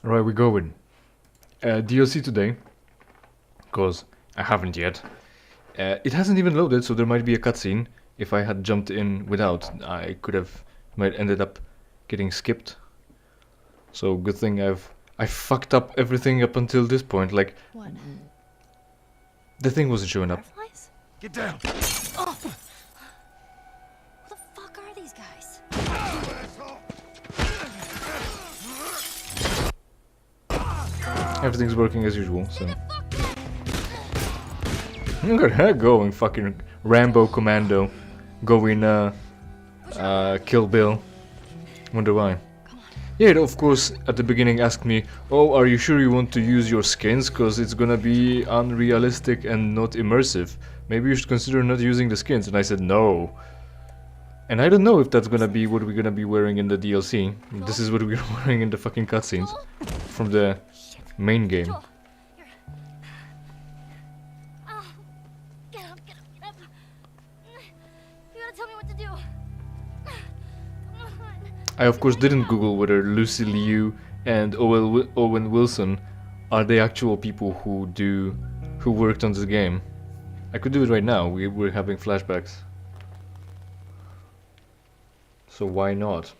Right, we go with DLC today, because I haven't yet. It hasn't even loaded, so there might be a cutscene. If I had jumped in without, I could have might ended up getting skipped. So good thing I fucked up everything up until this point. Like What? the thing wasn't showing up. Fireflies? Get down! Oh! Who the fuck are these guys? Everything's working as usual. So look at her going, fucking Rambo Commando, going Kill Bill. Wonder why. Yeah, it of course at the beginning asked me, oh, are you sure you want to use your skins? Because it's gonna be unrealistic and not immersive. Maybe you should consider not using the skins. And I said no. And I don't know if that's gonna be what we're gonna be wearing in the DLC. This is what we're wearing in the fucking cutscenes from the main game. Joel, here. Oh, get up, get up, get up. You gotta tell me what to do. Come on. I of course didn't Google whether Lucy Liu and Owen Wilson are the actual people who worked on this game. I could do it right now. We're having flashbacks. So why not?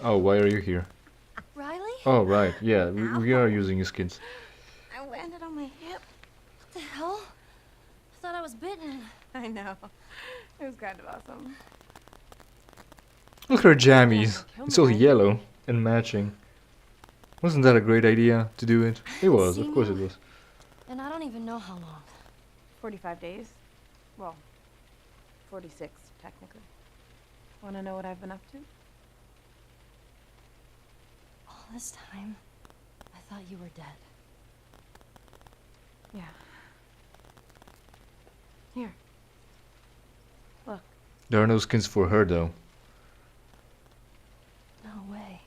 Oh, why are you here? Riley? Oh, right. Yeah, we are using your skins. I landed on my hip. What the hell? I thought I was bitten. I know. It was kind of awesome. Look at her jammies. It's all yellow and matching. Wasn't that a great idea to do it? It was, of course it was. And I don't even know how long. 45 days. Well, 46, technically. Want to know what I've been up to? All this time, I thought you were dead. Yeah. Here. Look. There are no skins for her though. No way.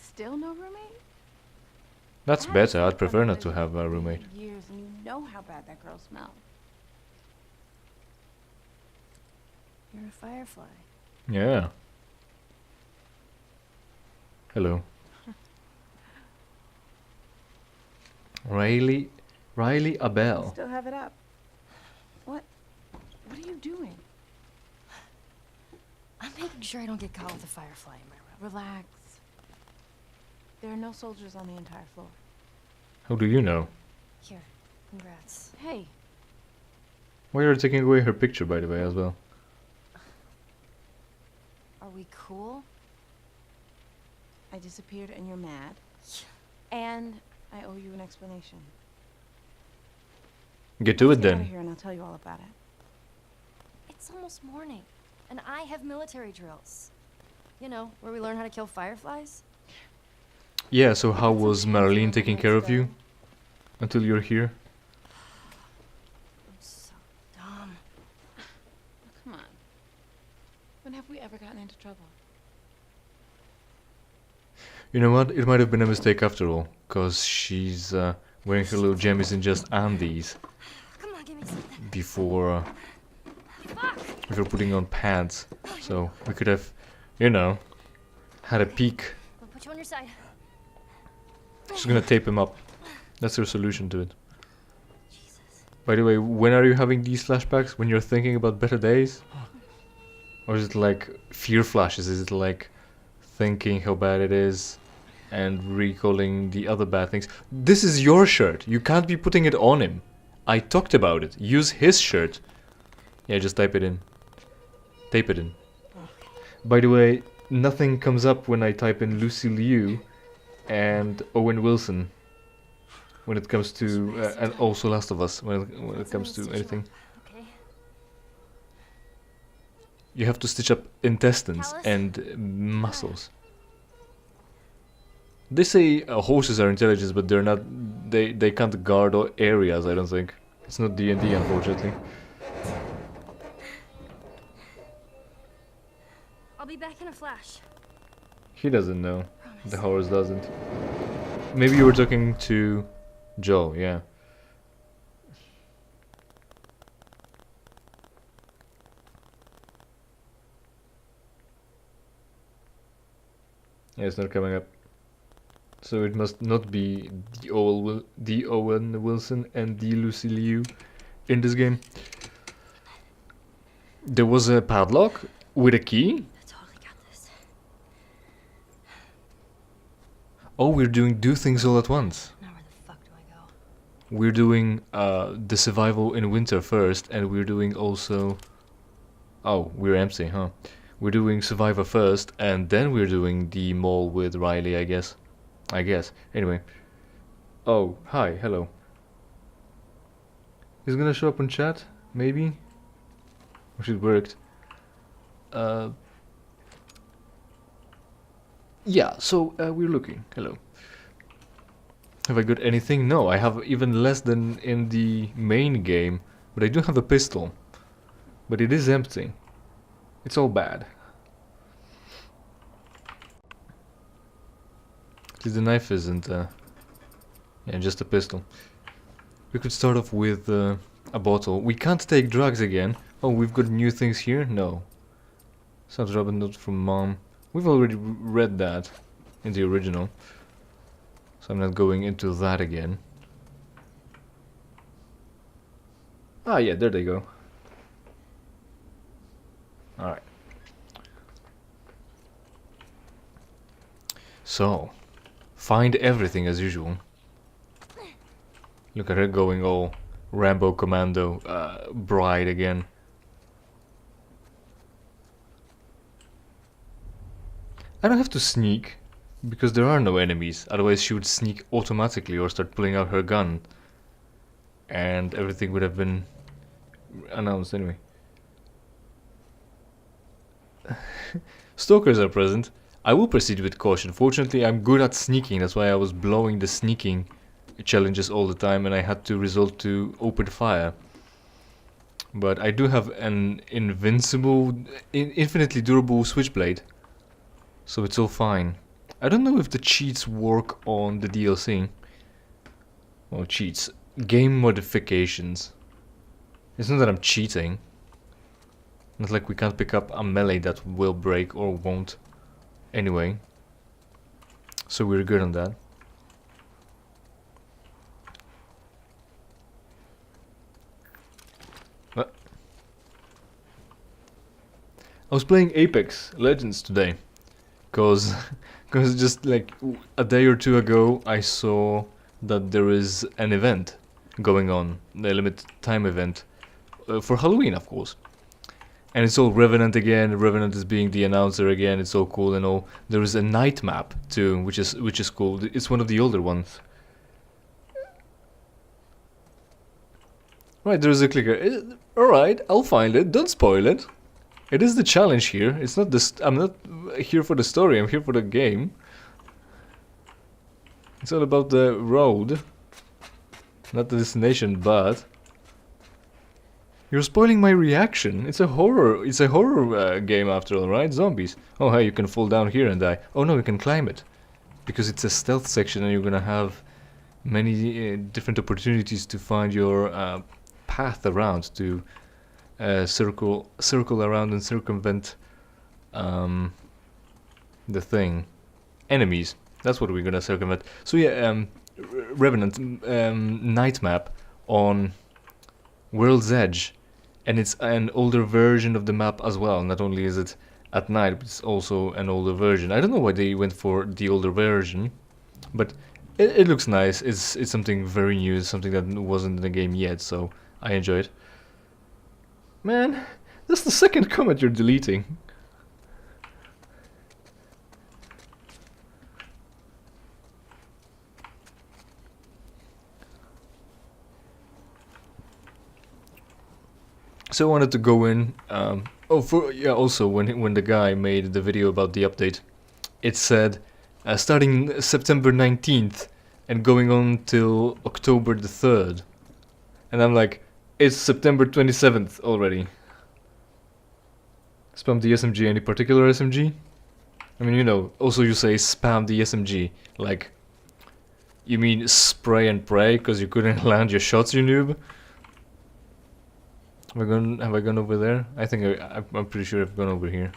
Still no roommate? That's I haven't better. I'd slept prefer on not to bed have a in roommate. Years, and you know how bad that girl smells. You're a firefly. Yeah. Hello. Riley Abel. Still have it up. What are you doing? I'm making sure I don't get caught with a firefly in my room. Relax. There are no soldiers on the entire floor. How do you know? Here, congrats. Hey, Why are you taking away her picture, by the way, as well? Are we cool? I disappeared and you're mad. And I owe you an explanation. Get to it Let's get out of then. here and I'll tell you all about it. It's almost morning, and I have military drills. You know, where we learn how to kill fireflies. Yeah, so how was Marlene taking care of you? Until you're here? I'm so dumb. Come on. When have we ever gotten into trouble? You know what? It might have been a mistake after all. Because she's wearing her little jammies in just undies. Come on, give me something. Before Fuck! putting on pads. So we could have, you know, had a peek. I'll put you on your side. She's gonna tape him up. That's her solution to it. Jesus. By the way, when are you having these flashbacks? When you're thinking about better days? Or is it like fear flashes? Is it like thinking how bad it is and recalling the other bad things? This is your shirt. You can't be putting it on him. I talked about it. Use his shirt. Yeah, just type it in. Tape it in. By the way, nothing comes up when I type in Lucy Liu and Owen Wilson when it comes to and also Last of Us when it comes to anything. Okay. You have to stitch up intestines Callus? and muscles. They say horses are intelligent, but they're not. They can't guard all areas. I don't think it's not D&D, unfortunately. I'll be back in a flash. He doesn't know. The horse doesn't. Maybe you were talking to Joe, yeah. Yeah, it's not coming up. So it must not be the Owen Wilson and the Lucy Liu in this game. There was a padlock with a key. I totally got this. Oh, we're doing do things all at once. Now where the fuck do I go? We're doing the survival in winter first, and we're doing also... Oh, we're empty, huh? We're doing Survivor first, and then we're doing the mall with Riley, I guess. Anyway. Oh, hi, hello. He's gonna show up on chat, maybe? Wish it worked. Yeah, so we're looking. Hello. Have I got anything? No, I have even less than in the main game, but I do have a pistol. But it is empty. It's all bad. At least the knife isn't, yeah, just a pistol. We could start off with a bottle. We can't take drugs again. Oh, we've got new things here? No. Sounds Robin note from Mom. We've already read that in the original. So I'm not going into that again. Ah, yeah, there they go. Alright. So, find everything as usual. Look at her going all Rambo Commando bride again. I don't have to sneak, because there are no enemies, otherwise she would sneak automatically or start pulling out her gun. And everything would have been announced anyway. Stalkers are present. I will proceed with caution. Fortunately, I'm good at sneaking, that's why I was blowing the sneaking challenges all the time and I had to resort to open fire. But I do have an invincible, infinitely durable switchblade. So it's all fine. I don't know if the cheats work on the DLC. Well, cheats. Game modifications. It's not that I'm cheating. Not like we can't pick up a melee that will break or won't. Anyway. So we're good on that. What? I was playing Apex Legends today. Cause just like a day or two ago I saw that there is an event going on, the limited time event, for Halloween of course. And it's all Revenant again, Revenant is being the announcer again, it's all cool and all. There is a night map too, which is cool, it's one of the older ones. Right, there is a clicker, alright, I'll find it, don't spoil it. It is the challenge here. It's not this. I'm not here for the story. I'm here for the game. It's all about the road, not the destination. But you're spoiling my reaction. It's a horror. It's a horror game after all, right? Zombies. Oh, hey, you can fall down here and die. Oh no, you can climb it, because it's a stealth section, and you're gonna have many different opportunities to find your path around to. Circle around and circumvent the thing. Enemies. That's what we're gonna circumvent. So yeah, Revenant night map on World's Edge, and it's an older version of the map as well. Not only is it at night, but it's also an older version. I don't know why they went for the older version, but it looks nice. It's something very new. It's something that wasn't in the game yet, so I enjoy it. Man, that's the second comment you're deleting. So I wanted to go in. Also when the guy made the video about the update, it said starting September 19th and going on till October the 3rd, and I'm like. It's September 27th already. Spam the SMG. Any particular SMG? I mean, you know, also you say spam the SMG. Like, you mean spray and pray because you couldn't land your shots, you noob? Have I gone over there? I think I'm pretty sure I've gone over here.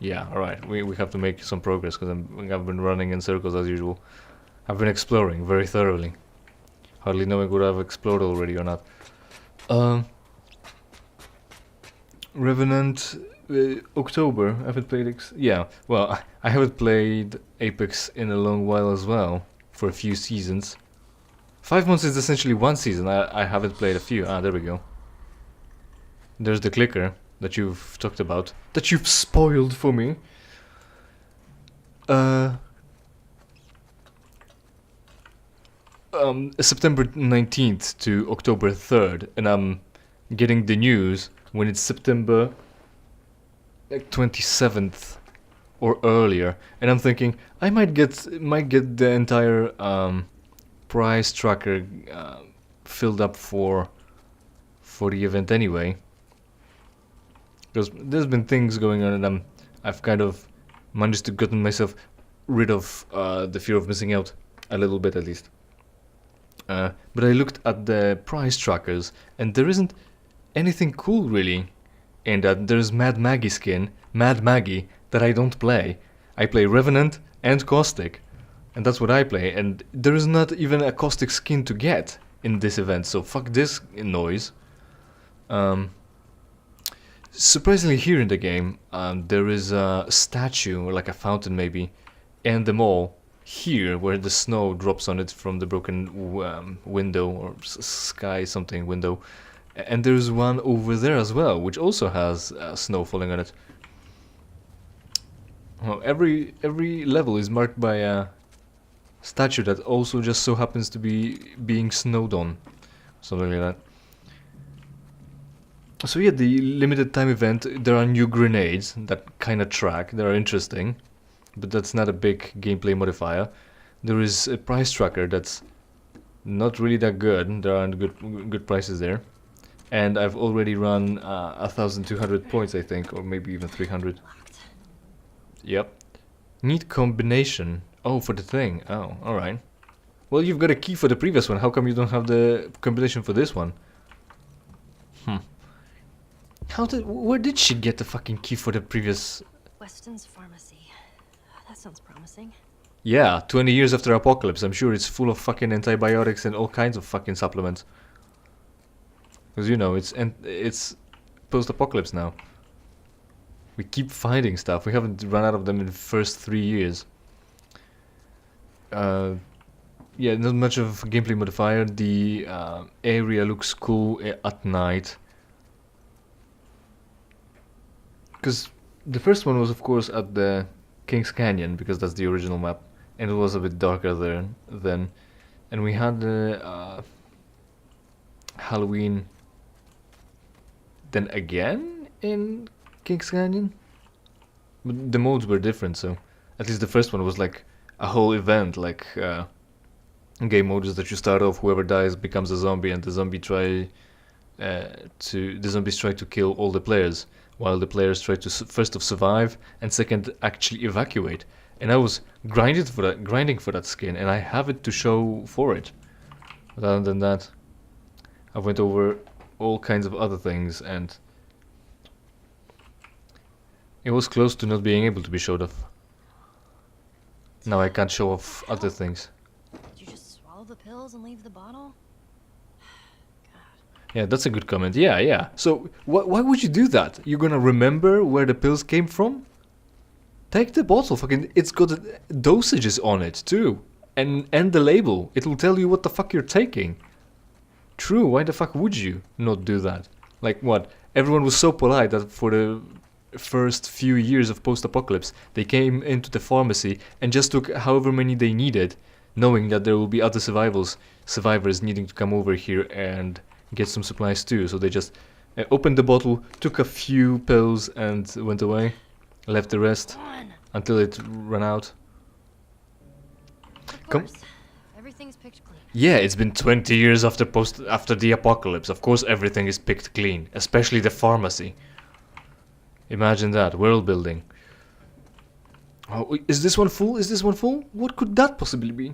Yeah, alright. We have to make some progress because I've been running in circles as usual. I've been exploring very thoroughly. Hardly knowing what I've explored already or not. Revenant, October. I haven't played yeah, well, I haven't played Apex in a long while as well. For a few seasons. 5 months is essentially one season. I haven't played a few. Ah, there we go. There's the clicker that you've talked about. That you've spoiled for me. September 19th to October 3rd. And I'm getting the news when it's September like 27th or earlier. And I'm thinking I might get the entire price tracker filled up for the event anyway, because there's been things going on and I've kind of managed to gotten myself rid of the fear of missing out a little bit at least. But I looked at the price trackers and there isn't anything cool really in that. There's Mad Maggie skin, Mad Maggie, that I don't play. I play Revenant and Caustic, and that's what I play, and there is not even a Caustic skin to get in this event, so fuck this noise. Surprisingly here in the game, there is a statue, or like a fountain maybe, and the mall here where the snow drops on it from the broken window, or sky something window, and there's one over there as well, which also has snow falling on it. Well, every level is marked by a statue that also just so happens to be being snowed on, something like that. So yeah, the limited time event, there are new grenades that kind of track, they are interesting, but that's not a big gameplay modifier. There is a price tracker that's not really that good, there aren't good prices there. And I've already run 1,200 points I think, or maybe even 300. Yep. Need combination. Oh, for the thing. Oh, alright. Well, you've got a key for the previous one. How come you don't have the combination for this one? Where did she get the fucking key for the previous... Weston's pharmacy. That sounds promising. Yeah, 20 years after Apocalypse. I'm sure it's full of fucking antibiotics and all kinds of fucking supplements. Because, you know, it's post-apocalypse now. We keep finding stuff. We haven't run out of them in the first 3 years. Yeah, not much of a gameplay modifier. The area looks cool at night. Because the first one was, of course, at the King's Canyon, because that's the original map. And it was a bit darker there then. And we had Halloween then again in King's Canyon? But the modes were different, so at least the first one was like a whole event, like game modes that you start off, whoever dies becomes a zombie, and the zombies try to kill all the players, while the players try to first of survive and second actually evacuate. And I was grinding for that skin, and I have it to show for it. But other than that, I went over all kinds of other things, and it was close to not being able to be showed off. Now I can't show off other things. Did you just swallow the pills and leave the bottle? Yeah, that's a good comment. Yeah. So why would you do that? You're gonna remember where the pills came from? Take the bottle, fucking, it's got dosages on it too. And the label. It'll tell you what the fuck you're taking. True, why the fuck would you not do that? Like what? Everyone was so polite that for the first few years of post-apocalypse, they came into the pharmacy and just took however many they needed, knowing that there will be other survivors needing to come over here and get some supplies too. So they just opened the bottle, took a few pills and went away, left the rest until it ran out. Of course. Everything's picked clean. Yeah, it's been 20 years after the apocalypse. Of course everything is picked clean, especially the pharmacy. Imagine that, world building. Oh, is this one full? Is this one full? What could that possibly be?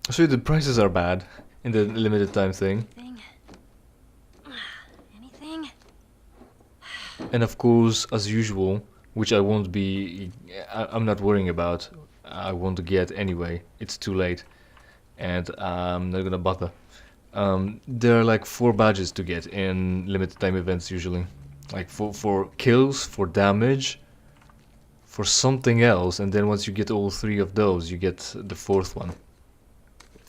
So the prices are bad in the limited time thing. Anything? And of course, as usual, which I won't be... I'm not worrying about. I won't get anyway. It's too late. And I'm not gonna bother. There are like 4 badges to get in limited time events usually. Like for kills, for damage, for something else, and then once you get all 3 of those, you get the 4th one.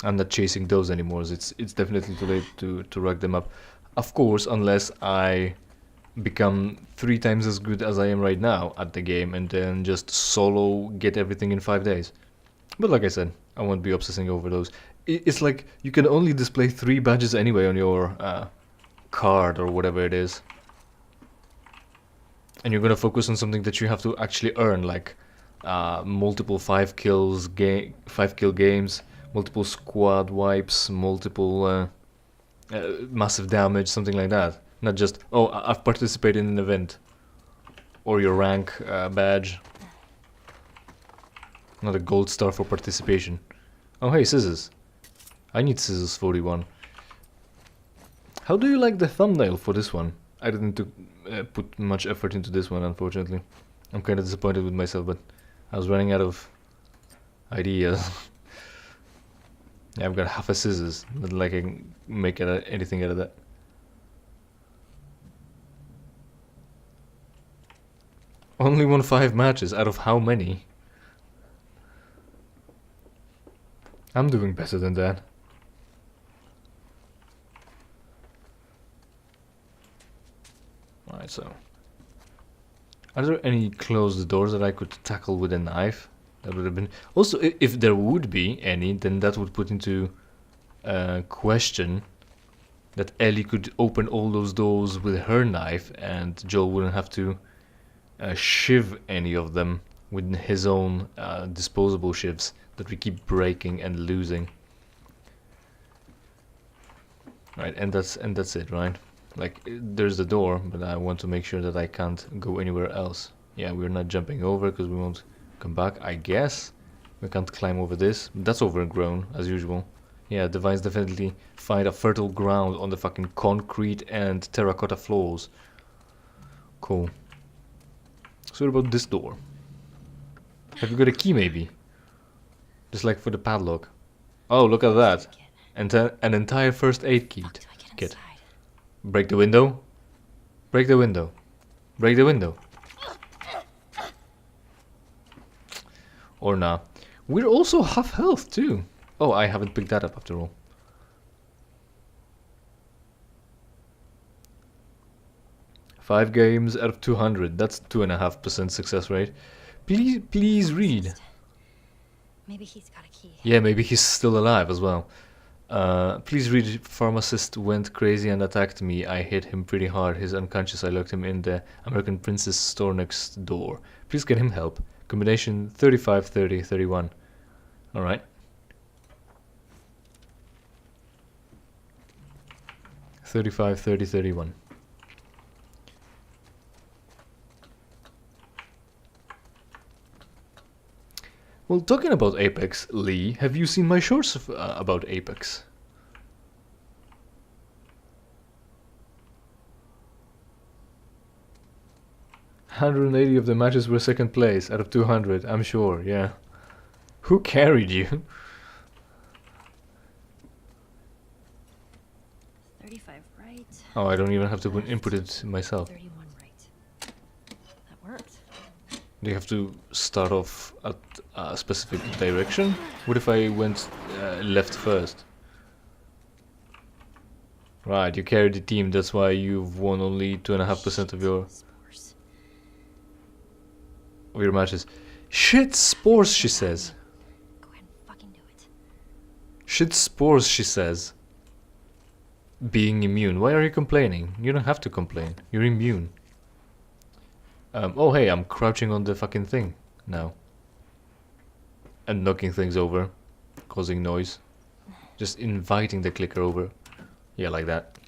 I'm not chasing those anymore, so it's definitely too late to rack them up. Of course, unless I become 3 times as good as I am right now at the game and then just solo get everything in 5 days. But like I said, I won't be obsessing over those. It's like you can only display 3 badges anyway on your card or whatever it is. And you're gonna focus on something that you have to actually earn, like multiple 5 kill games, multiple squad wipes, multiple massive damage, something like that. Not just, oh, I've participated in an event. Or your rank badge. Not a gold star for participation. Oh hey, scissors. I need scissors 41. How do you like the thumbnail for this one? I didn't put much effort into this one, unfortunately. I'm kind of disappointed with myself, but I was running out of ideas. Yeah, I've got half a scissors, but like I can make anything out of that. Only won 5 matches out of how many? I'm doing better than that. Alright, so. Are there any closed doors that I could tackle with a knife? That would have been... Also, if there would be any, then that would put into question that Ellie could open all those doors with her knife and Joel wouldn't have to shiv any of them with his own disposable shivs that we keep breaking and losing. Right, and that's it, right? Like, there's the door, but I want to make sure that I can't go anywhere else. Yeah, we're not jumping over because we won't come back, I guess. We can't climb over this. That's overgrown, as usual. Yeah, the vines definitely find a fertile ground on the fucking concrete and terracotta floors. Cool. So what about this door? Have you got a key, maybe? Just like for the padlock. Oh, look at that. And an entire first aid kit. Break the window. Break the window. Break the window. Or nah. We're also half health too. Oh, I haven't picked that up after all. Five games out of 200. That's 2.5% success rate. Please read. Maybe he's got a key. Yeah, maybe he's still alive as well. Please read. Pharmacist went crazy and attacked me. I hit him pretty hard. He's unconscious. I locked him in the American Princess store next door. Please get him help. Combination 35, 30, 31. Alright. 35, 30, 31. Well, talking about Apex, Lee, have you seen my shorts about Apex? $180 of the matches were second place out of 200, I'm sure, yeah. Who carried you? 35 right. Oh, I don't even have to input it myself. 31 right. That worked. Do you have to start off at a specific direction? What if I went left first? Right, you carried the team, that's why you've won only 2.5% of your matches. Shit spores, she says. Go ahead and fucking do it. Shit spores, she says. Being immune. Why are you complaining? You don't have to complain. You're immune. Oh hey, I'm crouching on the fucking thing now. And knocking things over. Causing noise. Just inviting the clicker over. Yeah, like that.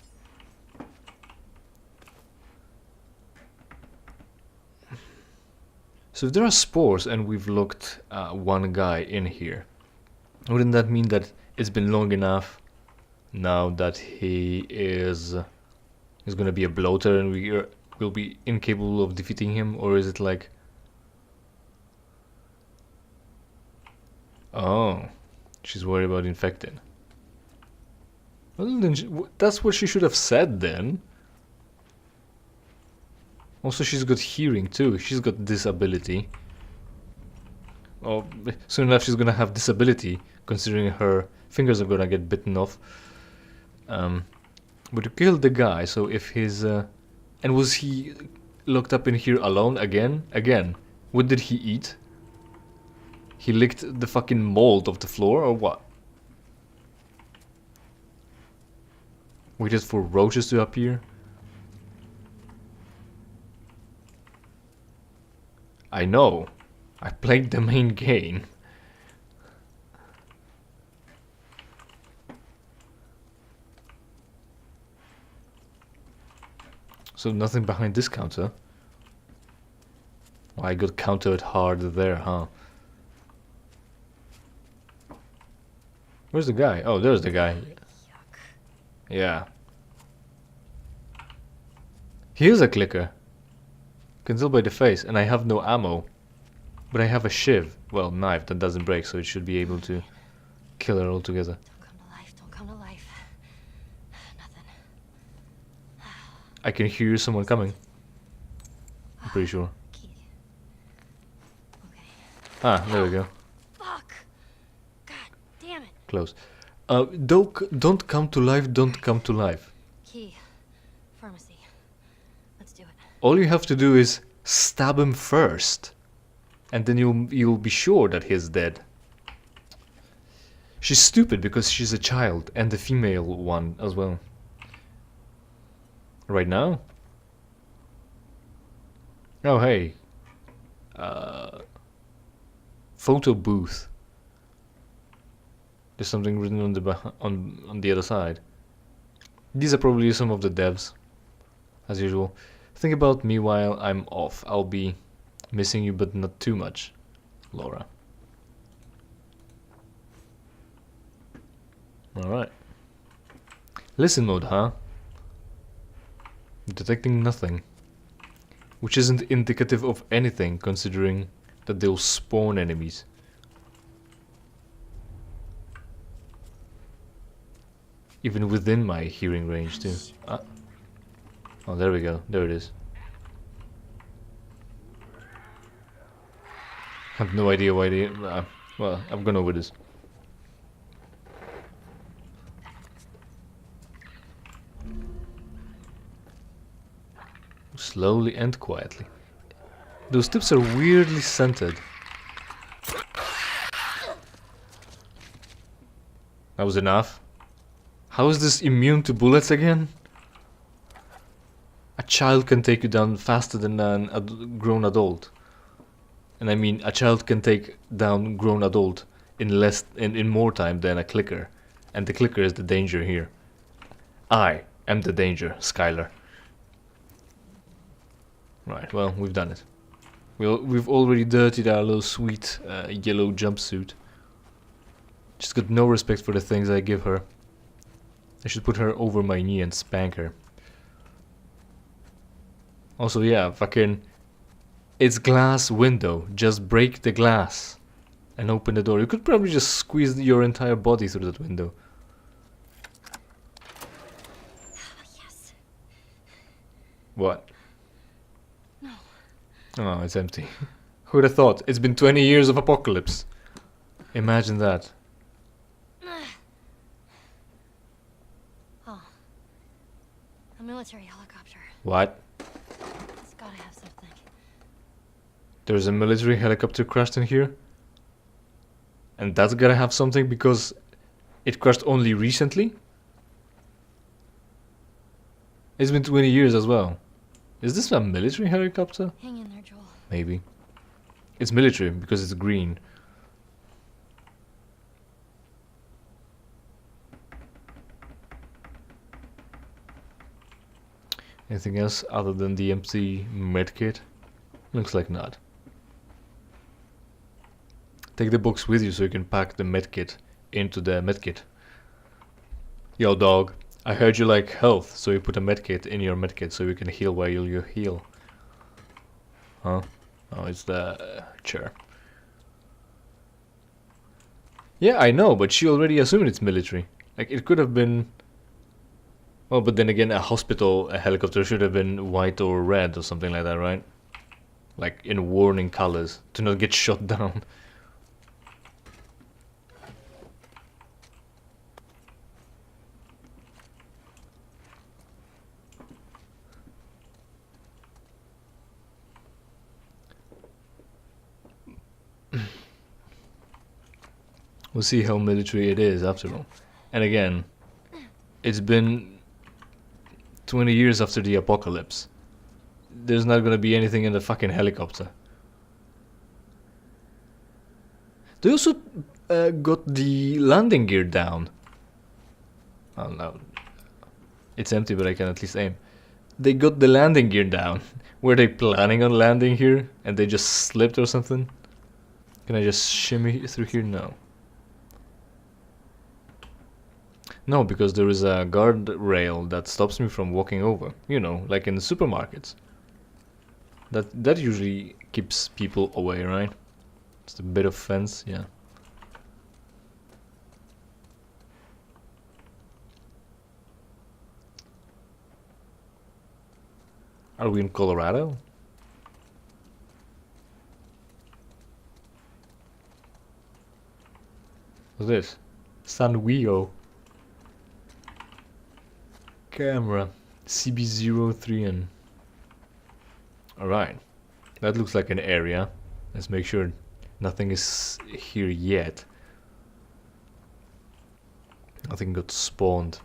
So if there are spores and we've looked one guy in here, wouldn't that mean that it's been long enough now that he's gonna be a bloater and will be incapable of defeating him? Or is it like... Oh, she's worried about infected. Well, then that's what she should have said then. Also, she's got hearing too. She's got disability. Oh, soon enough she's gonna have disability, considering her fingers are gonna get bitten off. But you killed the guy, so if his... and was he locked up in here alone again? Again. What did he eat? He licked the fucking mold off the floor, or what? Waited for roaches to appear? I know. I played the main game. So nothing behind this counter. Well, I got countered hard there, huh? Where's the guy? Oh, there's the guy. Yuck. Yeah. Here's a clicker. Can tell by the face, and I have no ammo. But I have a shiv. Well, knife that doesn't break, so it should be able to kill her altogether. Don't come to life. Don't come to life. Nothing. I can hear someone coming. I'm pretty sure. Key. Okay. Ah, there we go. Fuck. God damn it. Close. Don't come to life, don't come to life. Key. Pharmacy. Let's do it. All you have to do is stab him first. And then you'll be sure that he's dead. She's stupid because she's a child, and the female one as well. Right now? Oh hey. Photo booth. There's something written on the other side. These are probably some of the devs, as usual. Think about me while I'm off. I'll be missing you, but not too much, Laura. Alright. Listen mode, huh? Detecting nothing. Which isn't indicative of anything, considering that they'll spawn enemies. Even within my hearing range, too. Ah. Oh, there we go. There it is. I have no idea why they... well, I'm gonna with this. Slowly and quietly. Those tips are weirdly scented. That was enough. How is this immune to bullets again? A child can take you down faster than a grown adult. And I mean, a child can take down grown adult in more time than a clicker. And the clicker is the danger here. I am the danger, Skylar. Right, well, we've done it. We've already dirtied our little sweet yellow jumpsuit. She's got no respect for the things I give her. I should put her over my knee and spank her. Also, yeah, fucking... It's glass window. Just break the glass and open the door. You could probably just squeeze your entire body through that window. Yes. What? No. Oh, it's empty. Who'd have thought? It's been 20 years of apocalypse. Imagine that. Oh. A military helicopter. What? It's gotta have something. There's a military helicopter crashed in here? And that's gotta have something because it crashed only recently? It's been 20 years as well. Is this a military helicopter? Hang in there, Joel. Maybe. It's military because it's green. Anything else other than the empty medkit? Looks like not. Take the box with you so you can pack the medkit into the medkit. Yo, dog. I heard you like health, so you put a medkit in your medkit so you can heal while you heal. Huh? Oh, it's the chair. Yeah, I know, but she already assumed it's military. Like, it could have been... Well, but then again, a helicopter should have been white or red or something like that, right? Like, in warning colors, to not get shot down. We'll see how military it is after all. And again, it's been 20 years after the apocalypse. There's not gonna be anything in the fucking helicopter. They also got the landing gear down. Oh no. It's empty, but I can at least aim. They got the landing gear down. Were they planning on landing here and they just slipped or something? Can I just shimmy through here? No. No, because there is a guardrail that stops me from walking over. You know, like in the supermarkets. That usually keeps people away, right? Just a bit of fence, yeah. Are we in Colorado? What's this? San Diego. Camera. CB03N. Alright. That looks like an area. Let's make sure nothing is here yet. Nothing got spawned.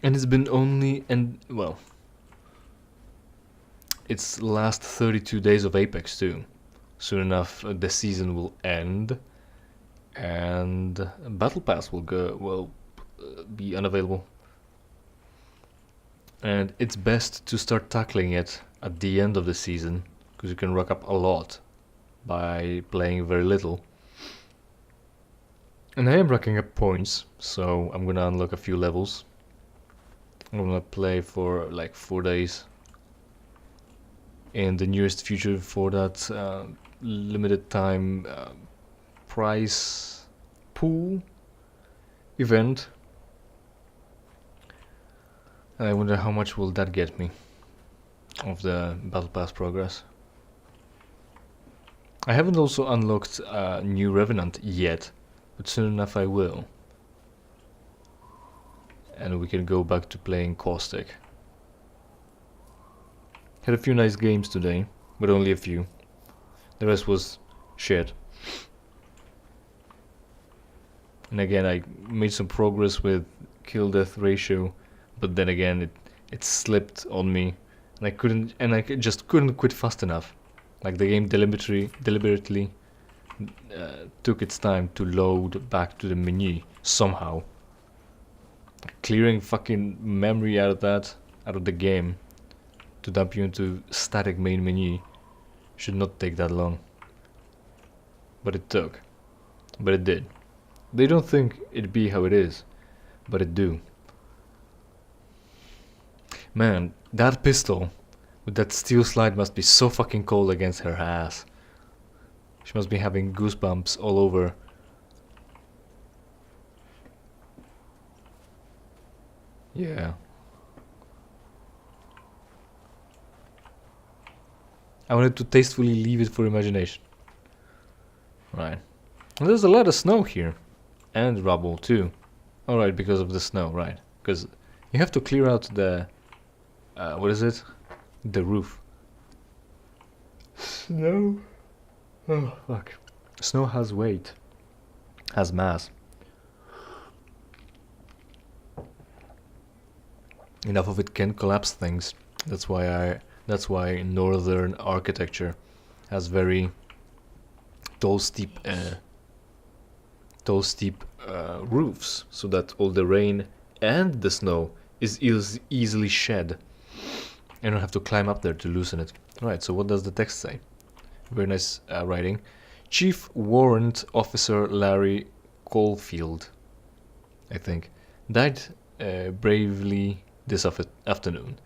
And it's been only, well, it's last 32 days of Apex too. Soon enough the season will end and Battle Pass will be unavailable. And it's best to start tackling it at the end of the season, because you can rack up a lot by playing very little. And I am racking up points, so I'm gonna unlock a few levels. I'm gonna play for like 4 days in the nearest future for that limited time prize pool event. And I wonder how much will that get me of the Battle Pass progress. I haven't also unlocked New Revenant yet, but soon enough I will. And we can go back to playing Caustic. Had a few nice games today, but only a few. The rest was shit. And again, I made some progress with kill-death ratio, but then again it slipped on me, and I just couldn't quit fast enough. Like the game deliberately took its time to load back to the menu somehow. Clearing fucking memory out of the game to dump you into static main menu should not take that long. But it took. But it did. They don't think it'd be how it is, but it do. Man, that pistol with that steel slide must be so fucking cold against her ass. She must be having goosebumps all over. Yeah. I wanted to tastefully leave it for imagination. Right. And there's a lot of snow here. And rubble too. Alright, because of the snow, right. Because you have to clear out the... what is it? The roof. Snow? Oh, fuck. Snow has weight. Has mass. Enough of it can collapse things. That's why northern architecture has very tall, steep roofs, so that all the rain and the snow is easily shed. You don't have to climb up there to loosen it. Alright, so what does the text say? Very nice writing. Chief Warrant Officer Larry Caulfield, I think, died bravely this afternoon.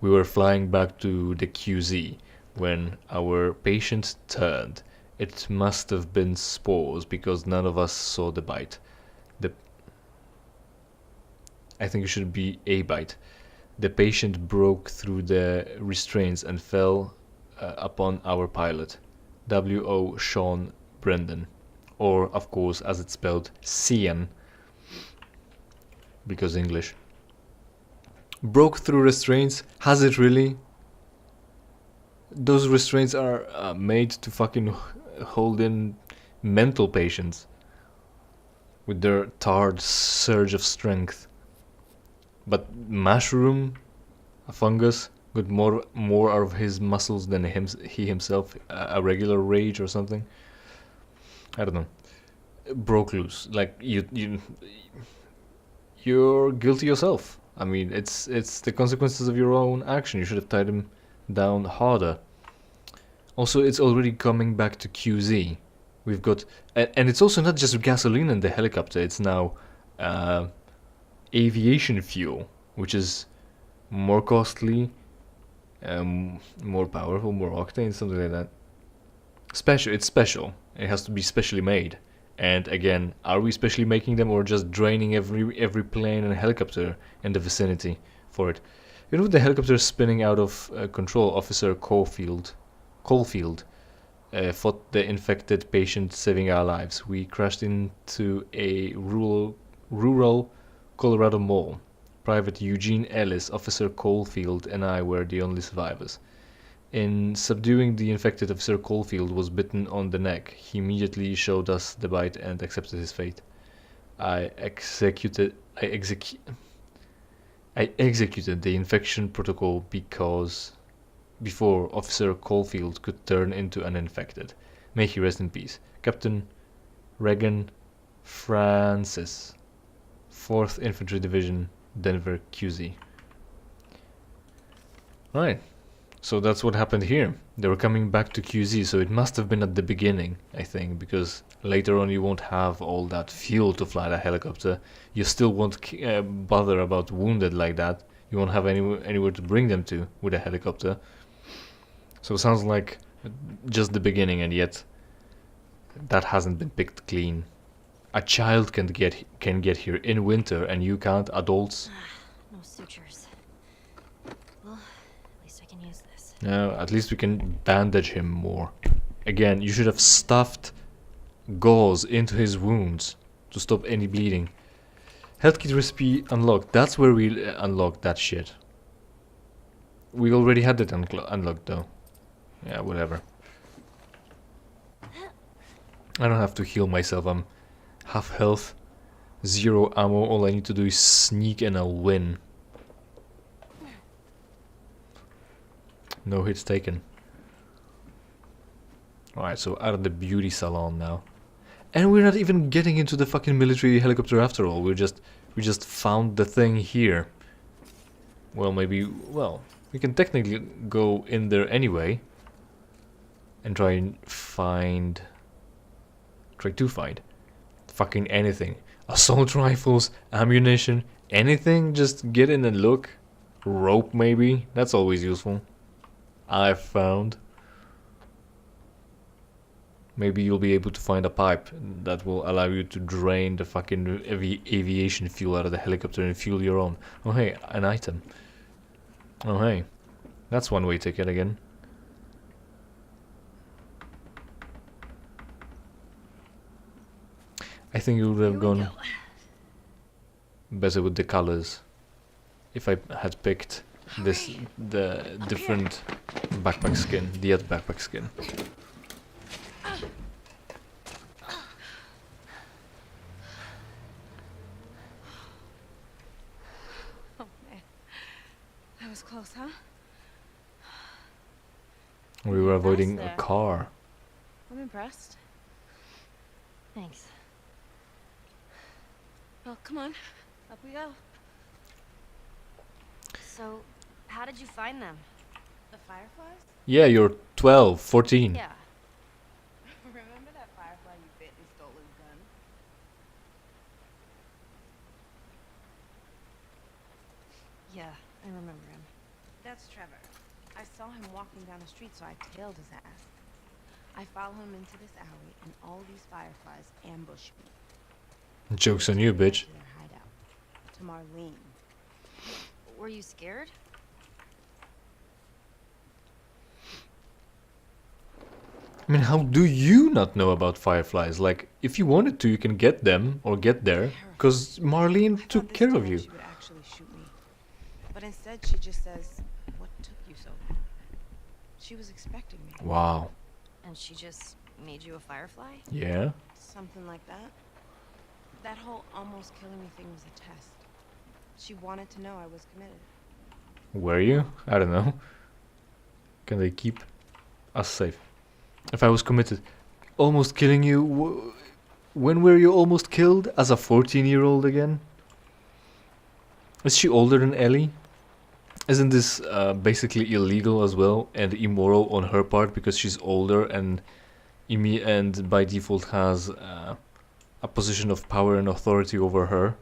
We were flying back to the QZ when our patient turned. It must have been spores because none of us saw the bite. I think it should be a bite. The patient broke through the restraints and fell upon our pilot, W.O. Sean Brendan, or of course as it's spelled, Cian, because English. Broke through restraints? Has it really? Those restraints are made to fucking hold in mental patients with their tarred surge of strength. But mushroom, a fungus, got more out of his muscles than he himself, a regular rage or something. I don't know. Broke loose. Like you're guilty yourself. I mean, it's the consequences of your own action. You should have tied him down harder. Also, it's already coming back to QZ. We've got, and it's also not just gasoline in the helicopter. It's now aviation fuel, which is more costly, more powerful, more octane, something like that. Special. It's special. It has to be specially made. And again, are we specially making them or just draining every plane and helicopter in the vicinity for it? You know, with the helicopter spinning out of control, Officer Caulfield fought the infected patient, saving our lives. We crashed into a rural Colorado mall. Private Eugene Ellis, Officer Caulfield, and I were the only survivors. In subduing the infected, Officer Caulfield was bitten on the neck. He immediately showed us the bite and accepted his fate. I executed the infection protocol before Officer Caulfield could turn into an infected. May he rest in peace. Captain Regan Francis, 4th Infantry Division, Denver, QZ. Right. So that's what happened here. They were coming back to QZ, so it must have been at the beginning, I think, because later on you won't have all that fuel to fly the helicopter. You still won't bother about wounded like that. You won't have anywhere to bring them to with a helicopter. So it sounds like just the beginning, and yet that hasn't been picked clean. A child can get here in winter, and you can't, adults. No sutures. Well, at least I can use this. No, at least we can bandage him more. Again, you should have stuffed gauze into his wounds to stop any bleeding. Health kit recipe unlocked. That's where we unlocked that shit. We already had it unlocked though. Yeah, whatever. I don't have to heal myself. I'm half health, 0 ammo. All I need to do is sneak and I'll win. No hits taken. Alright, so out of the beauty salon now. And we're not even getting into the fucking military helicopter after all. We just found the thing here. Well, we can technically go in there anyway and try to find fucking anything. Assault rifles, ammunition, anything. Just get in and look. Rope maybe, that's always useful. I've found. Maybe you'll be able to find a pipe that will allow you to drain the fucking aviation fuel out of the helicopter and fuel your own. Oh hey, an item. Oh hey, that's one way ticket again. I think it would have gone better with the colors if I had picked the different backpack skin, the other backpack skin. Oh man, that was close, huh? We were avoiding Nice a there. car. I'm impressed. Thanks. Well, come on, up we go. So, how did you find them? The fireflies? Yeah, you're 12, 14. Yeah. Remember that firefly you bit and stole his gun? Yeah, I remember him. That's Trevor. I saw him walking down the street, so I tailed his ass. I follow him into this alley, and all these fireflies ambush me. Joke's on you, bitch. To their hideout. To Marlene. Were you scared? I mean, how do you not know about fireflies? Like, if you wanted to, you can get them or get there, because Marlene I took thought this care of time you. She would actually shoot me. But instead, she just says, "What took you so long?" She was expecting me. Wow. And she just made you a firefly? Yeah? Something like that. That whole almost killing me thing was a test. She wanted to know I was committed. Were you? I don't know. Can they keep us safe? If I was committed, almost killing you. When were you almost killed? As a 14-year-old again? Is she older than Ellie? Isn't this basically illegal as well and immoral on her part because she's older and by default has a position of power and authority over her?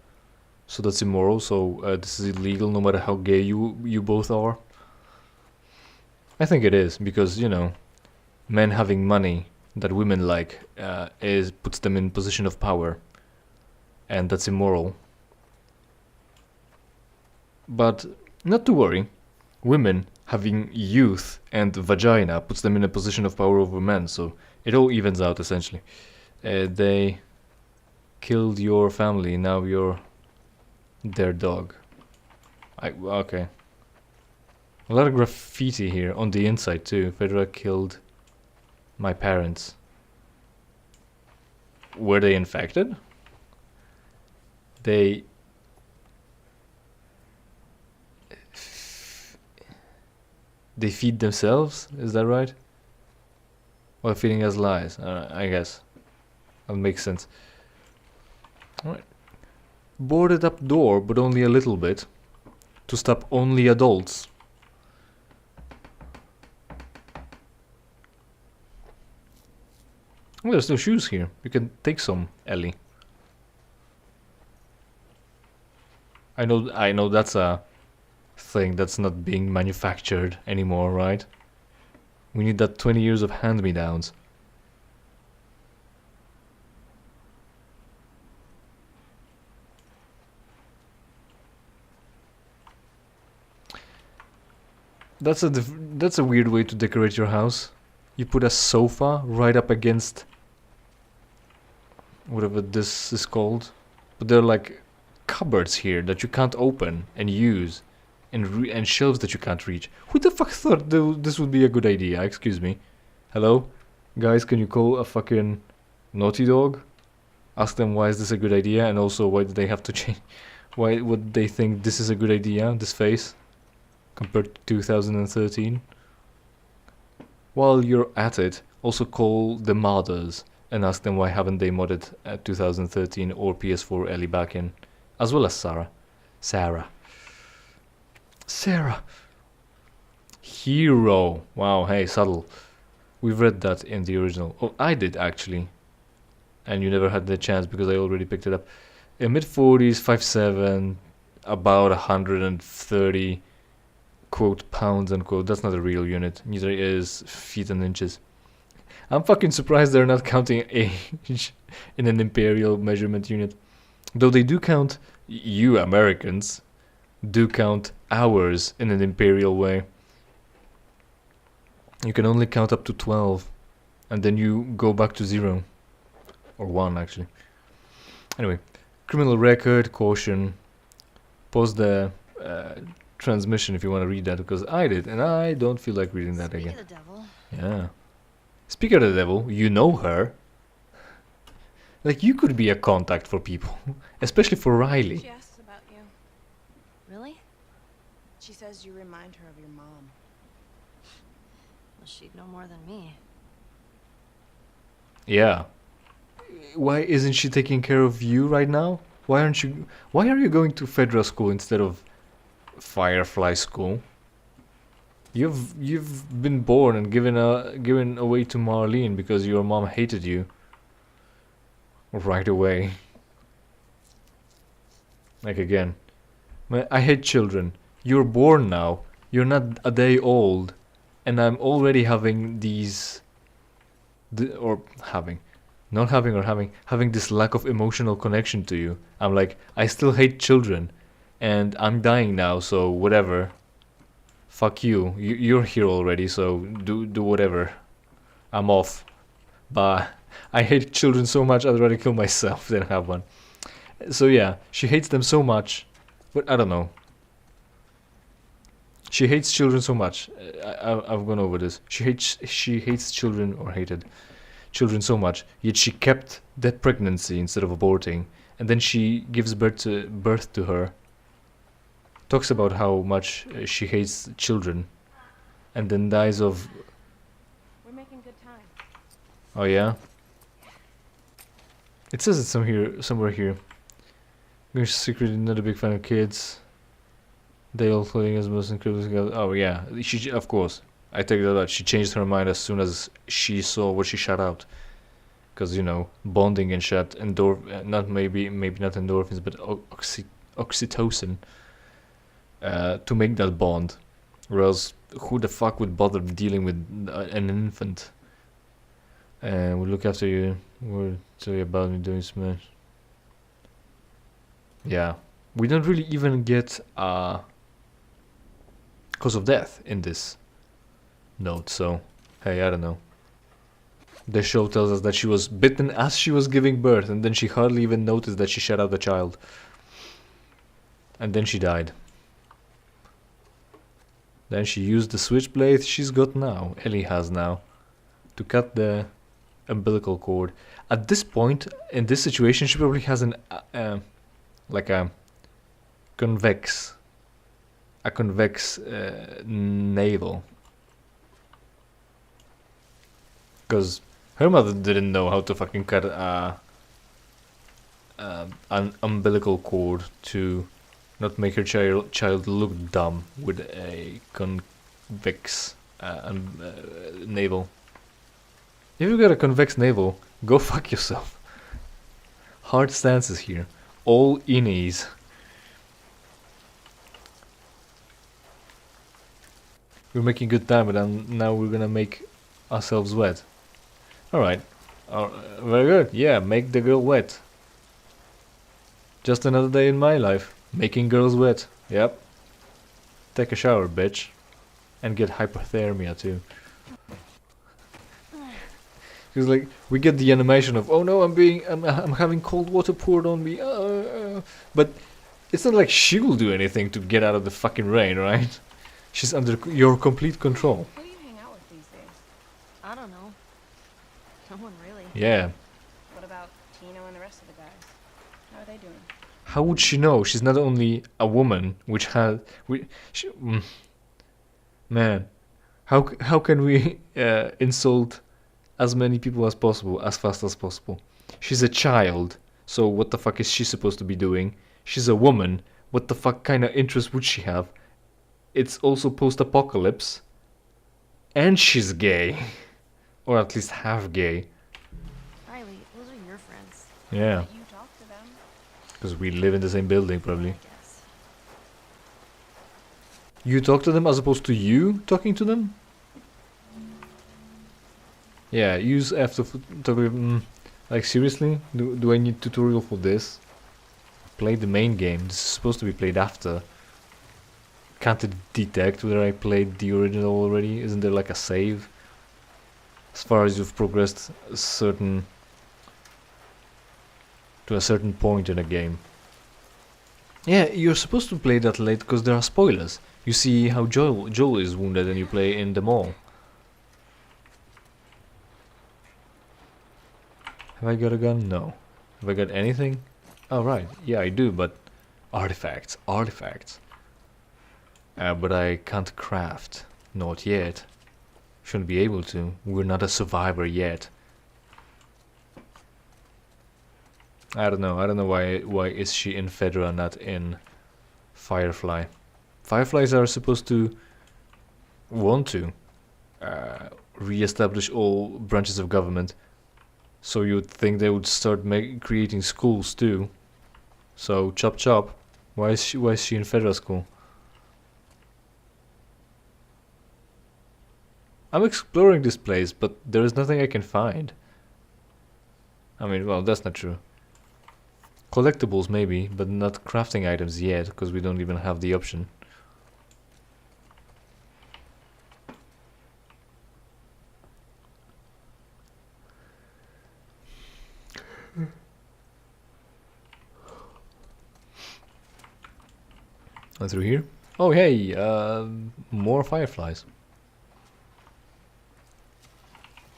So that's immoral. So this is illegal no matter how gay you both are. I think it is because, you know, men having money that women like puts them in position of power, and that's immoral. But not to worry, women having youth and vagina puts them in a position of power over men, so it all evens out essentially. They killed your family, now you're their dog. Okay. A lot of graffiti here on the inside too. Fedra killed my parents. Were they infected? They feed themselves? Is that right? While feeding us lies? I guess. That makes sense. Alright. Boarded up door, but only a little bit. To stop only adults. Oh, there's no shoes here. You can take some, Ellie. I know that's a thing that's not being manufactured anymore, right? We need that 20 years of hand-me-downs. That's a weird way to decorate your house. You put a sofa right up against whatever this is called, but they're like cupboards here that you can't open and use, and shelves that you can't reach. Who the fuck thought this would be a good idea? Excuse me. Hello, guys, can you call a fucking Naughty Dog? Ask them why is this a good idea, and also why did they have to change? Why would they think this is a good idea? This face compared to 2013. While you're at it, also call the modders and ask them why haven't they modded 2013 or PS4 Ellie back in, as well as Sarah. Hero. Wow, hey, subtle. We've read that in the original. Oh, I did actually. And you never had the chance because I already picked it up. In mid-40s, 5'7", about 130 quote pounds unquote. That's not a real unit. Neither is feet and inches. I'm fucking surprised they're not counting age in an imperial measurement unit. Though they do count, you Americans do count hours in an imperial way. You can only count up to 12 and then you go back to 0 or 1 actually. Anyway, criminal record, caution. Pause the transmission if you want to read that, because I did and I don't feel like reading that again. Speak of the devil. Yeah. Speaking of the devil, you know her. Like, you could be a contact for people, especially for Riley. She asks about you. Really? She says you remind her of your mom. Well, she'd know more than me. Yeah. Why isn't she taking care of you right now? Why are you going to Fedra school instead of Firefly school? You've been born and given away to Marlene because your mom hated you right away. Like again, I hate children. You're born now. You're not a day old, and I'm already having these, or having, not having or having this lack of emotional connection to you. I'm like, I still hate children, and I'm dying now. So whatever. Fuck you. You're here already. So do whatever. I'm off. Bye. I hate children so much. I'd rather kill myself than have one. So yeah, she hates them so much, but I don't know. She hates children so much. I've gone over this. She hates children, or hated children so much. Yet she kept that pregnancy instead of aborting, and then she gives birth to her. Talks about how much she hates children, and then dies of. We're making good time. Oh yeah. It says it somewhere here. You're secretly not a big fan of kids. They all floating as most incredible. Oh yeah, of course. I take that out. She changed her mind as soon as she saw what she shot out. Because bonding and shit, not maybe not endorphins, but oxytocin. To make that bond, or else who the fuck would bother dealing with an infant? We'll look after you. We'll tell you about me doing smash. Yeah, we don't really even get cause of death in this note, so hey, I don't know. The show tells us that she was bitten as she was giving birth, and then she hardly even noticed that she shut out the child. And then she died. Then she used the switchblade she's got now, Ellie has now, to cut the umbilical cord. At this point, in this situation, she probably has like a convex navel. Because her mother didn't know how to fucking cut an umbilical cord to not make her child look dumb with a convex navel. If you got a convex navel, go fuck yourself. Hard stances here. All innies. We're making good time, but now we're gonna make ourselves wet. Alright. Very good. Yeah, make the girl wet. Just another day in my life. Making girls wet. Yep. Take a shower, bitch. And get hypothermia too. Because like we get the animation of, oh no, I'm having cold water poured on me. But it's not like she will do anything to get out of the fucking rain, right? She's under your complete control. Who do you hang out with these days? I don't know. No one really. Yeah. What about Tino and the rest of the guys? How are they doing? How would she know? She's not only a woman, which has... Man, how can we insult as many people as possible, as fast as possible? She's a child, so what the fuck is she supposed to be doing? She's a woman, what the fuck kind of interest would she have? It's also post-apocalypse, and she's gay. Or at least half gay. Riley, those are your friends. Yeah. But you talk to them. Because we live in the same building, probably. I guess. You talk to them as opposed to you talking to them? Yeah, use F to talk with them. Like, seriously? Do I need tutorial for this? Play the main game. This is supposed to be played after. Can't it detect whether I played the original already? Isn't there like a save? As far as you've progressed to a certain point in a game. Yeah, you're supposed to play that late because there are spoilers. You see how Joel is wounded and you play in the mall. Have I got a gun? No. Have I got anything? Oh right, yeah I do, but artifacts. But I can't craft. Not yet. Shouldn't be able to. We're not a survivor yet. I don't know why is she in Fedra, not in Firefly. Fireflies are supposed to want to re-establish all branches of government. So you'd think they would start creating schools too. So chop chop. Why is she in federal school? I'm exploring this place, but there is nothing I can find. I mean, well, that's not true. Collectibles maybe, but not crafting items yet, because we don't even have the option. And through here? Oh hey, more fireflies.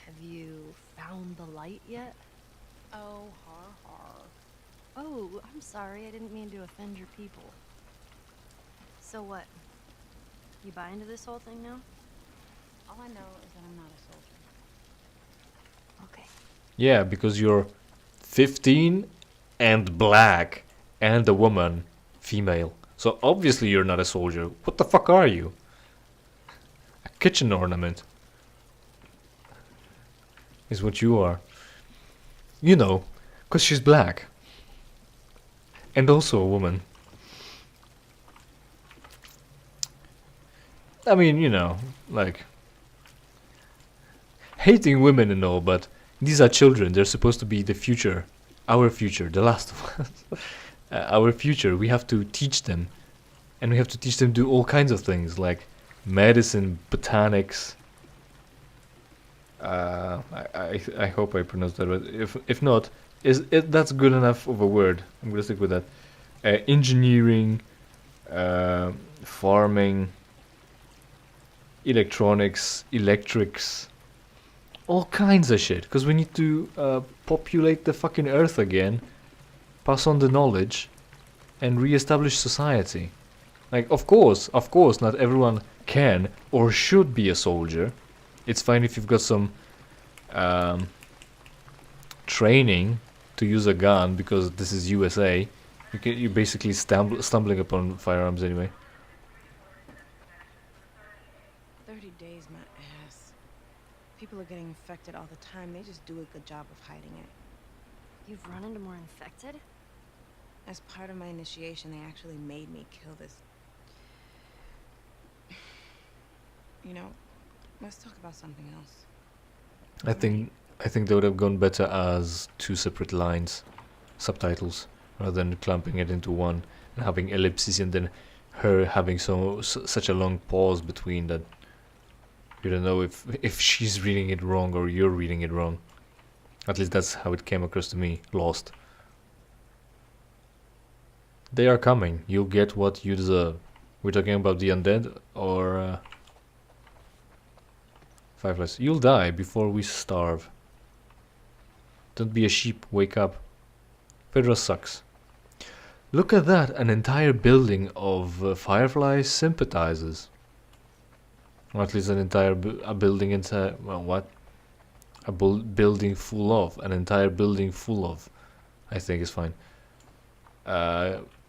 Have you found the light yet? Oh, har har. Oh, I'm sorry. I didn't mean to offend your people. So what? You buy into this whole thing now? All I know is that I'm not a soldier. Okay. Yeah, because you're 15 and black and a woman, female. So obviously you're not a soldier. What the fuck are you? A kitchen ornament is what you are. You know, because she's black. And also a woman. I mean, you know, like... hating women and all, but these are children. They're supposed to be the future. Our future, the last of us. Our future. We have to teach them. And we have to teach them to do all kinds of things, like medicine, botanics. I hope I pronounced that right. If not, that's good enough of a word. I'm gonna stick with that. Engineering, farming, electronics, electrics, all kinds of shit. Because we need to populate the fucking earth again, pass on the knowledge, and re-establish society. Like, of course, not everyone can or should be a soldier. It's fine if you've got some training to use a gun, because this is USA. You're basically stumbling upon firearms anyway. 30 days, my ass. People are getting infected all the time. They just do a good job of hiding it. You've run into more infected? As part of my initiation, they actually made me kill this. You know, let's talk about something else. I think they would have gone better as two separate lines, subtitles, rather than clumping it into one and having ellipses and then her having such a long pause between that. You don't know if she's reading it wrong or you're reading it wrong. At least that's how it came across to me. Lost. They are coming. You'll get what you deserve. We're talking about the undead or fireflies. You'll die before we starve. Don't be a sheep. Wake up. Fedra sucks. Look at that. An entire building of fireflies sympathizers. Or at least an entire building inside. Well, what? A building full of. An entire building full of. I think is fine.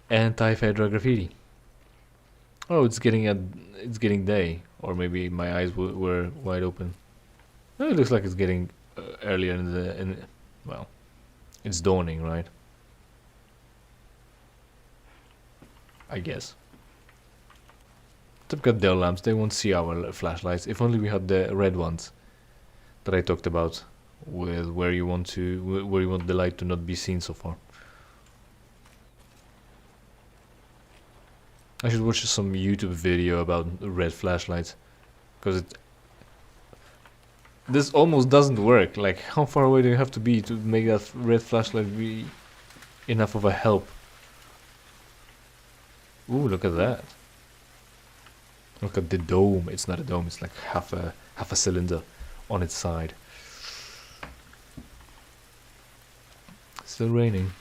Anti-Fedra graffiti. Oh, it's getting day, or maybe my eyes were wide open. No, it looks like it's getting earlier well, it's dawning, right? I guess. They've got their lamps. They won't see our flashlights. If only we had the red ones that I talked about, with where you want the light to not be seen so far. I should watch some YouTube video about red flashlights, because this almost doesn't work. Like, how far away do you have to be to make that red flashlight be enough of a help? Ooh, look at that. Look at the dome. It's not a dome, it's like half a cylinder on its side. Still raining.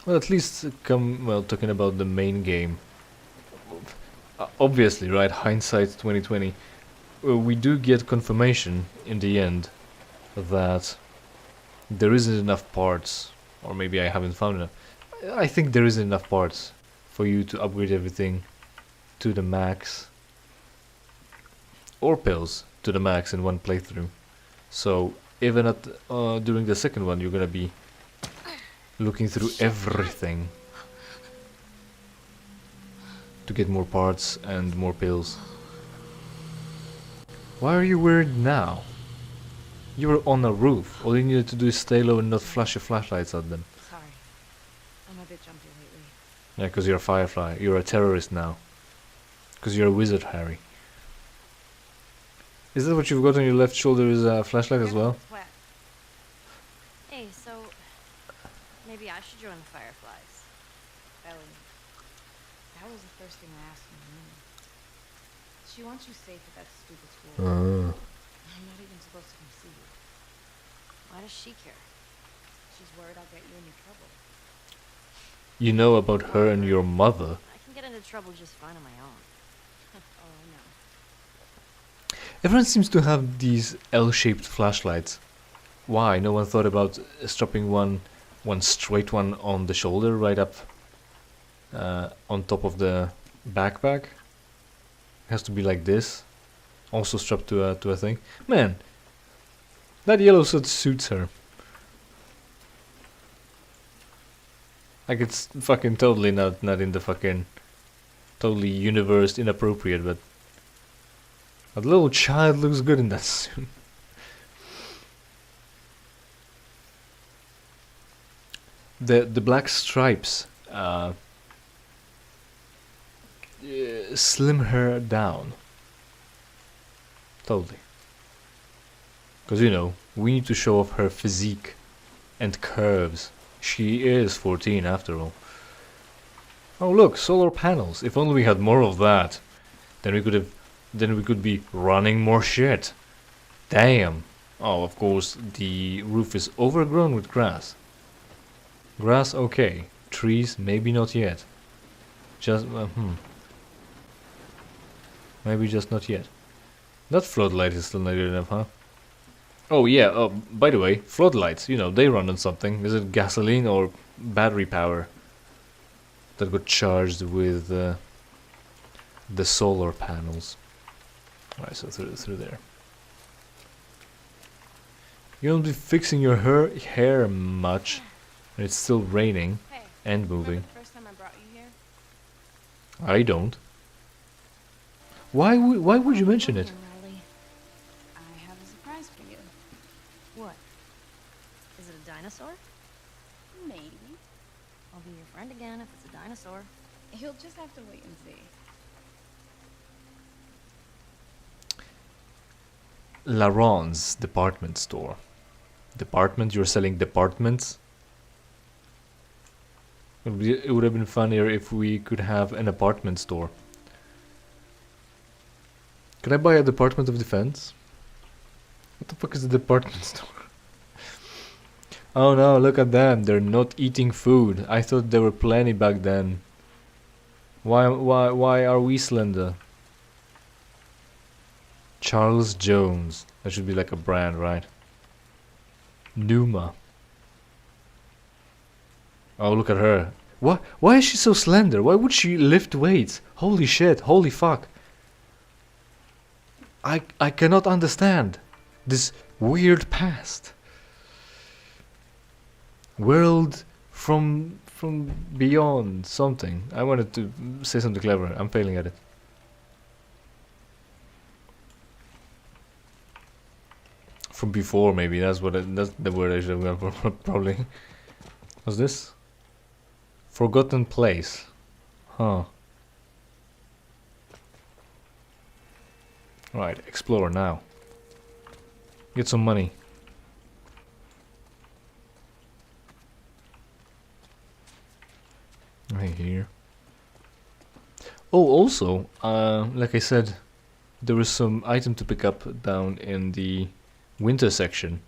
Well, at least talking about the main game. Obviously, right, hindsight 2020. We do get confirmation in the end that there isn't enough parts, or maybe I haven't found enough. I think there isn't enough parts for you to upgrade everything to the max, or pills to the max in one playthrough. So even at during the second one, you're gonna be looking through everything to get more parts and more pills. Why are you worried now? You were on a roof. All you needed to do is stay low and not flash your flashlights at them. Sorry. I'm a bit jumpy lately. Yeah, because you're a firefly. You're a terrorist now. Because you're a wizard, Harry. Is that what you've got on your left shoulder is a flashlight as well? It's wet. Hey, so maybe I should join the Fireflies. Ellie. That was the first thing I asked in the morning. She wants you safe at that stupid school. I'm not even supposed to come see you. Why does she care? She's worried I'll get you into trouble. You know about her and your mother. I can get into trouble just fine on my own. Oh, I know. Everyone seems to have these L-shaped flashlights. Why? No one thought about strapping one straight one on the shoulder, right up on top of the backpack. It has to be like this, also strapped to a thing. Man, that yellow suit suits her. Like it's fucking totally not in the fucking totally universe inappropriate, but a little child looks good in that suit. The black stripes slim her down. Totally. Because you know, we need to show off her physique and curves. She is 14 after all. Oh look, solar panels. If only we had more of that, then we could be running more shit. Damn. Oh, of course, the roof is overgrown with grass. Grass, okay. Trees, maybe not yet. Just, maybe just not yet. That floodlight is still not good enough, huh? Oh yeah, by the way, floodlights, you know, they run on something. Is it gasoline or battery power that got charged with the solar panels? Alright, so through there. You won't be fixing your hair much, and it's still raining Hey, and remember moving. the first time I brought you here? I don't. Why would you mention it? Riley. I have a surprise for you. What? Is it a dinosaur? Maybe. I'll be your friend again if it's a dinosaur. You'll just have to wait and see. Laron's department store. Department? You're selling departments? It would have been funnier if we could have an apartment store. Can I buy a Department of Defense? What the fuck is a department store? Oh no, look at them. They're not eating food. I thought there were plenty back then. Why are we slender? Charles Jones. That should be like a brand, right? Numa. Oh, look at her. What? Why is she so slender? Why would she lift weights? Holy shit. Holy fuck. I cannot understand this weird past. World from beyond something. I wanted to say something clever. I'm failing at it. From before, maybe. That's the word I should have gone for. Probably. What's this? Forgotten place. Huh. Right, explore now. Get some money. Right here. Oh, also, like I said, there was some item to pick up down in the winter section.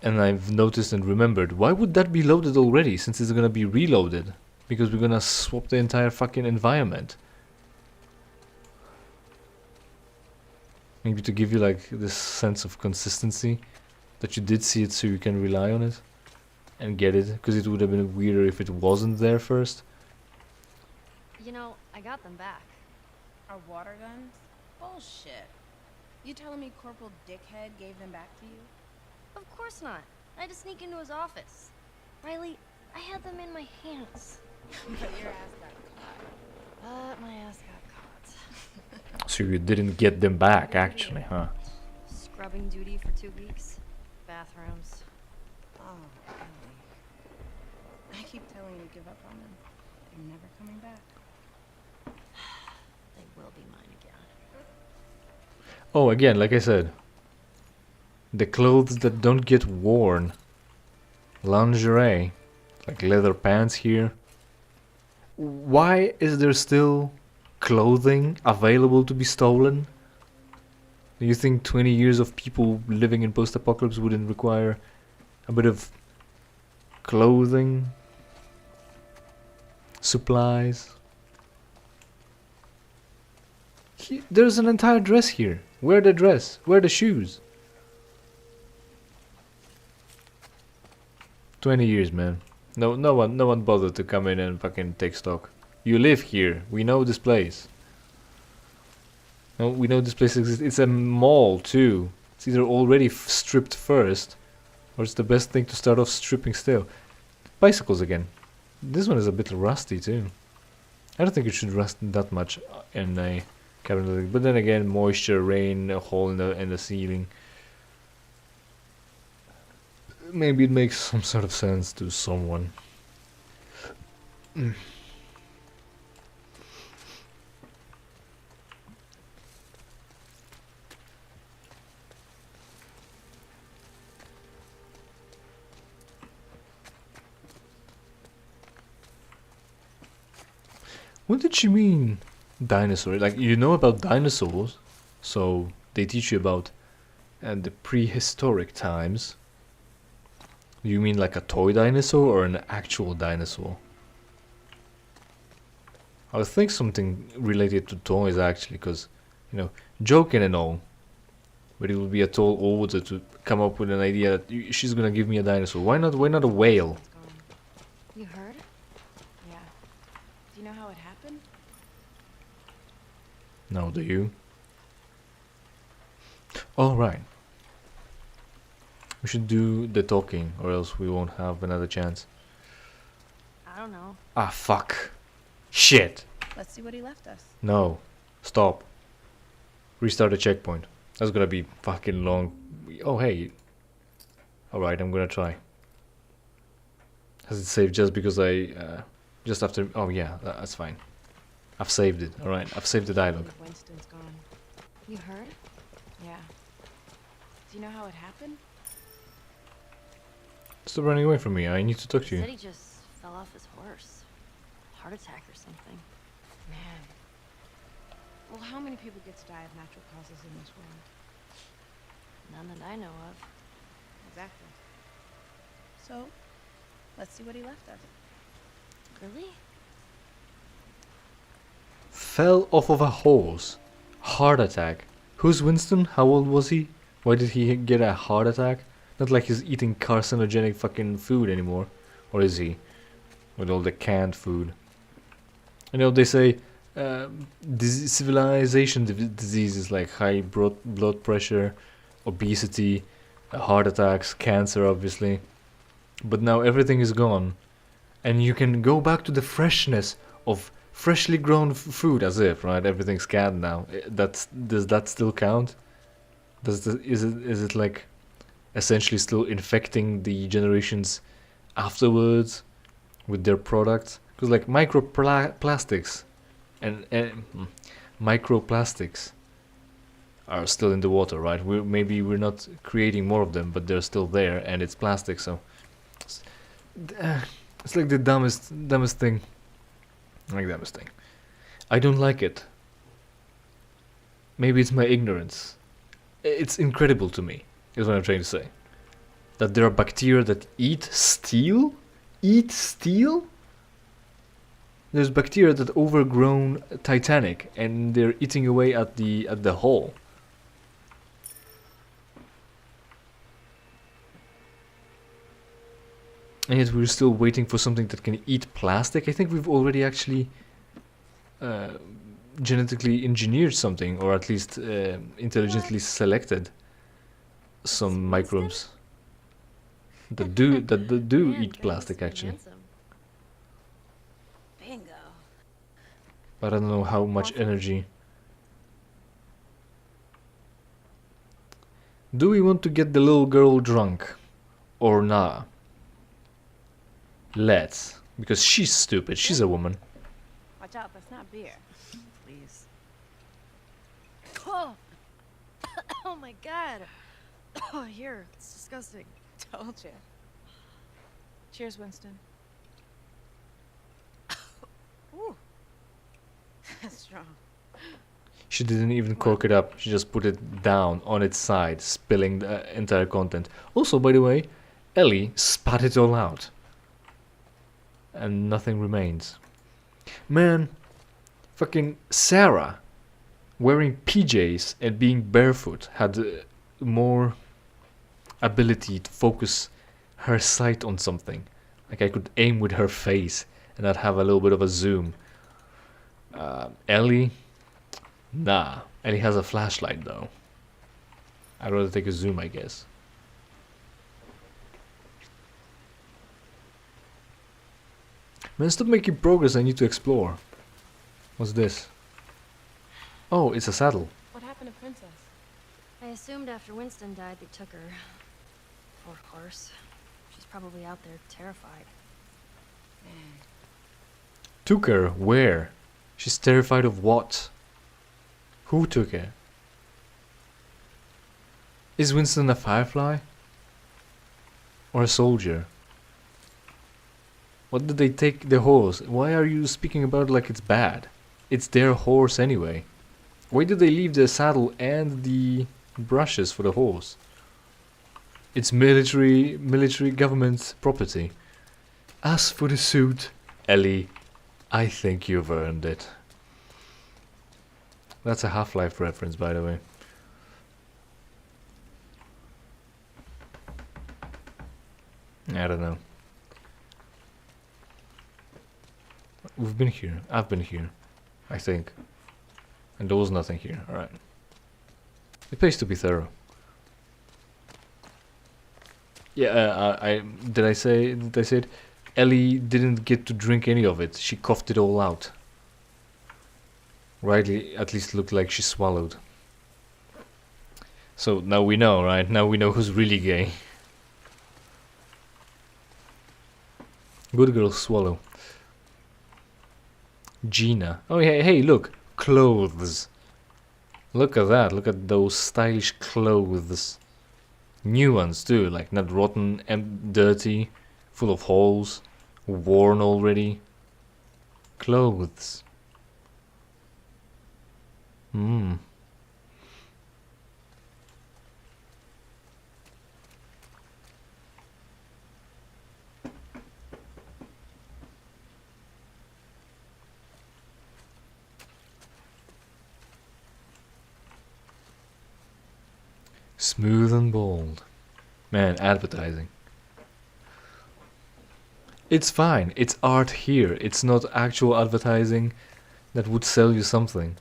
And I've noticed and remembered, why would that be loaded already, since it's gonna be reloaded? Because we're gonna swap the entire fucking environment. Maybe to give you like this sense of consistency, that you did see it so you can rely on it and get it, because it would have been weirder if it wasn't there first. You know, I got them back. Our water guns? Bullshit. You telling me Corporal Dickhead gave them back to you? Of course not. I had to sneak into his office. Riley, I had them in my hands. But your ass got caught. But my ass got caught. So you didn't get them back, actually, huh? Scrubbing duty for 2 weeks. Bathrooms. Oh, really? I keep telling you to give up on them. They're never coming back. They will be mine again. Oh, again, like I said, the clothes that don't get worn. Lingerie, like leather pants here. Why is there still clothing available to be stolen? Do you think 20 years of people living in post-apocalypse wouldn't require a bit of clothing? Supplies? There's an entire dress here. Wear the dress. Wear the shoes. 20 years, man. No one bothered to come in and fucking take stock. You live here. We know this place. No, we know this place exists. It's a mall too. It's either already stripped first, or it's the best thing to start off stripping still. Bicycles again. This one is a bit rusty too. I don't think it should rust that much in a cabinet, but then again, moisture, rain, a hole in the ceiling. Maybe it makes some sort of sense to someone. What did she mean? Dinosaur? Like, you know about dinosaurs, so they teach you about the prehistoric times. Do you mean like a toy dinosaur or an actual dinosaur? I would think something related to toys actually, because, you know, joking and all. But it would be a tall order to come up with an idea that she's gonna give me a dinosaur. Why not? Why not a whale? It's gone. You heard? Yeah. Do you know how it happened? No, do you? All right. We should do the talking, or else we won't have another chance. I don't know. Ah, fuck. Shit. Let's see what he left us. No. Stop. Restart the checkpoint. That's gonna be fucking long. Oh, hey. Alright, I'm gonna try. Has it saved just because just after... Oh, yeah, that's fine. I've saved it. Alright, I've saved the dialogue. Winston's gone. You heard? Yeah. Do you know how it happened? Stop running away from me. I need to talk to He said you. he just fell off his horse. Heart attack or something. Man. Well, how many people get to die of natural causes in this world? None that I know of. Exactly. So, let's see what he left us. Really? Fell off of a horse. Heart attack. Who's Winston? How old was he? Why did he get a heart attack? Not like he's eating carcinogenic fucking food anymore. Or is he? With all the canned food. You know, they say civilization diseases like high blood pressure, obesity, heart attacks, cancer obviously. But now everything is gone. And you can go back to the freshness of freshly grown food, as if, right? Everything's canned now. Does that still count? Is it like essentially still infecting the generations afterwards with their products? Because like microplastics and microplastics are still in the water, right? Maybe we're not creating more of them, but they're still there, and it's plastic, so it's like the dumbest thing. Like dumbest thing. I don't like it. Maybe it's my ignorance. It's incredible to me, is what I'm trying to say. That there are bacteria that eat steel? Eat steel? There's bacteria that overgrown Titanic and they're eating away at the hull. And yet we're still waiting for something that can eat plastic. I think we've already actually uh, genetically engineered something, or at least intelligently selected some microbes that do Man, eat guy plastic must be actually. handsome. Bingo. But I don't know how much Want some? energy. Do we want to get the little girl drunk or nah? Let's, because she's stupid. She's a woman. Watch out, that's not beer. Please. Oh, oh my god. Oh, here. It's disgusting. Told you. Cheers, Winston. Ooh. That's strong. She didn't even cork it up. She just put it down on its side, spilling the entire content. Also, by the way, Ellie spat it all out. And nothing remains. Man, fucking Sarah, wearing PJs and being barefoot, had more ability to focus her sight on something. Like I could aim with her face and I'd have a little bit of a zoom. Ellie, nah. Ellie has a flashlight though. I'd rather take a zoom, I guess. Man, stop making progress. I need to explore. What's this? Oh, it's a saddle. What happened to Princess? I assumed after Winston died, they took her. Poor horse. She's probably out there terrified. Took her? Where? She's terrified of what? Who took her? Is Winston a firefly? Or a soldier? What did they take the horse? Why are you speaking about it like it's bad? It's their horse anyway. Why did they leave the saddle and the brushes for the horse? It's military government property. As for the suit, Ellie, I think you've earned it. That's a Half-Life reference, by the way. I don't know. We've been here. I've been here. I think. And there was nothing here. Alright. It pays to be thorough. Yeah, did I say it? Ellie didn't get to drink any of it. She coughed it all out. Rightly, at least looked like she swallowed. So now we know, right? Now we know who's really gay. Good girl, swallow. Gina. Oh yeah, hey, look. Clothes. Look at that. Look at those stylish clothes. New ones too, like not rotten and dirty, full of holes, worn already. Clothes. Hmm. Smooth and bold. Man, advertising. It's fine. It's art here. It's not actual advertising that would sell you something.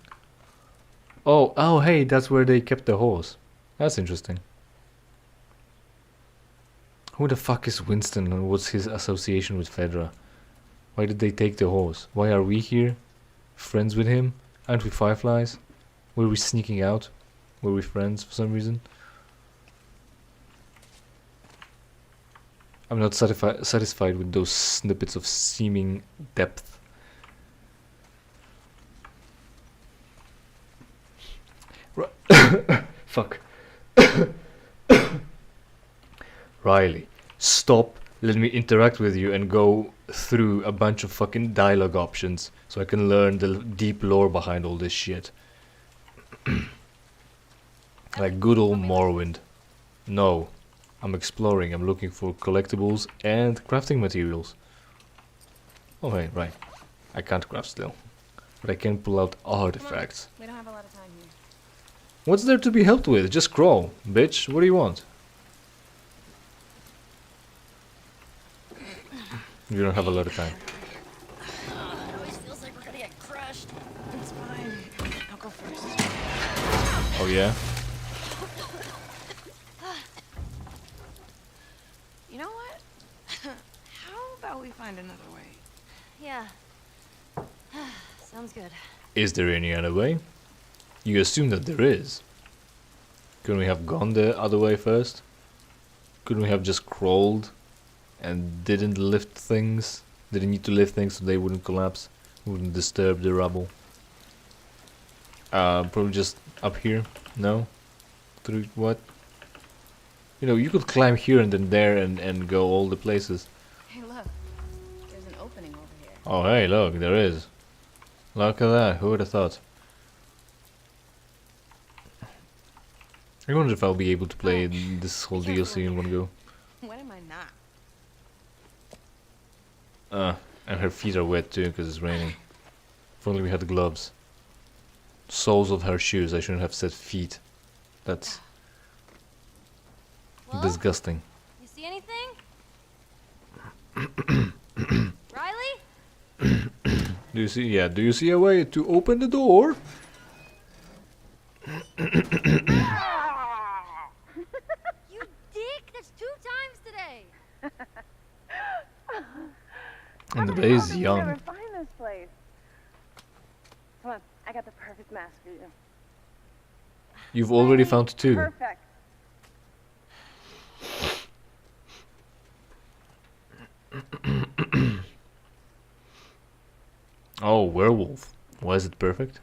Oh, hey, that's where they kept the horse. That's interesting. Who the fuck is Winston and what's his association with Fedra? Why did they take the horse? Why are we here? Friends with him? Aren't we fireflies? Were we sneaking out? Were we friends for some reason? I'm not satisfied with those snippets of seeming depth. Fuck. Riley, stop. Let me interact with you and go through a bunch of fucking dialogue options so I can learn the deep lore behind all this shit. Like good old Morrowind. No. I'm exploring. I'm looking for collectibles and crafting materials. Oh, hey, right. I can't craft still. But I can pull out artifacts. We don't have a lot of time here. What's there to be helped with? Just crawl, bitch. What do you want? You don't have a lot of time. It always feels like we're gonna get crushed. Oh yeah? You know what? How about we find another way? Yeah. Sounds good. Is there any other way? You assume that there is. Couldn't we have gone the other way first? Couldn't we have just crawled and didn't lift things? Didn't need to lift things so they wouldn't collapse, wouldn't disturb the rubble. Probably just up here? No? Through what? You know, you could climb here and then there and go all the places. Hey, look. There's an opening over here. Oh hey, look, there is. Look at that, who would have thought? I wonder if I'll be able to play this whole DLC in one go. When am I not? And her feet are wet too because it's raining. If only we had gloves. Soles of her shoes, I shouldn't have said feet. That's Well, disgusting. you see anything? Riley? Do you see? Yeah, do you see a way to open the door? You dick! That's 2 times today! And the day is young. Never find this place. Come on, I got the perfect mask for you. You've already found 2. Perfect. Oh, werewolf. Why is it perfect?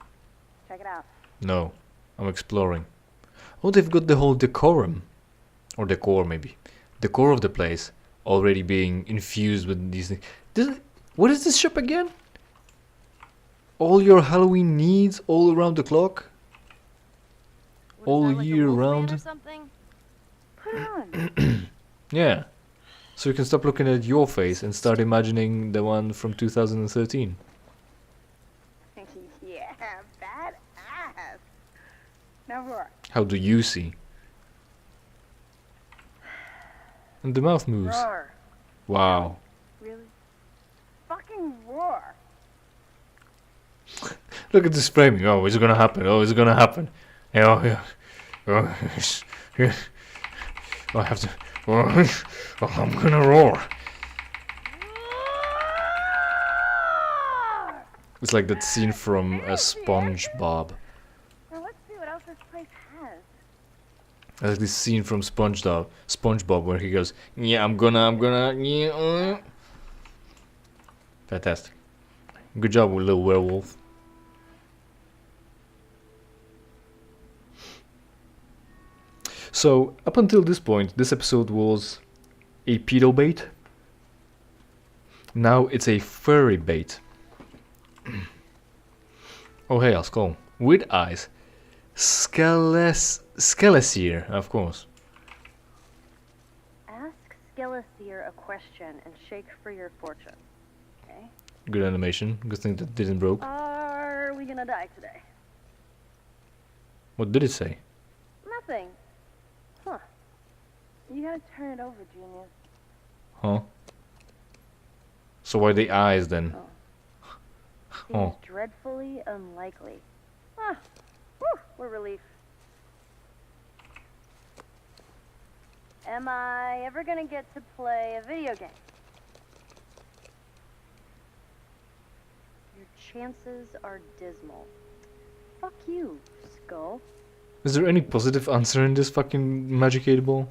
Check it out. No, I'm exploring. Oh, they've got the whole decorum. Or decor, maybe. Decor of the place already being infused with these things. What is this shop again? All your Halloween needs all around the clock? What is All that, like a year Wolfman round? Or something? Put it on. Yeah. So you can stop looking at your face and start imagining the one from 2013. Yeah, badass. Now roar. How do you see? And the mouth moves. Roar. Wow. Really? Fucking roar. Look at this framing. Oh, it's gonna happen. Oh, it's gonna happen. Oh, yeah. Oh, yeah. I have to. Oh, I'm gonna roar. It's like that scene from SpongeBob. Now let's see what else this place has. Like this scene from SpongeBob where he goes, yeah, I'm gonna, yeah. Fantastic. Good job, little werewolf. So, up until this point, this episode was a pedo bait. Now it's a furry bait. Oh hey, Skull. With eyes. Skelesier, of course. Ask Skelesier a question and shake for your fortune. Okay? Good animation. Good thing that didn't broke. Are we gonna die today? What did it say? Nothing. Huh. You gotta turn it over, genius. Huh? So why the eyes then? Seems Oh. dreadfully unlikely. Ah, whew, what a relief. Am I ever gonna get to play a video game? Your chances are dismal. Fuck you, Skull. Is there any positive answer in this fucking magic 8-ball?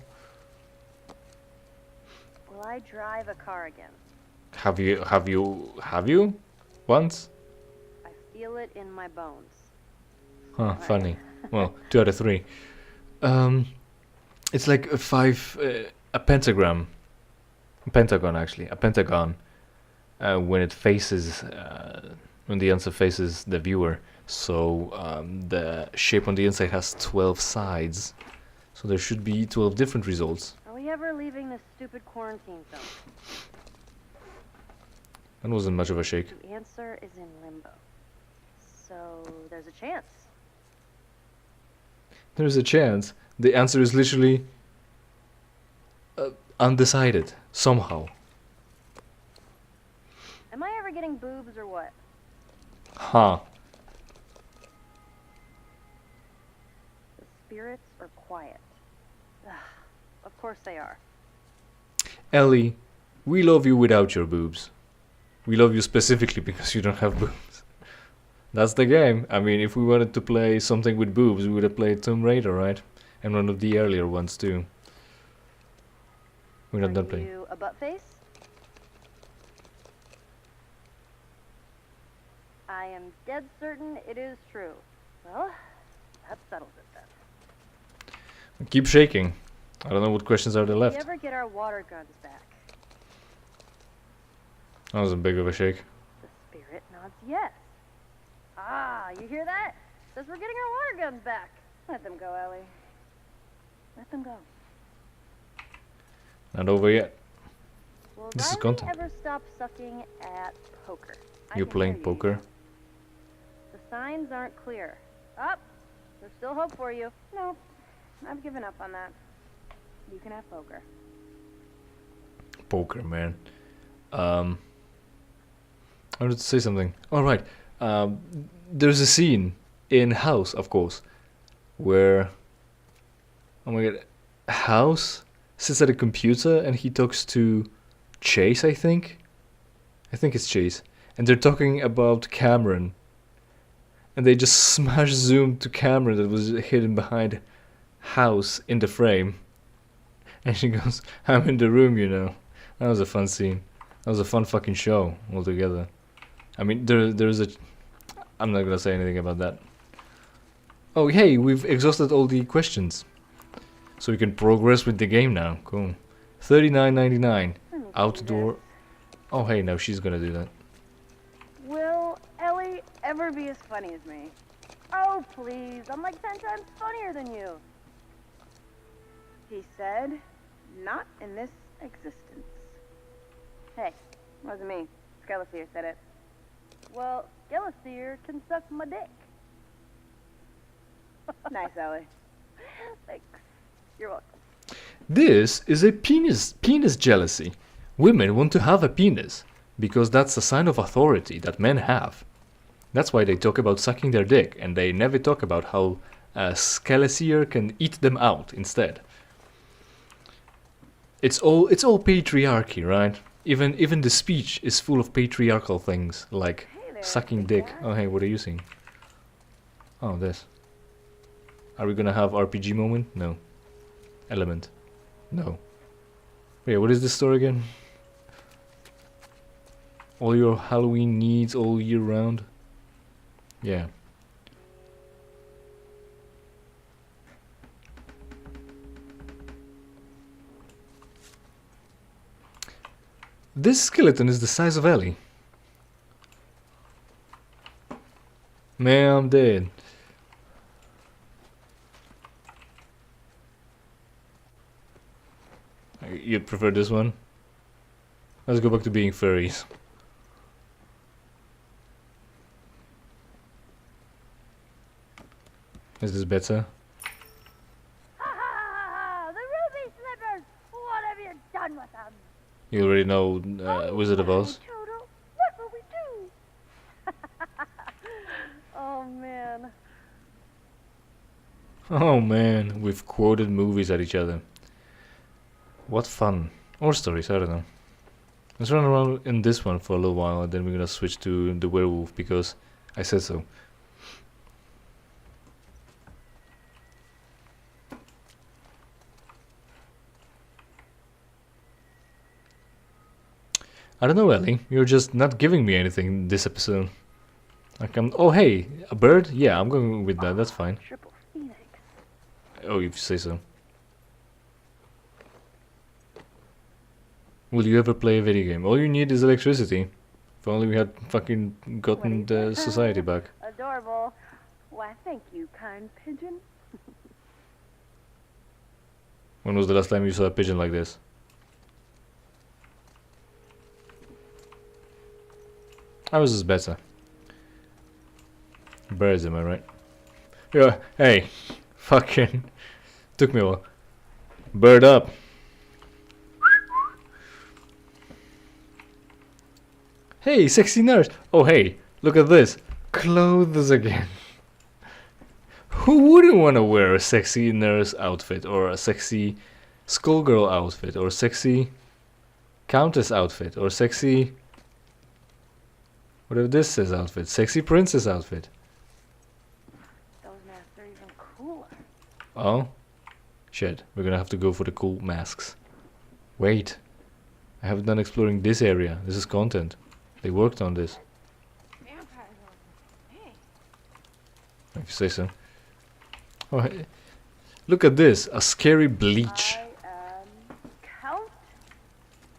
Will I drive a car again? Have you? Once? I feel it in my bones. Huh, funny. Well, 2 out of 3. It's like a pentagram. A pentagon, actually. A pentagon. When it faces, when the answer faces the viewer. So, the shape on the inside has 12 sides. So there should be 12 different results. Are we ever leaving this stupid quarantine zone? That wasn't much of a shake. The answer is in limbo. So there's a chance. There's a chance. The answer is literally undecided, somehow. Am I ever getting boobs or what? Huh. The quiet. Ugh, of course they are. Ellie, we love you without your boobs. We love you specifically because you don't have boobs. That's the game. I mean, if we wanted to play something with boobs, we would have played Tomb Raider, right? And one of the earlier ones too. We're not done Are playing. you a butt face? I am dead certain it is true. Well, that settles it then. Keep shaking. I don't know what questions are there Did left. you ever get our water guns back? That was a big of a shake. The spirit nods yes. Ah, you hear that? Says we're getting our water guns back. Let them go, Ellie. Let them go. Not over yet. Will This is Riley content. ever stop sucking at poker? I You're can playing hear you. poker? The signs aren't clear. Up. There's still hope for you. No, I've given up on that. You can have poker. Poker, man. I wanted to say something. All right. There's a scene in House, of course, where, oh my god, House sits at a computer and he talks to Chase, I think. I think it's Chase. And they're talking about Cameron. And they just smash zoom to Cameron that was hidden behind House in the frame. And she goes, I'm in the room, you know. That was a fun scene. That was a fun fucking show altogether. I mean, there's a... I'm not gonna say anything about that. Oh, hey, we've exhausted all the questions. So we can progress with the game now. Cool. $39.99. Let me see Outdoor... this. Oh, hey, now she's gonna do that. Will Ellie ever be as funny as me? Oh, please. I'm like 10 times funnier than you. He said, not in this existence. Hey, wasn't me. Skeleseer said it. Well, Skeleseer can suck my dick. Nice, Ellie. Thanks. You're welcome. This is a penis jealousy. Women want to have a penis because that's a sign of authority that men have. That's why they talk about sucking their dick, and they never talk about how Skeleseer can eat them out instead. It's all patriarchy, right? Even the speech is full of patriarchal things like Hey there, sucking big dick. guy. Oh hey, what are you seeing? Oh, this. Are we gonna have RPG moment? No. Element. No. Wait, what is this store again? All your Halloween needs all year round? Yeah. This skeleton is the size of Ellie. Man, I'm dead. You'd prefer this one? Let's go back to being furries. Is this better? Ha ha ha ha! The ruby slippers! What have you done with them? You already know Wizard of Oz. Hey, Toto, what will we do? Oh man. Oh man, we've quoted movies at each other. What fun. Or stories, I don't know. Let's run around in this one for a little while and then we're gonna switch to the werewolf because I said so. I don't know, Ellie. You're just not giving me anything this episode. Oh, hey, a bird? Yeah, I'm going with that. That's fine. Triple Phoenix. Oh, if you say so. Will you ever play a video game? All you need is electricity. If only we had fucking gotten the society back. Adorable. Why, thank you, kind pigeon. When was the last time you saw a pigeon like this? Ours is better. Birds, am I right? Yeah, hey. Fucking. Took me a while. Bird up. Hey, sexy nurse. Oh, hey. Look at this. Clothes again. Who wouldn't want to wear a sexy nurse outfit, or a sexy schoolgirl outfit, or sexy countess outfit, or sexy whatever this says outfit, sexy princess outfit? Those masks are even cooler. Oh, shit, we're gonna have to go for the cool masks. Wait, I haven't done exploring this area. This is content. They worked on this, Vampires over. Hey. if you say so. Oh, hey, look at this, a scary bleach. I am Count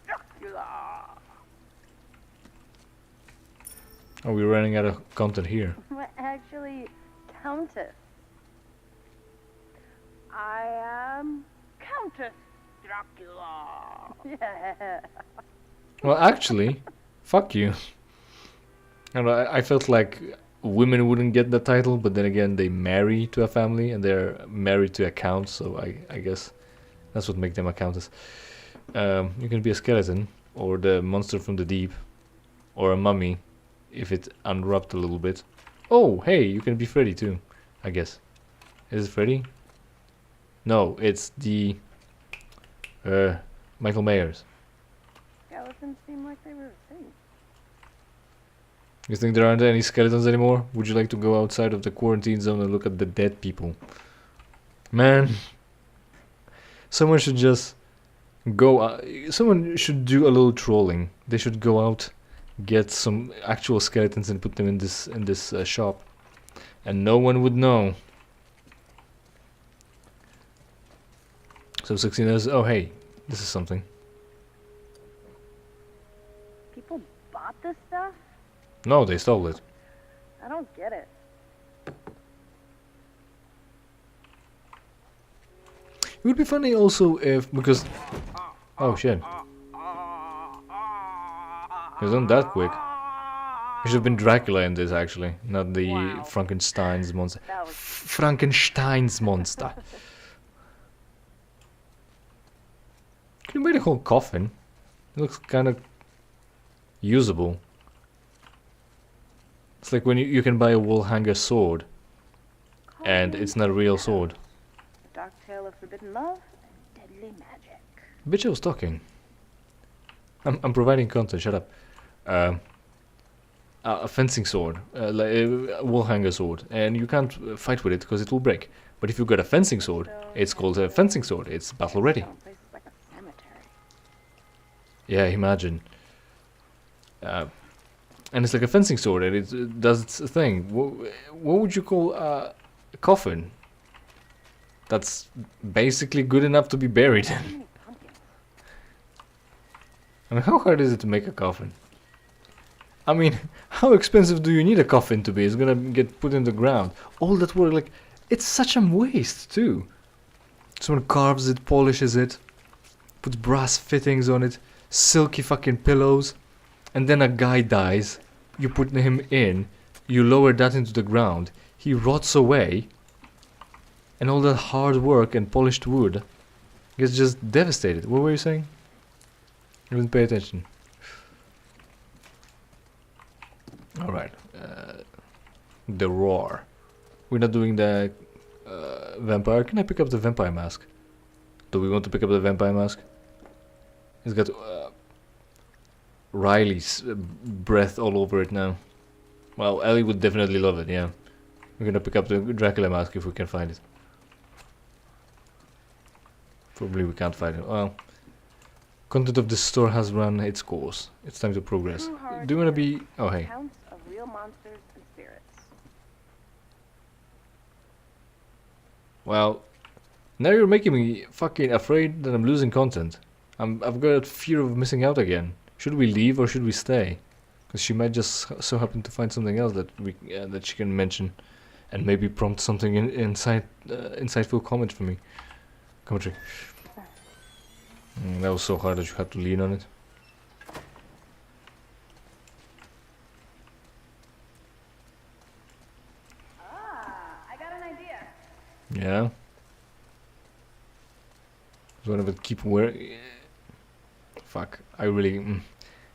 Dracula. Oh, we're running out of content here. Actually, Countess. I am Countess Dracula. Yeah. Well, actually, fuck you. I don't know, I felt like women wouldn't get the title, but then again, they marry to a family and they're married to a count, so I guess that's what makes them a countess. You can be a skeleton, or the monster from the deep, or a mummy, if it unwrapped a little bit. Oh, hey, you can be Freddy too, I guess. Is it Freddy? No, it's the Michael Myers. Skeletons seem like they were a thing. You think there aren't any skeletons anymore? Would you like to go outside of the quarantine zone and look at the dead people? Man, someone should just go. Someone should do a little trolling. They should go out, get some actual skeletons, and put them in this shop, and no one would know. So 16 is. Oh hey, this is something. People bought this stuff? No, they stole it. I don't get it. It would be funny also if, because... Oh shit. It was done that quick. It should have been Dracula in this actually, not the Wow. Frankenstein's monster. That was Frankenstein's monster. Can you make a whole coffin? It looks kind of usable. It's like when you can buy a wall hanger sword, and it's not a real sword. A dark tale of forbidden love and deadly magic. Bitch, I was talking. I'm providing content. Shut up. A fencing sword, like a wall hanger sword, and you can't fight with it because it will break. But if you got a fencing sword, it's called a fencing sword. It's battle ready. Some places like a cemetery. Yeah, imagine. And it's like a fencing sword, and it does its thing. What would you call a coffin? That's basically good enough to be buried in. How many pumpkins? I mean, how hard is it to make a coffin? I mean, how expensive do you need a coffin to be? It's gonna get put in the ground. All that work, like, it's such a waste too. Someone carves it, polishes it, puts brass fittings on it, silky fucking pillows, and then a guy dies. You put him in, you lower that into the ground, he rots away, and all that hard work and polished wood gets just devastated. What were you saying? I didn't pay attention. Alright. The roar. We're not doing the vampire. Can I pick up the vampire mask? Do we want to pick up the vampire mask? It's got Riley's breath all over it now. Well, Ellie would definitely love it, yeah. We're gonna pick up the Dracula mask if we can find it. Probably we can't find it. Well, content of this store has run its course. It's time to progress. True hard Do you wanna be... Oh, hey. Accounts of real monsters and spirits. Well, now you're making me fucking afraid that I'm losing content. I've got fear of missing out again. Should we leave or should we stay? Because she might just so happen to find something else that we that she can mention, and maybe prompt something insightful comment for me. Commentary. That was so hard that you had to lean on it. I got an idea. Yeah. It's one of the keep wearing. Fuck. I really.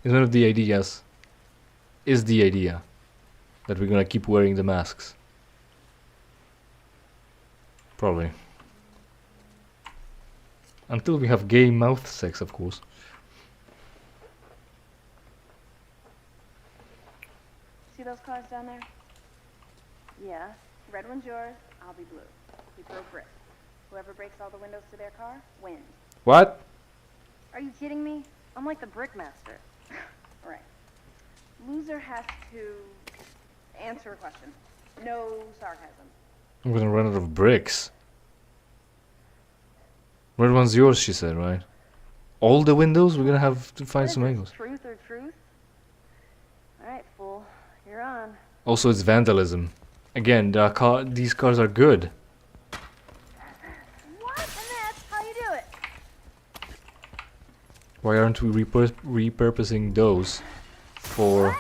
It's one of the ideas. Is the idea that we're gonna keep wearing the masks. Probably. Until we have gay mouth sex, of course. See those cars down there? Yeah. Red one's yours, I'll be blue. We throw bricks. Whoever breaks all the windows to their car wins. What? Are you kidding me? I'm like the brick master. Right. Loser has to answer a question. No sarcasm. I'm gonna run out of bricks. Red one's yours, she said, right? All the windows? We're gonna have to find What is some this, angles. truth or truth? Alright, fool. You're on. Also, it's vandalism. Again, these cars are good. What? And that's how you do it. Why aren't we repurposing those for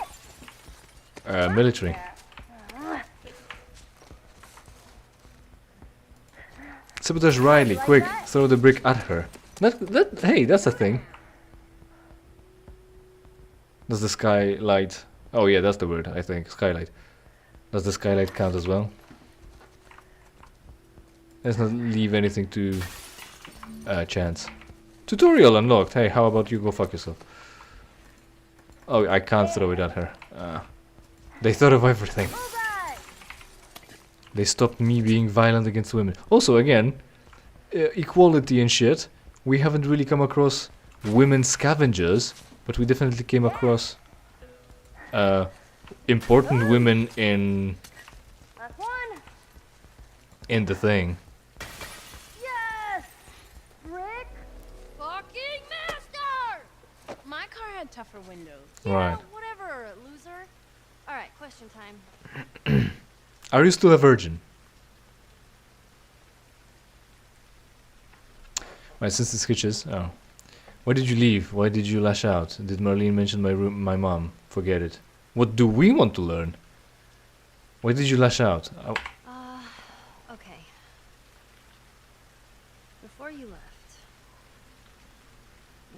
military? Yeah. Sabotage Riley, like quick, that? throw the brick at her. Hey, that's a thing. Does the skylight... Oh yeah, that's the word, I think, skylight. Does the skylight count as well? Let's not leave anything to chance. Tutorial unlocked, hey, how about you go fuck yourself? Oh, I can't throw it at her. They thought of everything. Bullseye! They stopped me being violent against women. Also, again, equality and shit. We haven't really come across women scavengers, but we definitely came across important women Last one! in the thing. Yes! Brick? Fucking master! My car had tougher windows. Right. Whatever, loser. Alright, question time. Are you still a virgin? My sister sketches. Oh. Why did you leave? Why did you lash out? Did Marlene mention my mom? Forget it. What do we want to learn? Why did you lash out? Okay. Before you left,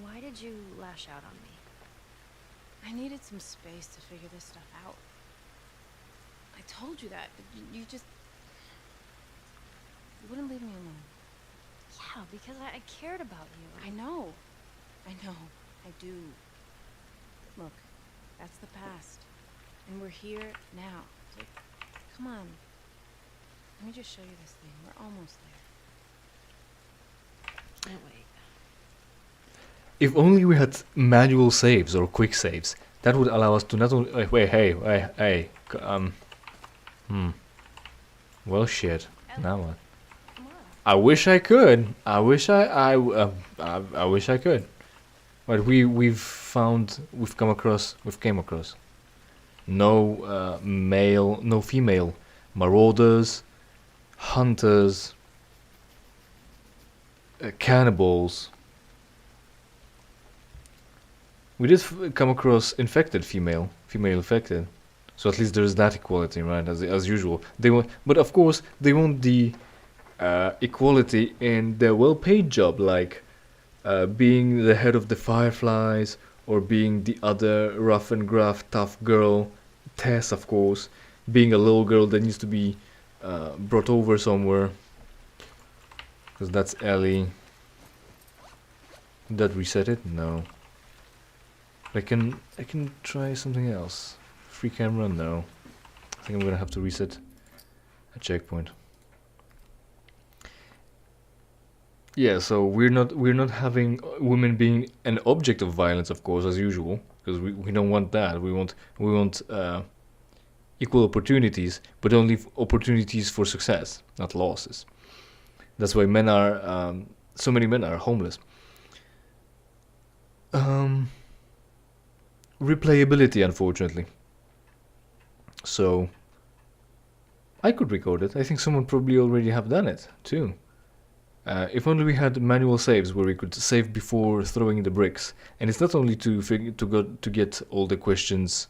why did you lash out on me? I needed some space to figure this stuff out. I told you that, but you just... You wouldn't leave me alone. Yeah, because I cared about you. I know. I do. Look, that's the past. And we're here now. So, come on. Let me just show you this thing. We're almost there. Can't wait. If only we had manual saves or quick saves, that would allow us to not only... hey, Well, shit. Now what? I wish I could. I wish I wish I could. But we've came across no male, no female marauders, hunters, cannibals. We did come across infected female infected, so at least there's that equality, right? As usual, they want, but of course they want the equality in their well-paid job, like being the head of the Fireflies or being the other rough and gruff tough girl, Tess, of course, being a little girl that needs to be brought over somewhere, because that's Ellie. Did that reset it? No. I can try something else. Free camera? No. I think I'm gonna have to reset a checkpoint. Yeah, so we're not having women being an object of violence, of course, as usual, because we don't want that. We want equal opportunities, but only opportunities for success, not losses. That's why men are so many men are homeless. Replayability, unfortunately. So I could record it. I think someone probably already have done it too. If only we had manual saves where we could save before throwing the bricks. And it's not only to get all the questions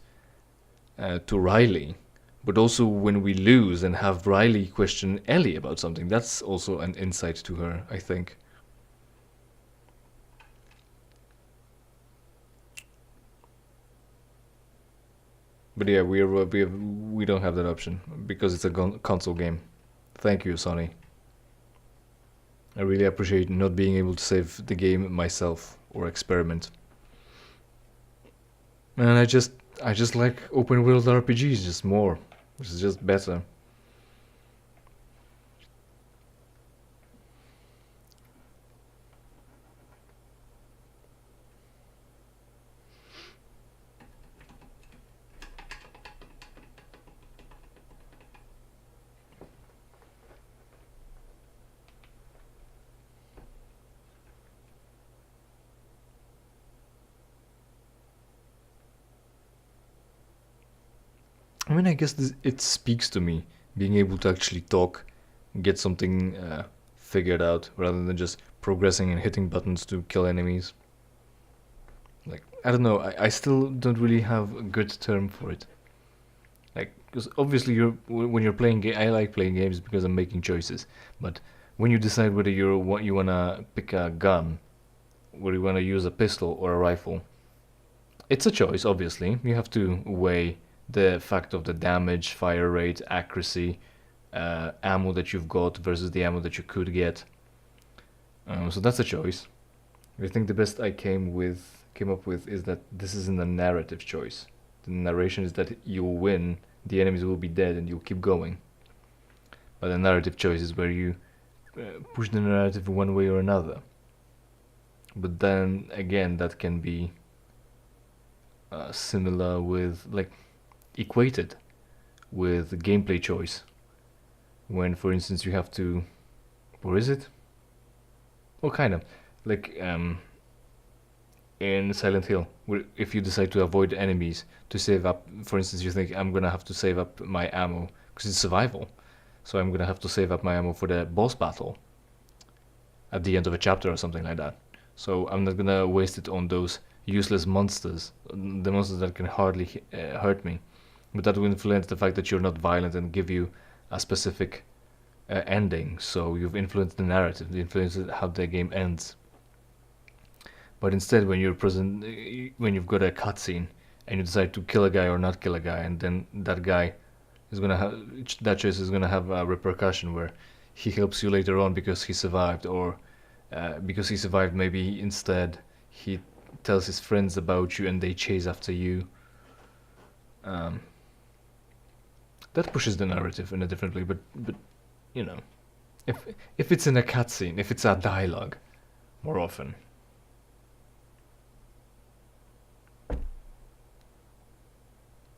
to Riley, but also when we lose and have Riley question Ellie about something. That's also an insight to her, I think. But yeah, we don't have that option because it's a console game. Thank you, Sony. I really appreciate not being able to save the game myself or experiment. And I just like open world RPGs just more. Which is just better. I mean, I guess it speaks to me, being able to actually talk, get something figured out, rather than just progressing and hitting buttons to kill enemies. Like, I don't know, I still don't really have a good term for it. Like, because obviously when you're playing I like playing games because I'm making choices, but when you decide whether you wanna pick a gun, whether you wanna use a pistol or a rifle, it's a choice, obviously. You have to weigh the fact of the damage, fire rate, accuracy, ammo that you've got versus the ammo that you could get. So that's a choice. I think the best I came up with is that this isn't a narrative choice. The narration is that you'll win, the enemies will be dead, and you'll keep going. But the narrative choice is where you push the narrative one way or another. But then again, that can be similar with, like, equated with the gameplay choice. When, for instance, you have to, or is it? Well, kind of like in Silent Hill, where if you decide to avoid enemies to save up, for instance, you think I'm gonna have to save up my ammo because it's survival, so I'm gonna have to save up my ammo for the boss battle at the end of a chapter or something like that. So I'm not gonna waste it on those useless monsters, the monsters that can hardly hurt me. But that will influence the fact that you're not violent and give you a specific ending. So you've influenced the narrative, you influence how the game ends. But instead, when you've got a cutscene and you decide to kill a guy or not kill a guy, and then that guy is gonna have that choice is gonna have a repercussion where he helps you later on because he survived, or because he survived, maybe instead he tells his friends about you and they chase after you. That pushes the narrative in a different way, but you know, if it's in a cutscene, if it's a dialogue, more often.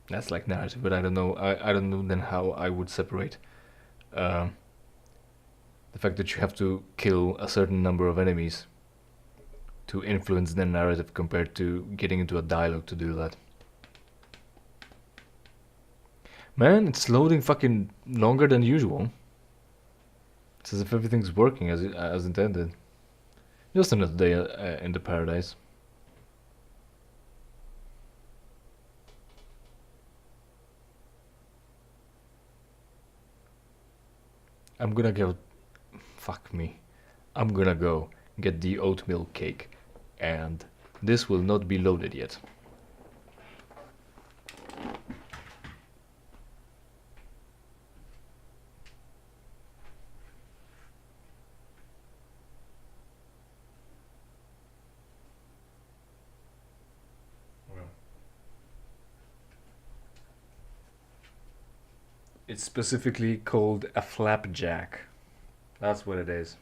That's like narrative, but I don't know. I don't know then how I would separate the fact that you have to kill a certain number of enemies to influence the narrative compared to getting into a dialogue to do that. Man, it's loading fucking longer than usual. It's as if everything's working as intended. Just another day in the paradise. I'm gonna go. Fuck me. I'm gonna go get the oatmeal cake, and this will not be loaded yet. It's specifically called a flapjack. That's what it is.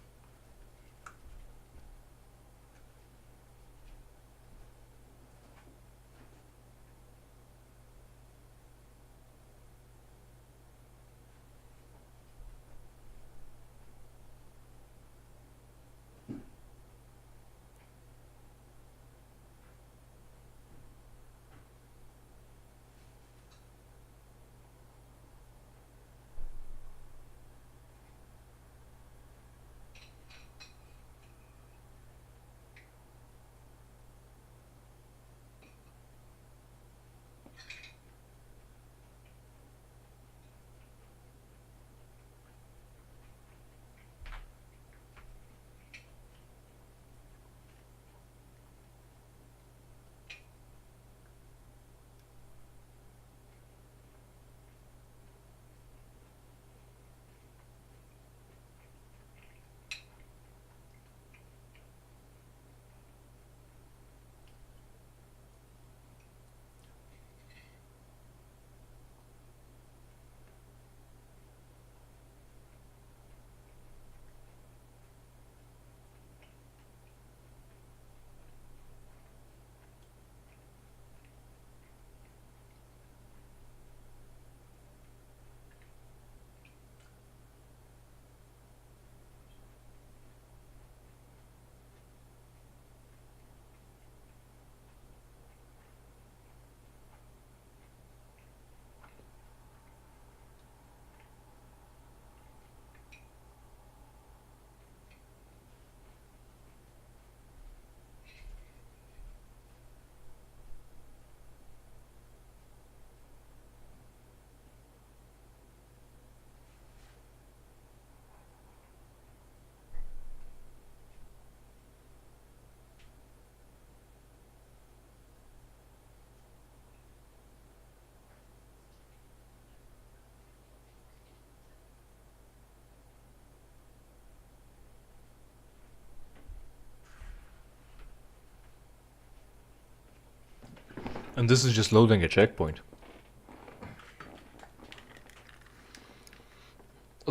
And this is just loading a checkpoint.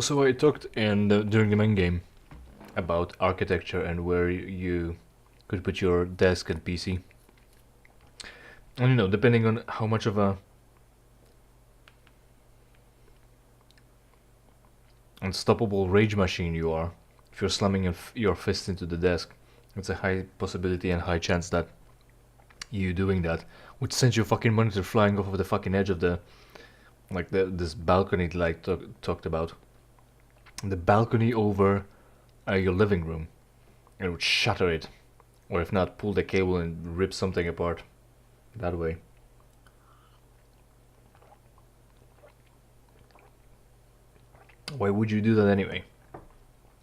So I talked during the main game about architecture and where you could put your desk and PC. And you know, depending on how much of a unstoppable rage machine you are, if you're slamming your fist into the desk, it's a high possibility and high chance that you doing that would send your fucking monitor flying off of the fucking edge of the, like this balcony like talked about. The balcony over your living room. It would shatter it. Or if not, pull the cable and rip something apart. That way. Why would you do that anyway?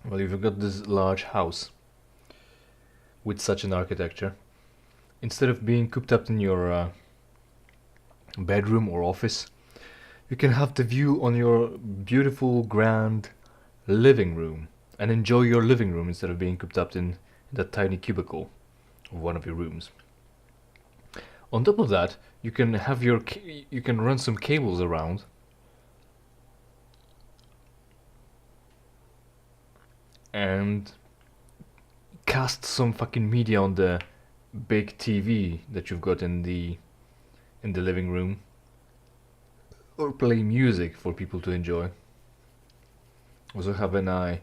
Well, if you've got this large house with such an architecture, instead of being cooped up in your bedroom or office, you can have the view on your beautiful, grand living room and enjoy your living room instead of being cooped up in that tiny cubicle of one of your rooms. On top of that, you can have you can run some cables around and cast some fucking media on the big TV that you've got in the living room, or play music for people to enjoy. Also have an eye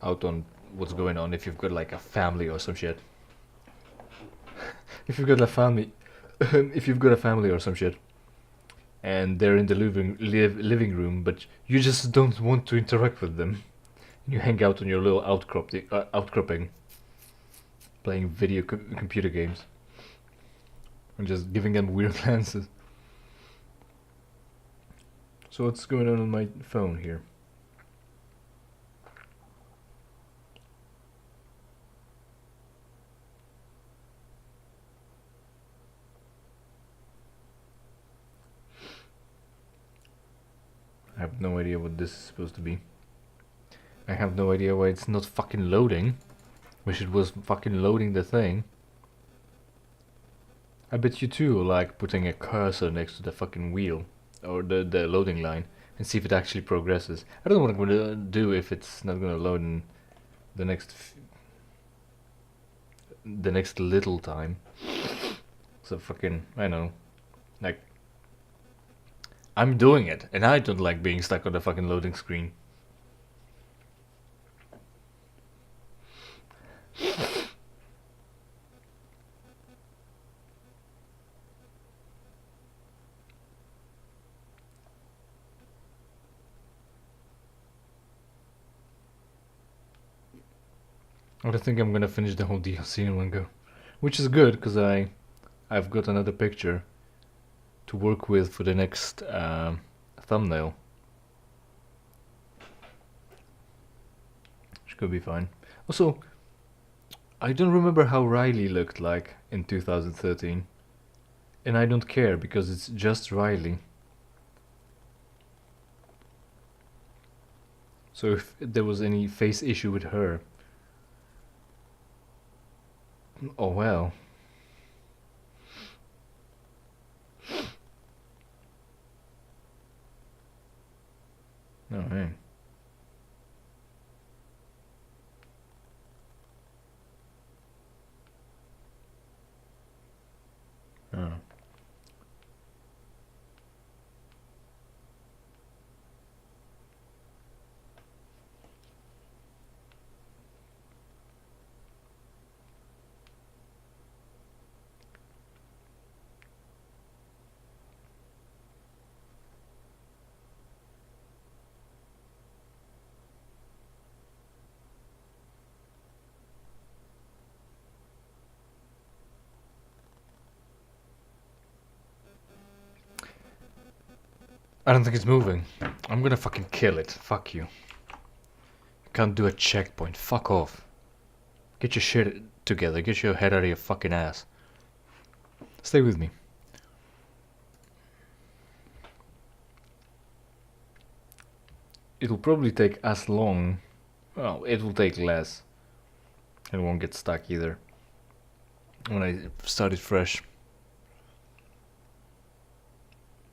out on what's going on if you've got like a family or some shit. If you've got a family, or some shit, and they're in the living room, but you just don't want to interact with them, you hang out on your little outcropping, playing video computer games, and just giving them weird glances. So what's going on my phone here? I have no idea what this is supposed to be. I have no idea why it's not fucking loading. Wish it was fucking loading the thing. I bet you too like putting a cursor next to the fucking wheel or the loading line and see if it actually progresses. I don't know what I'm gonna do if it's not gonna load in the next little time. So fucking, I know, like, I'm doing it and I don't like being stuck on the fucking loading screen. I don't think I'm gonna finish the whole DLC in one go, which is good because I've got another picture to work with for the next thumbnail, which could be fine. Also, I don't remember how Riley looked like in 2013, and I don't care because it's just Riley. So if there was any face issue with her, oh well. Oh man. Oh. I don't think it's moving. I'm gonna fucking kill it. Fuck you. Can't do a checkpoint. Fuck off. Get your shit together. Get your head out of your fucking ass. Stay with me. It'll probably take as long. Well, it will take less. And won't get stuck either. When I start it fresh.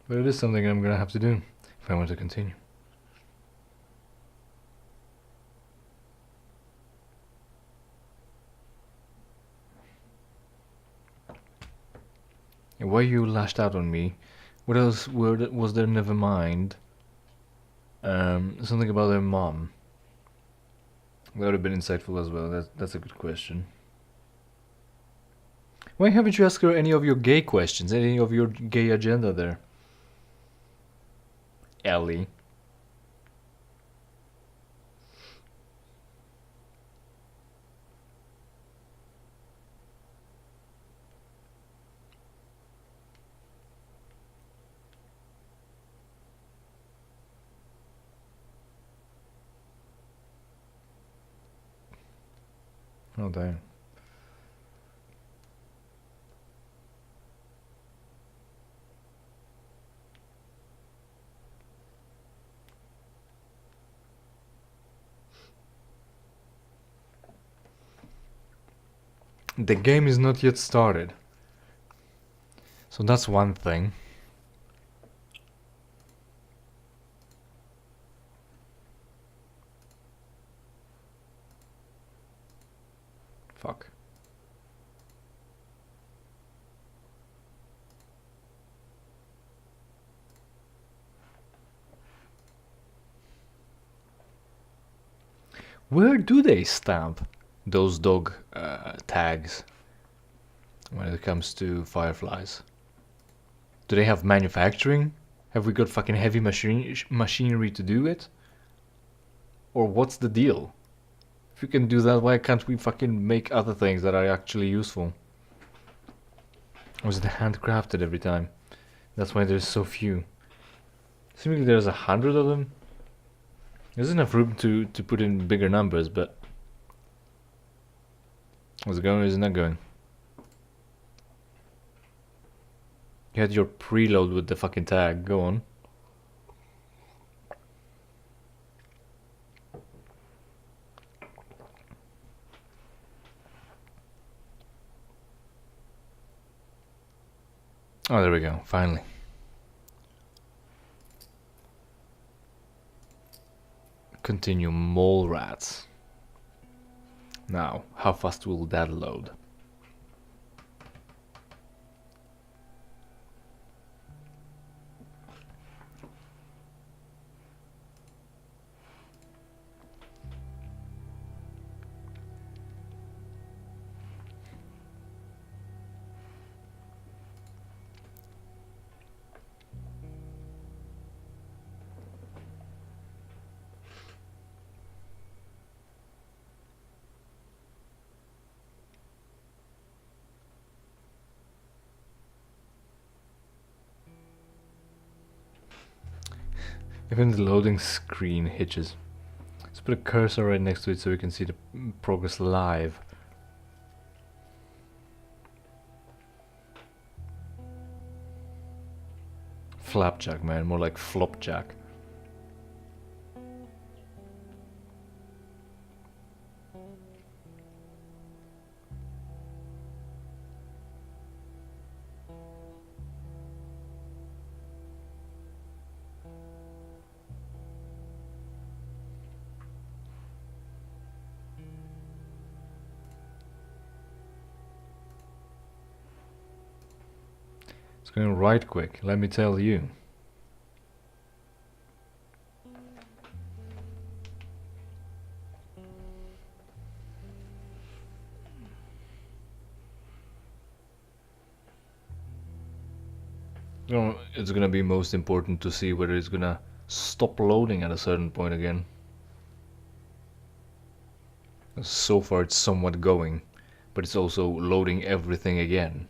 But it is something I'm gonna have to do if I want to continue. Why you lashed out on me? What else was there? Never mind. Something about their mom. That would have been insightful as well. That's a good question. Why haven't you asked her any of your gay questions? Any of your gay agenda there? Ellie. Oh damn. The game is not yet started. So that's one thing. Fuck. Where do they stamp those dog tags when it comes to fireflies? Do they have manufacturing? Have we got fucking heavy machinery to do it? Or what's the deal? If we can do that, why can't we fucking make other things that are actually useful? Or is it handcrafted every time? That's why there's so few. Seemingly there's 100 of them. There's enough room to put in bigger numbers, but... Is it going or is it not going? You had your preload with the fucking tag, go on. Oh, there we go, finally. Continue mole rats. Now, how fast will that load? Even the loading screen hitches. Let's put a cursor right next to it so we can see the progress live. Flapjack, man, more like flopjack. It's going right quick, let me tell you. It's gonna be most important to see whether it's gonna stop loading at a certain point again. So far it's somewhat going, but it's also loading everything again.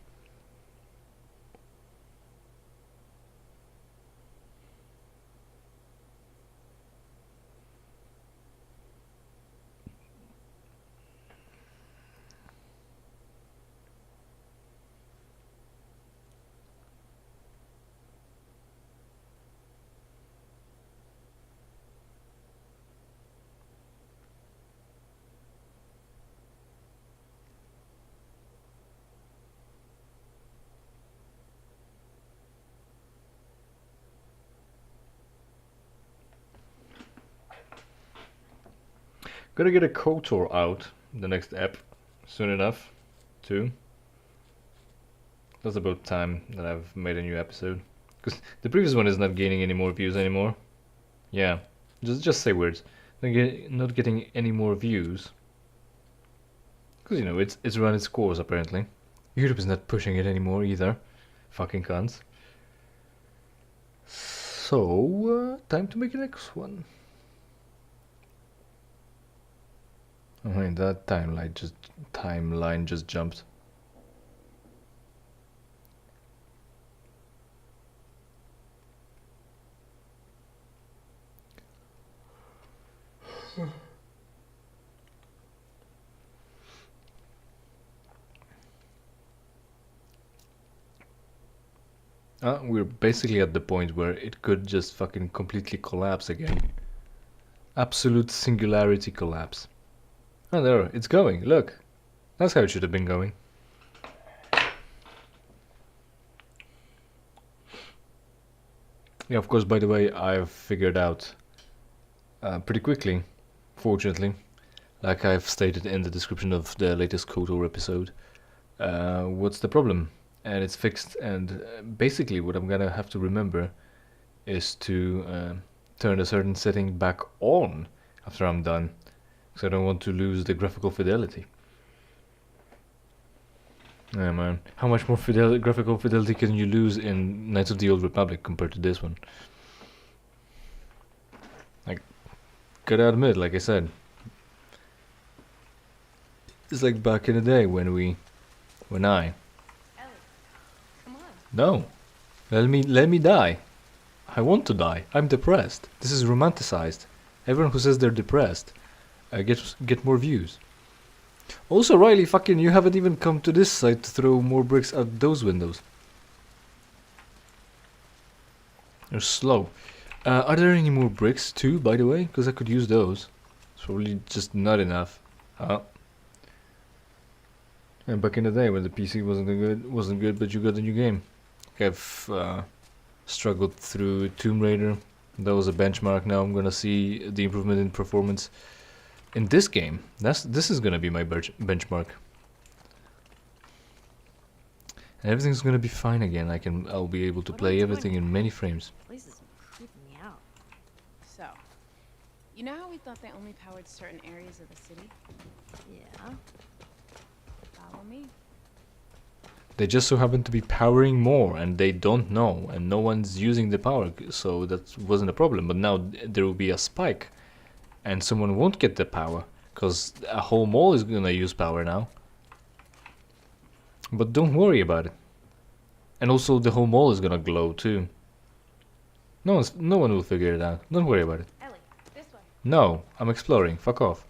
Gotta get a KOTOR out the next ep soon enough, too. That's about time that I've made a new episode. Because the previous one is not gaining any more views anymore. Yeah, just say words. Not getting any more views. Because, you know, it's run its course, apparently. YouTube is not pushing it anymore, either. Fucking cunts. So, time to make the next one. Oh, wait, that timeline just jumped. We're basically at the point where it could just fucking completely collapse again. Absolute singularity collapse. Oh, there, it's going, look. That's how it should have been going. Yeah, of course, by the way, I've figured out pretty quickly, fortunately, like I've stated in the description of the latest KOTOR episode, what's the problem. And it's fixed, and basically what I'm gonna have to remember is to turn a certain setting back on after I'm done, because I don't want to lose the graphical fidelity. Yeah, man, how much more graphical fidelity can you lose in Knights of the Old Republic compared to this one? Like, gotta admit, like I said, it's like back in the day when I No, let me die. I want to die. I'm depressed. This is romanticized. Everyone who says they're depressed get more views. Also, Riley, fucking, you haven't even come to this side to throw more bricks at those windows. You're slow. Are there any more bricks too, by the way? Because I could use those. It's probably just not enough. And back in the day when the PC wasn't good, but you got a new game. I've struggled through Tomb Raider. That was a benchmark. Now I'm gonna see the improvement in performance in this game. This is gonna be my benchmark, and everything's gonna be fine again. I'll be able to play everything in many frames. This is creeping me out. So, you know how we thought they only powered certain areas of the city? Yeah. Follow me. They just so happen to be powering more, and they don't know, and no one's using the power, so that wasn't a problem. But now there will be a spike, and someone won't get the power, because a whole mall is gonna use power now. But don't worry about it. And also the whole mall is gonna glow too. No one will figure it out. Don't worry about it. Ellie, this way. No, I'm exploring. Fuck off.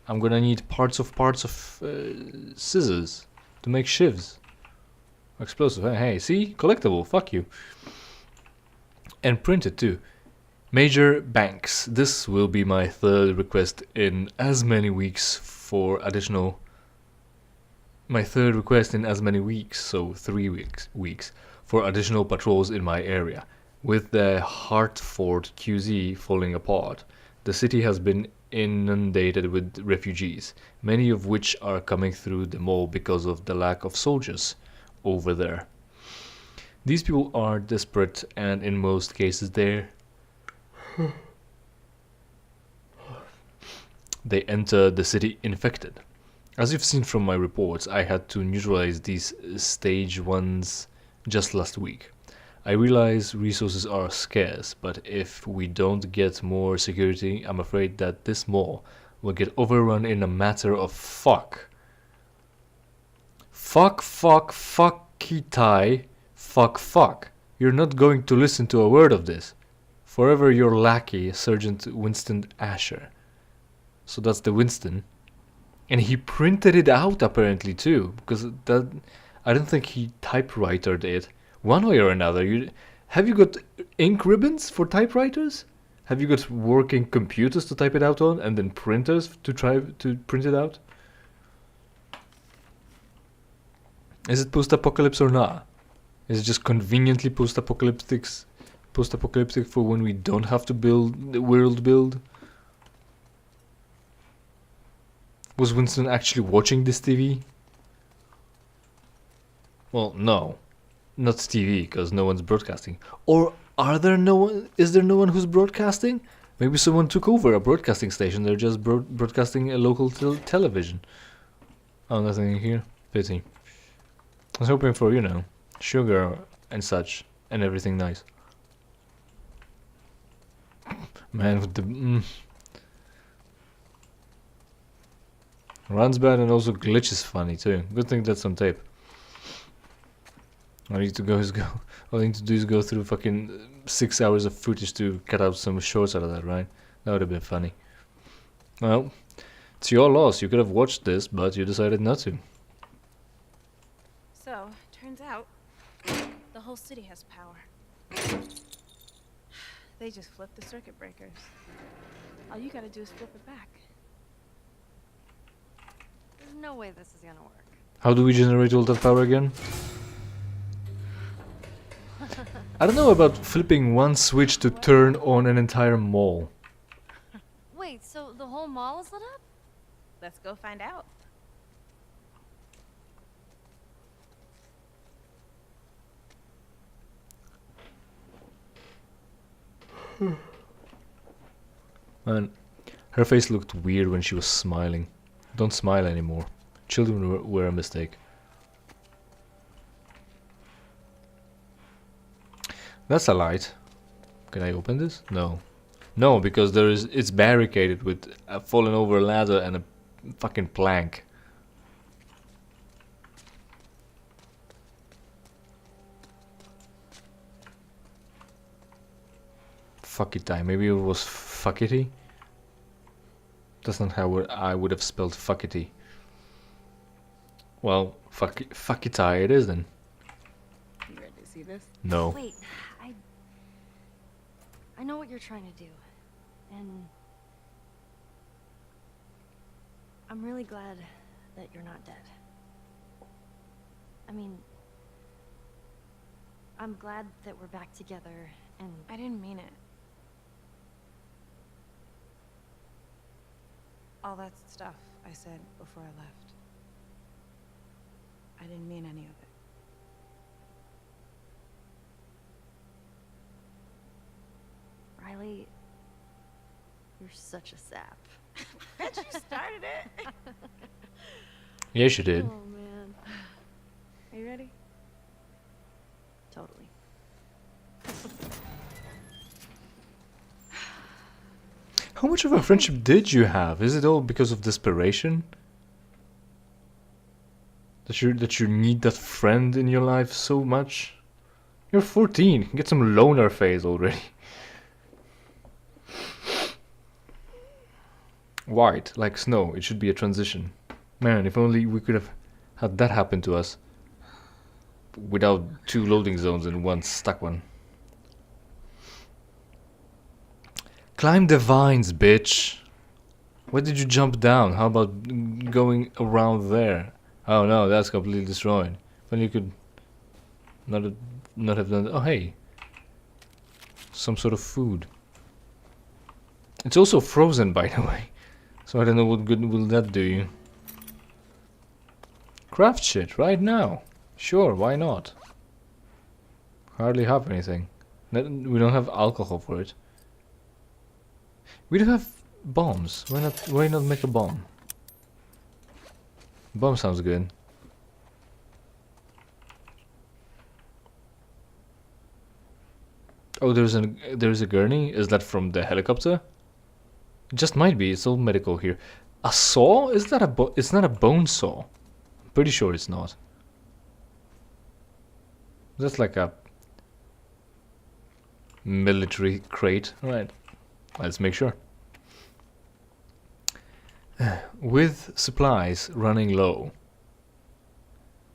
I'm gonna need parts of scissors to make shivs. Explosive. Hey, see? Collectible. Fuck you. And printed too. Major banks. This will be my third request in as many weeks for additional... My third request in as many weeks, so 3 weeks, for additional patrols in my area. With the Hartford QZ falling apart, the city has been inundated with refugees, many of which are coming through the mall because of the lack of soldiers over there. These people are desperate, and in most cases they enter the city infected. As you've seen from my reports, I had to neutralize these stage 1s just last week. I realize resources are scarce, but if we don't get more security, I'm afraid that this mall will get overrun in a matter of fuck. Fuck-Kitai, fuck. You're not going to listen to a word of this. Forever your lackey, Sergeant Winston Asher. So that's the Winston. And he printed it out apparently too, because I don't think he typewritered it. One way or another. Have you got ink ribbons for typewriters? Have you got working computers to type it out on, and then printers to try to print it out? Is it post-apocalypse or not? Is it just conveniently post-apocalyptic for when we don't have to world build? Was Winston actually watching this TV? Well, no. Not TV, because no one's broadcasting. Or are there no one? Is there no one who's broadcasting? Maybe someone took over a broadcasting station. They're just broadcasting a local television. Oh, nothing in here. Pity. I was hoping for, you know, sugar and such, and everything nice. Man with the... Runs bad and also glitches funny too. Good thing that's on tape. All I need to do is go through fucking 6 hours of footage to cut out some shorts out of that, right? That would have been funny. Well, it's your loss. You could have watched this, but you decided not to. So, turns out, the whole city has power. They just flip the circuit breakers. All you gotta do is flip it back. There's no way this is gonna work. How do we generate all that power again? I don't know about flipping one switch to turn on an entire mall. Wait, so the whole mall is lit up? Let's go find out. Man, her face looked weird when she was smiling. Don't smile anymore. Children were a mistake. That's a light. Can I open this? No. No, because it's barricaded with a fallen over ladder and a fucking plank. Fuckity. Maybe it was fuckity? That's not how I would have spelled fuckity. Well, fuckity it is then. You ready to see this? No. Wait, I know what you're trying to do. And I'm really glad that you're not dead. I mean, I'm glad that we're back together and I didn't mean it. All that stuff I said before I left. I didn't mean any of it. Riley, you're such a sap. Bet you started it. Yes, you did. Oh man. Are you ready? Totally. How much of a friendship did you have? Is it all because of desperation? That you need that friend in your life so much? You're 14. Get some loner phase already. White, like snow. It should be a transition. Man, if only we could have had that happen to us. Without 2 loading zones and 1 stuck one. Climb the vines, bitch. Why did you jump down? How about going around there? Oh no, that's completely destroyed. If only you could not have done that. Oh hey. Some sort of food. It's also frozen, by the way. So I don't know what good will that do you. Craft shit right now. Sure, why not? Hardly have anything. We don't have alcohol for it. We do have bombs. Why not make a bomb? Bomb sounds good. Oh, there's a gurney. Is that from the helicopter? It just might be. It's all medical here. A saw? Is that it's not a bone saw. I'm pretty sure it's not. That's like a military crate. Alright. Let's make sure. With supplies running low.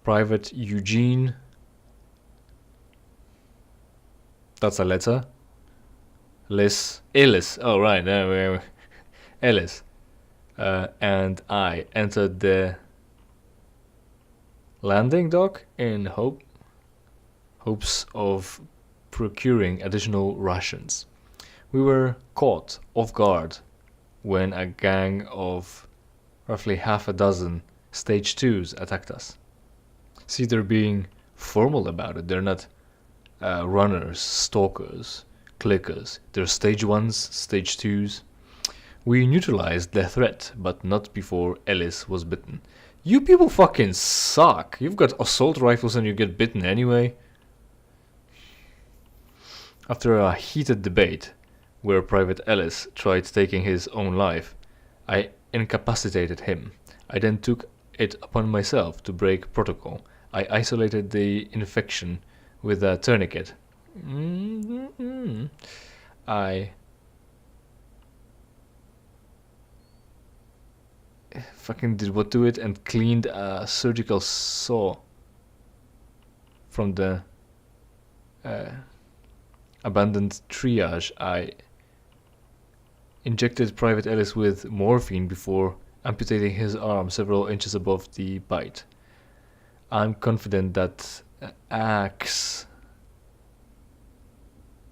Private Eugene. That's a letter. Ellis. Oh, right. Ellis. And I entered the landing dock in hopes of procuring additional rations. We were caught off guard when a gang of roughly half a dozen stage 2s attacked us. See, they're being formal about it. They're not runners, stalkers, clickers. They're stage 1s, stage 2s. We neutralized the threat, but not before Ellis was bitten. You people fucking suck. You've got assault rifles and you get bitten anyway. After a heated debate, where Private Ellis tried taking his own life, I incapacitated him. I then took it upon myself to break protocol. I isolated the infection with a tourniquet. I fucking did what to it and cleaned a surgical saw from the abandoned triage. I injected Private Ellis with morphine before amputating his arm several inches above the bite. I'm confident that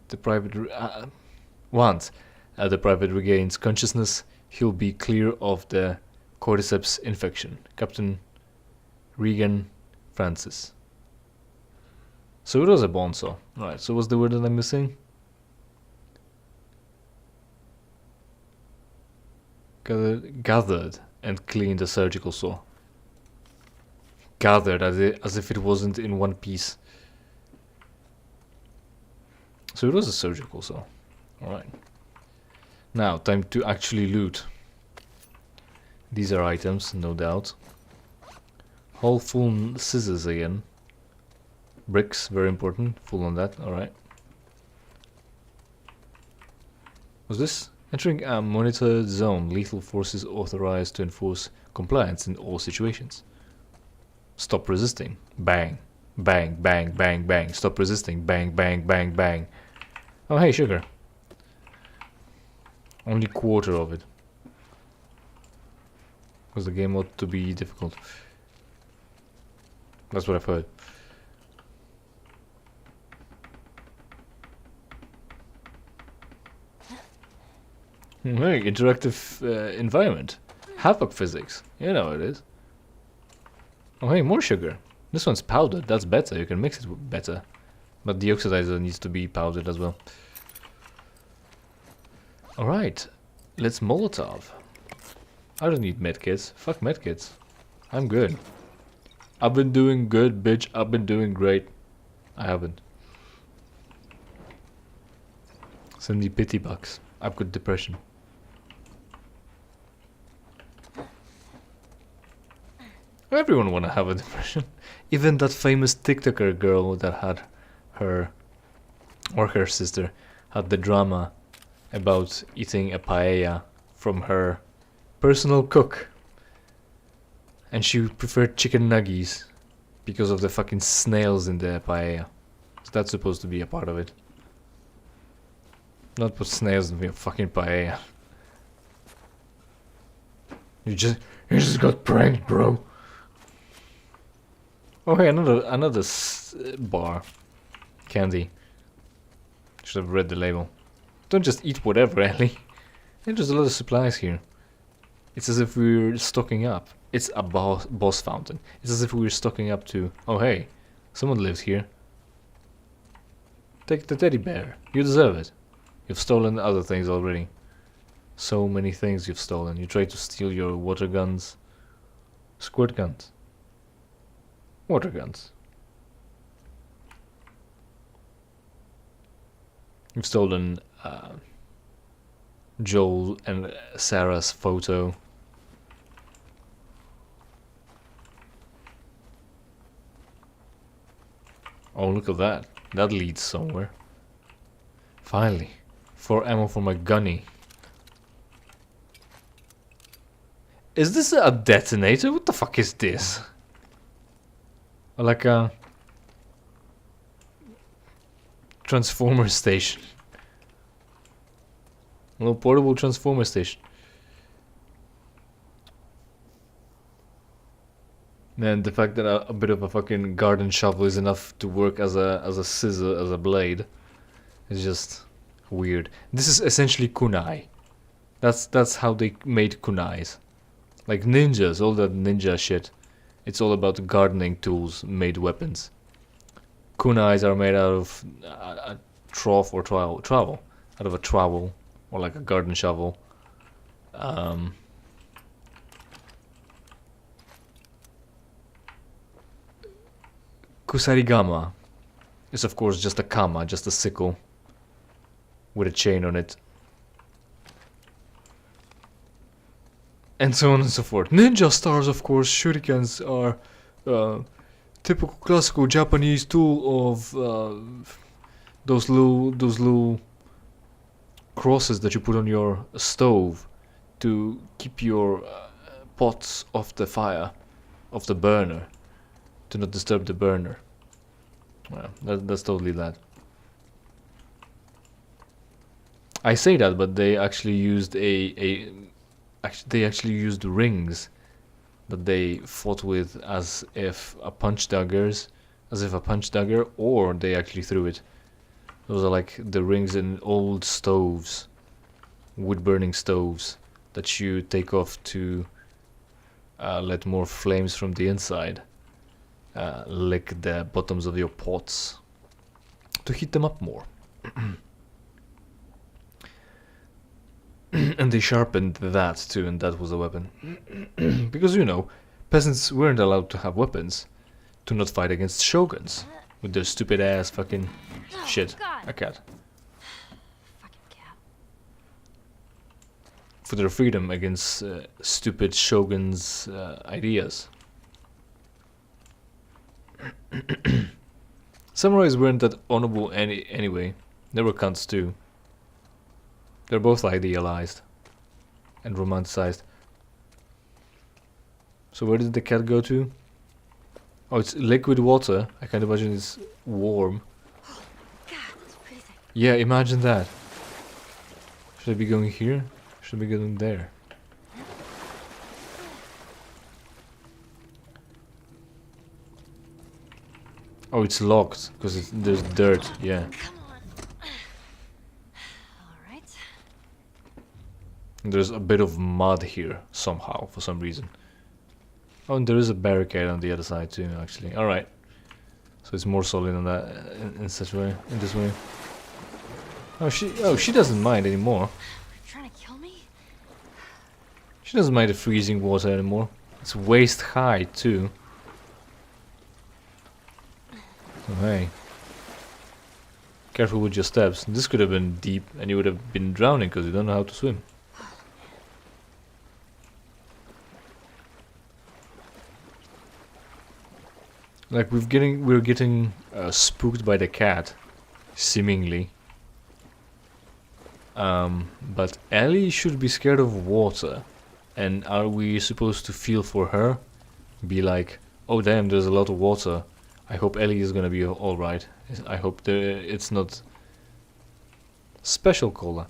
the private once the private regains consciousness, he'll be clear of the cordyceps infection. Captain Regan Francis. So it was a bone saw. Right, so what's the word that I'm missing? Gathered and cleaned a surgical saw. Gathered as if it wasn't in one piece. So it was a surgical saw. Alright. Now, time to actually loot. These are items, no doubt. Whole full scissors again. Bricks, very important. Full on that, alright. What's this? Entering a monitored zone. Lethal force is authorized to enforce compliance in all situations. Stop resisting. Bang. Bang, bang, bang, bang. Stop resisting. Bang, bang, bang, bang. Oh, hey, sugar. Only quarter of it. Because the game ought to be difficult. That's what I've heard. Hey, interactive environment. Havoc physics. You know what it is. Oh, hey, more sugar. This one's powdered. That's better. You can mix it better. But the oxidizer needs to be powdered as well. Alright. Let's Molotov. I don't need medkits. Fuck medkits. I'm good. I've been doing good, bitch. I've been doing great. I haven't. Send me pity bucks. I've got depression. Everyone wanna have a depression. Even that famous TikToker girl that had her, or her sister, had the drama about eating a paella from her personal cook. And she preferred chicken nuggies because of the fucking snails in the paella. So that's supposed to be a part of it. Not put snails in your fucking paella. You just got pranked, bro. Oh hey, another bar. Candy. Should have read the label. Don't just eat whatever, Ellie. There's a lot of supplies here. It's as if we were stocking up. It's a boss fountain. It's as if we were stocking up to... Oh hey, someone lives here. Take the teddy bear. You deserve it. You've stolen other things already. So many things you've stolen. You tried to steal your water guns. Squirt guns. Water guns. You've stolen Joel and Sarah's photo. Oh, look at that. That leads somewhere. Finally. 4 ammo for my gunny. Is this a detonator? What the fuck is this? Like a transformer station. A little portable transformer station. And the fact that a bit of a fucking garden shovel is enough to work as a scissor, as a blade, is just weird. This is essentially kunai. That's how they made kunais. Like ninjas, all that ninja shit. It's all about gardening tools made weapons. Kunais are made out of a trough or trowel. Out of a trowel or like a garden shovel. Kusarigama is of course just a kama, just a sickle with a chain on it. And so on and so forth. Ninja stars, of course, shurikens are typical classical Japanese tool of those little crosses that you put on your stove to keep your pots off the fire, off the burner, to not disturb the burner. Well, that's totally that. I say that, but they actually used they actually used rings that they fought with as if a punch dagger, or they actually threw it. Those are like the rings in old stoves, wood burning stoves, that you take off to let more flames from the inside lick the bottoms of your pots to heat them up more. And they sharpened that too, and that was a weapon. Because, you know, peasants weren't allowed to have weapons to not fight against shoguns with their stupid ass fucking shit. God. A cat. Fucking cat. For their freedom against stupid shoguns' ideas. Samurais weren't that honorable anyway. They were cunts too. They're both idealized and romanticized. So where did the cat go to? Oh, it's liquid water. I can't imagine it's warm. God, that's freezing. Yeah, imagine that. Should I be going here? Should I be going there? Oh, it's locked because there's dirt. Yeah. Come on. All right. There's a bit of mud here somehow for some reason. Oh, and there is a barricade on the other side too, actually. All right. So it's more solid on that in such way, in this way. Oh, she doesn't mind anymore. You're trying to kill me? She doesn't mind the freezing water anymore. It's waist high too. So hey, careful with your steps. This could have been deep, and you would have been drowning because you don't know how to swim. Like we're getting spooked by the cat, seemingly. But Ellie should be scared of water, and are we supposed to feel for her? Be like, oh damn, there's a lot of water. I hope Ellie is gonna be all right. I hope it's not special cola.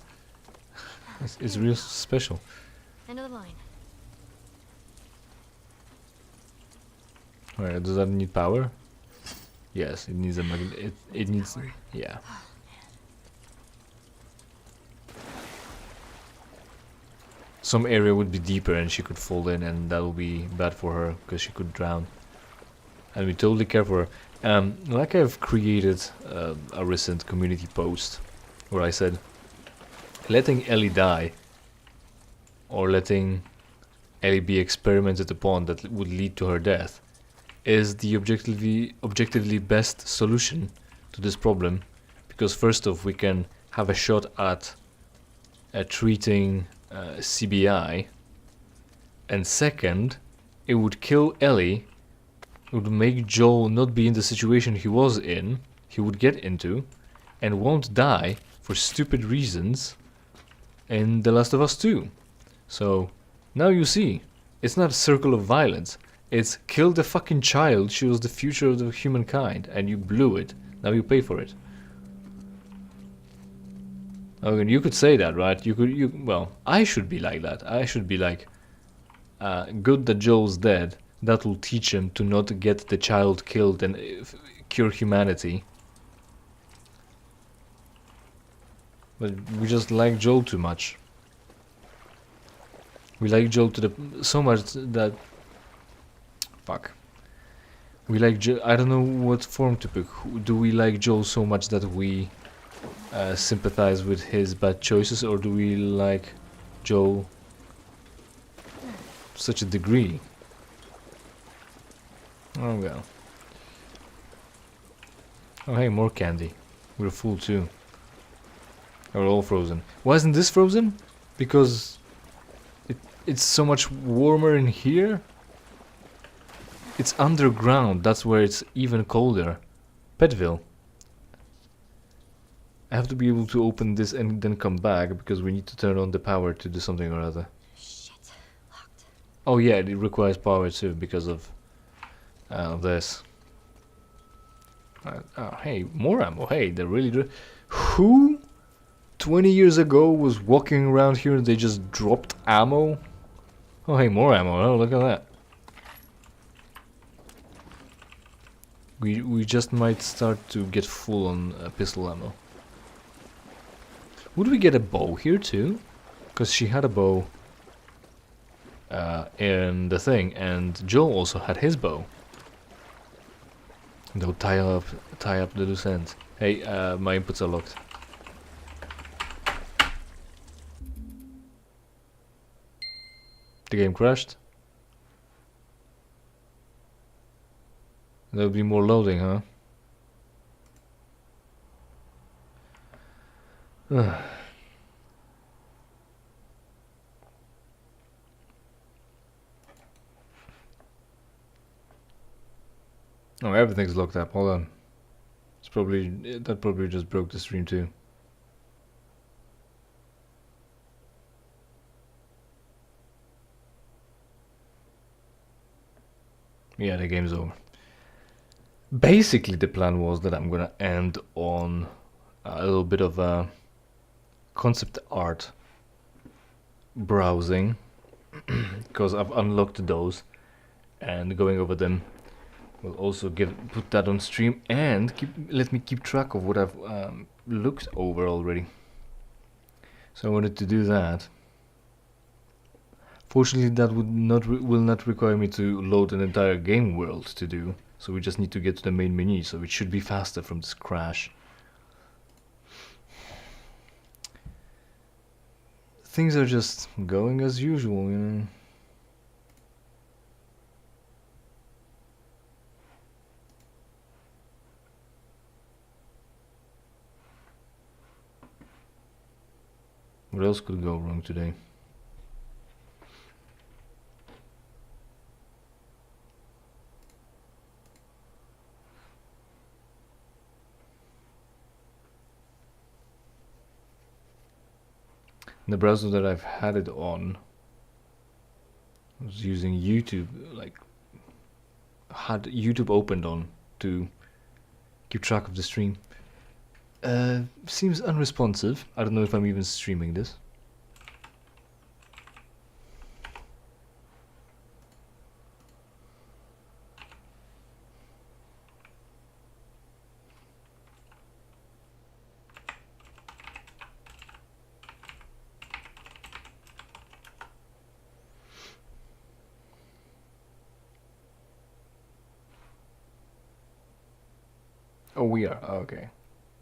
It's real special. End of the line. Alright, does that need power? Yes, it needs a it needs, yeah. Some area would be deeper and she could fall in, and that would be bad for her because she could drown. And we totally care for her. Like I've created a recent community post where I said letting Ellie die or letting Ellie be experimented upon that would lead to her death is the objectively best solution to this problem, because first off we can have a shot at treating CBI, and second it would kill Ellie. It would make Joel not be in the situation he was in, he would get into, and won't die for stupid reasons in The Last of Us 2. So now you see, it's not a circle of violence. It's kill the fucking child. She was the future of the humankind, and you blew it. Now you pay for it. Okay, you could say that, right? Well, I should be like that. I should be like, good that Joel's dead. That will teach him to not get the child killed and cure humanity. But we just like Joel too much. We like Joel to the so much that fuck. We like I don't know what form to pick. Do we like Joel so much that we sympathize with his bad choices, or do we like Joel to such a degree? Oh well. Oh hey, more candy. We're full too. We're all frozen. Why isn't this frozen? Because it's so much warmer in here. It's underground, that's where it's even colder. Petville. I have to be able to open this and then come back because we need to turn on the power to do something or other. Shit. Locked. Oh yeah, it requires power too because of this. Oh hey, more ammo. Hey, they're really who 20 years ago was walking around here and they just dropped ammo? Oh hey, more ammo. Oh, look at that. We just might start to get full on pistol ammo. Would we get a bow here too? Because she had a bow in the thing, and Joel also had his bow. They'll tie up the loose ends. Hey, my inputs are locked. The game crashed. There'll be more loading, huh? Oh, everything's locked up. Hold on. It's probably that probably just broke the stream too. Yeah, the game's over. Basically, the plan was that I'm gonna end on a little bit of concept art browsing because I've unlocked those, and going over them will also put that on stream and let me keep track of what I've looked over already. So I wanted to do that. Fortunately, that will not require me to load an entire game world to do. So we just need to get to the main menu, so it should be faster from this crash. Things are just going as usual, you know. What else could go wrong today? The browser that I've had it on, I was using YouTube, like had YouTube opened on to keep track of the stream. Seems unresponsive. I don't know if I'm even streaming this. Oh, we are. Oh, okay.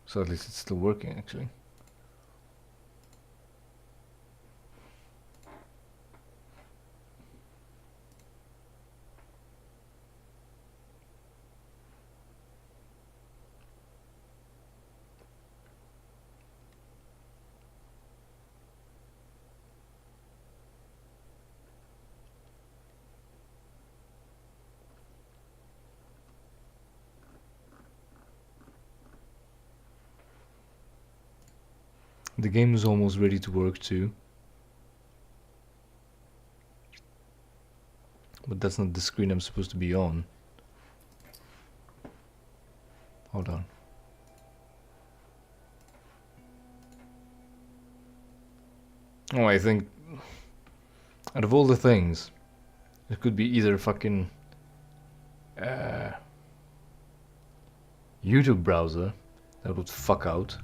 So at least it's still working, actually. The game is almost ready to work too. But that's not the screen I'm supposed to be on. Hold on. Oh, I think out of all the things, it could be either fucking YouTube browser that would fuck out.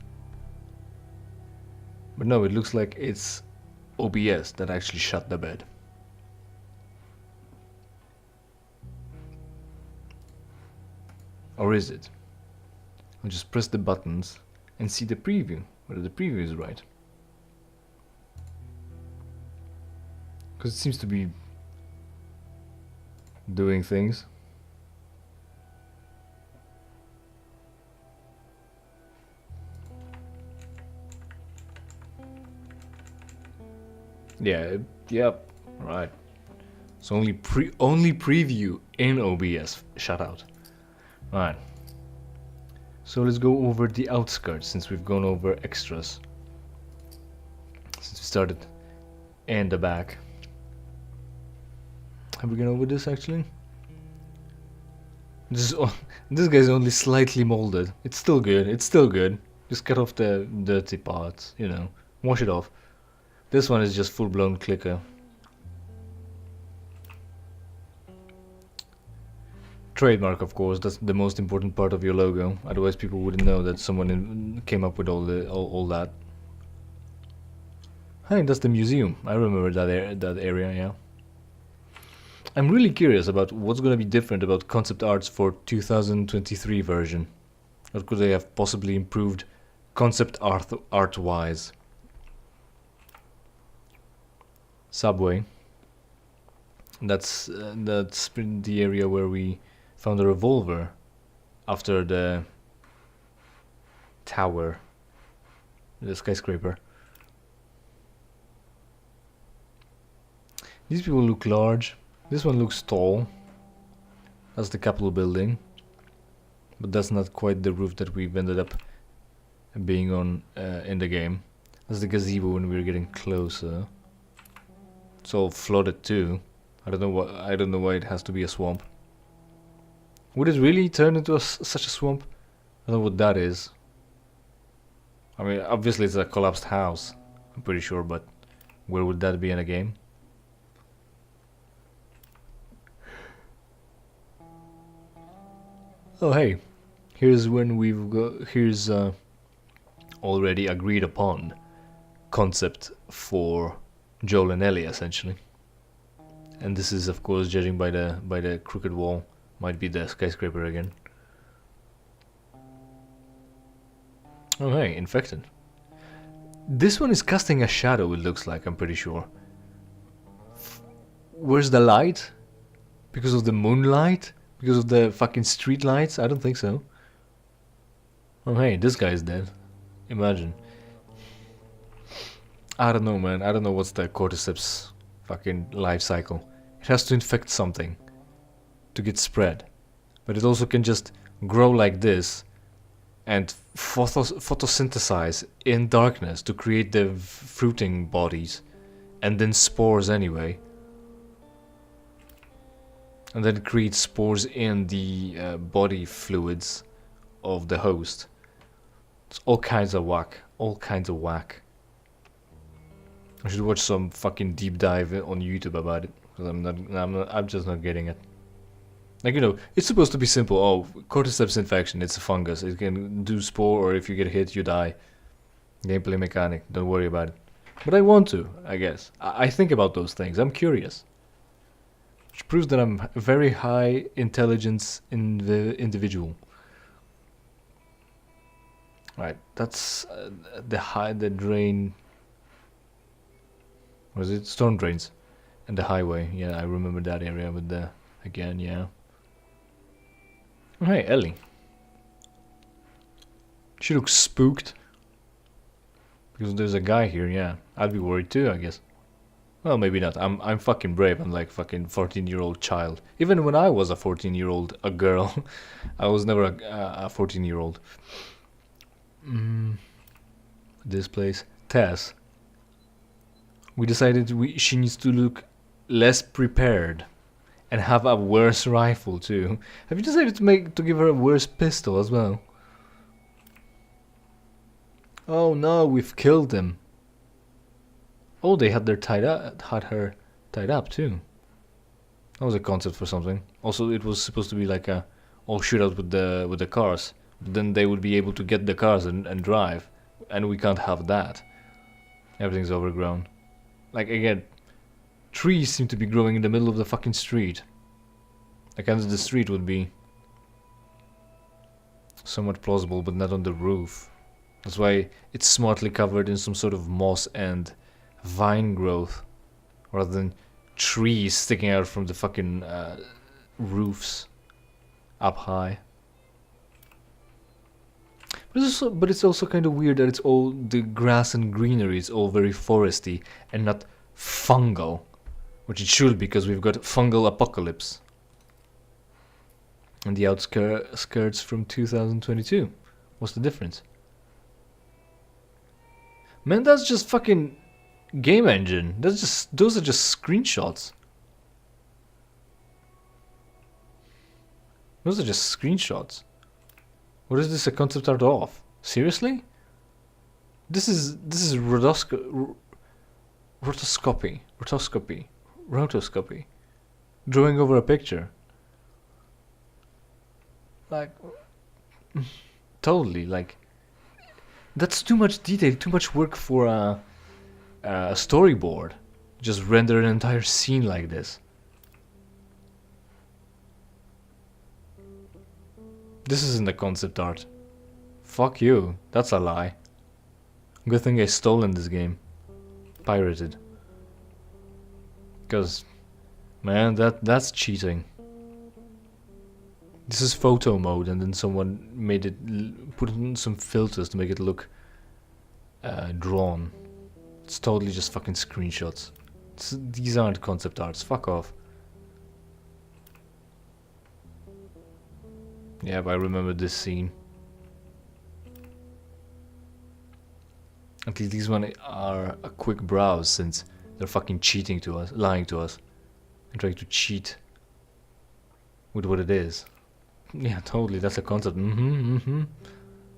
But no, it looks like it's OBS that actually shut the bed. Or is it? I'll just press the buttons and see the preview, whether the preview is right. Because it seems to be doing things. Yeah, yep, right. So only preview in OBS. Shut out. Alright. So let's go over the outskirts since we've gone over extras. Since we started in the back. Have we gone over this actually? This guy's only slightly molded. It's still good. It's still good. Just cut off the dirty parts, you know. Wash it off. This one is just full-blown clicker. Trademark, of course. That's the most important part of your logo. Otherwise, people wouldn't know that someone came up with all that. Hey, that's the museum. I remember that area. Yeah. I'm really curious about what's gonna be different about concept arts for 2023 version. What could they have possibly improved concept art-wise? Subway. That's the area where we found a revolver after the tower, the skyscraper. These people look large. This one looks tall. That's the Capitol building, but that's not quite the roof that we've ended up being on in the game. That's the gazebo when we were getting closer. It's all flooded too. I don't know why it has to be a swamp. Would it really turn into such a swamp? I don't know what that is. I mean, obviously it's a collapsed house, I'm pretty sure, but where would that be in a game? Oh hey, here's when here's already agreed upon concept for Joel and Ellie, essentially. And this is, of course, judging by the crooked wall, might be the skyscraper again. Oh hey, infected. This one is casting a shadow, it looks like, I'm pretty sure. Where's the light? Because of the moonlight? Because of the fucking street lights? I don't think so. Oh hey, this guy's dead. Imagine. I don't know, man. I don't know what's the cordyceps fucking life cycle. It has to infect something to get spread. But it also can just grow like this and photosynthesize in darkness to create the fruiting bodies. And then spores anyway. And then create spores in the body fluids of the host. It's all kinds of whack. All kinds of whack. I should watch some fucking deep dive on YouTube about it, because I'm just not getting it. Like, you know, it's supposed to be simple. Oh, cordyceps infection, it's a fungus. It can do spore, or if you get hit, you die. Gameplay mechanic, don't worry about it. But I want to, I guess. I think about those things. I'm curious. Which proves that I'm a very high intelligence in the individual. Right, that's the drain. Was it storm drains and the highway? Yeah, I remember that area with the again. Yeah. Oh, hey, Ellie. She looks spooked because there's a guy here. Yeah, I'd be worried too, I guess. Well, maybe not. I'm fucking brave. I'm like fucking 14-year-old child. Even when I was a 14-year-old, a girl, I was never a 14-year-old. This place, Tess. We decided she needs to look less prepared and have a worse rifle too. Have you decided to give her a worse pistol as well? Oh no, we've killed them. Oh, they had her tied up too. That was a concept for something. Also, it was supposed to be like a all shootout with the cars. But then they would be able to get the cars and drive, and we can't have that. Everything's overgrown. Like, again, trees seem to be growing in the middle of the fucking street. Like, the street would be somewhat plausible, but not on the roof. That's why it's smartly covered in some sort of moss and vine growth, rather than trees sticking out from the fucking roofs up high. But it's also kind of weird that it's all the grass and greenery is all very foresty and not fungal, which it should be because we've got fungal apocalypse. And the outskirts from 2022. What's the difference? Man, that's just fucking game engine. Those are just screenshots. Those are just screenshots. What is this a concept art of? Seriously? This is rotoscopy. Drawing over a picture. Like, totally, like, that's too much detail, too much work for a storyboard. Just render an entire scene like this. This isn't a concept art. Fuck you, that's a lie. Good thing I stolen this game. Pirated. Because, man, that's cheating. This is photo mode, and then someone made it, put in some filters to make it look drawn. It's totally just fucking screenshots. These aren't concept arts. Fuck off. Yeah, but I remember this scene. At least these ones are a quick browse, since they're fucking cheating to us, lying to us, and trying to cheat with what it is. Yeah, totally. That's a concept.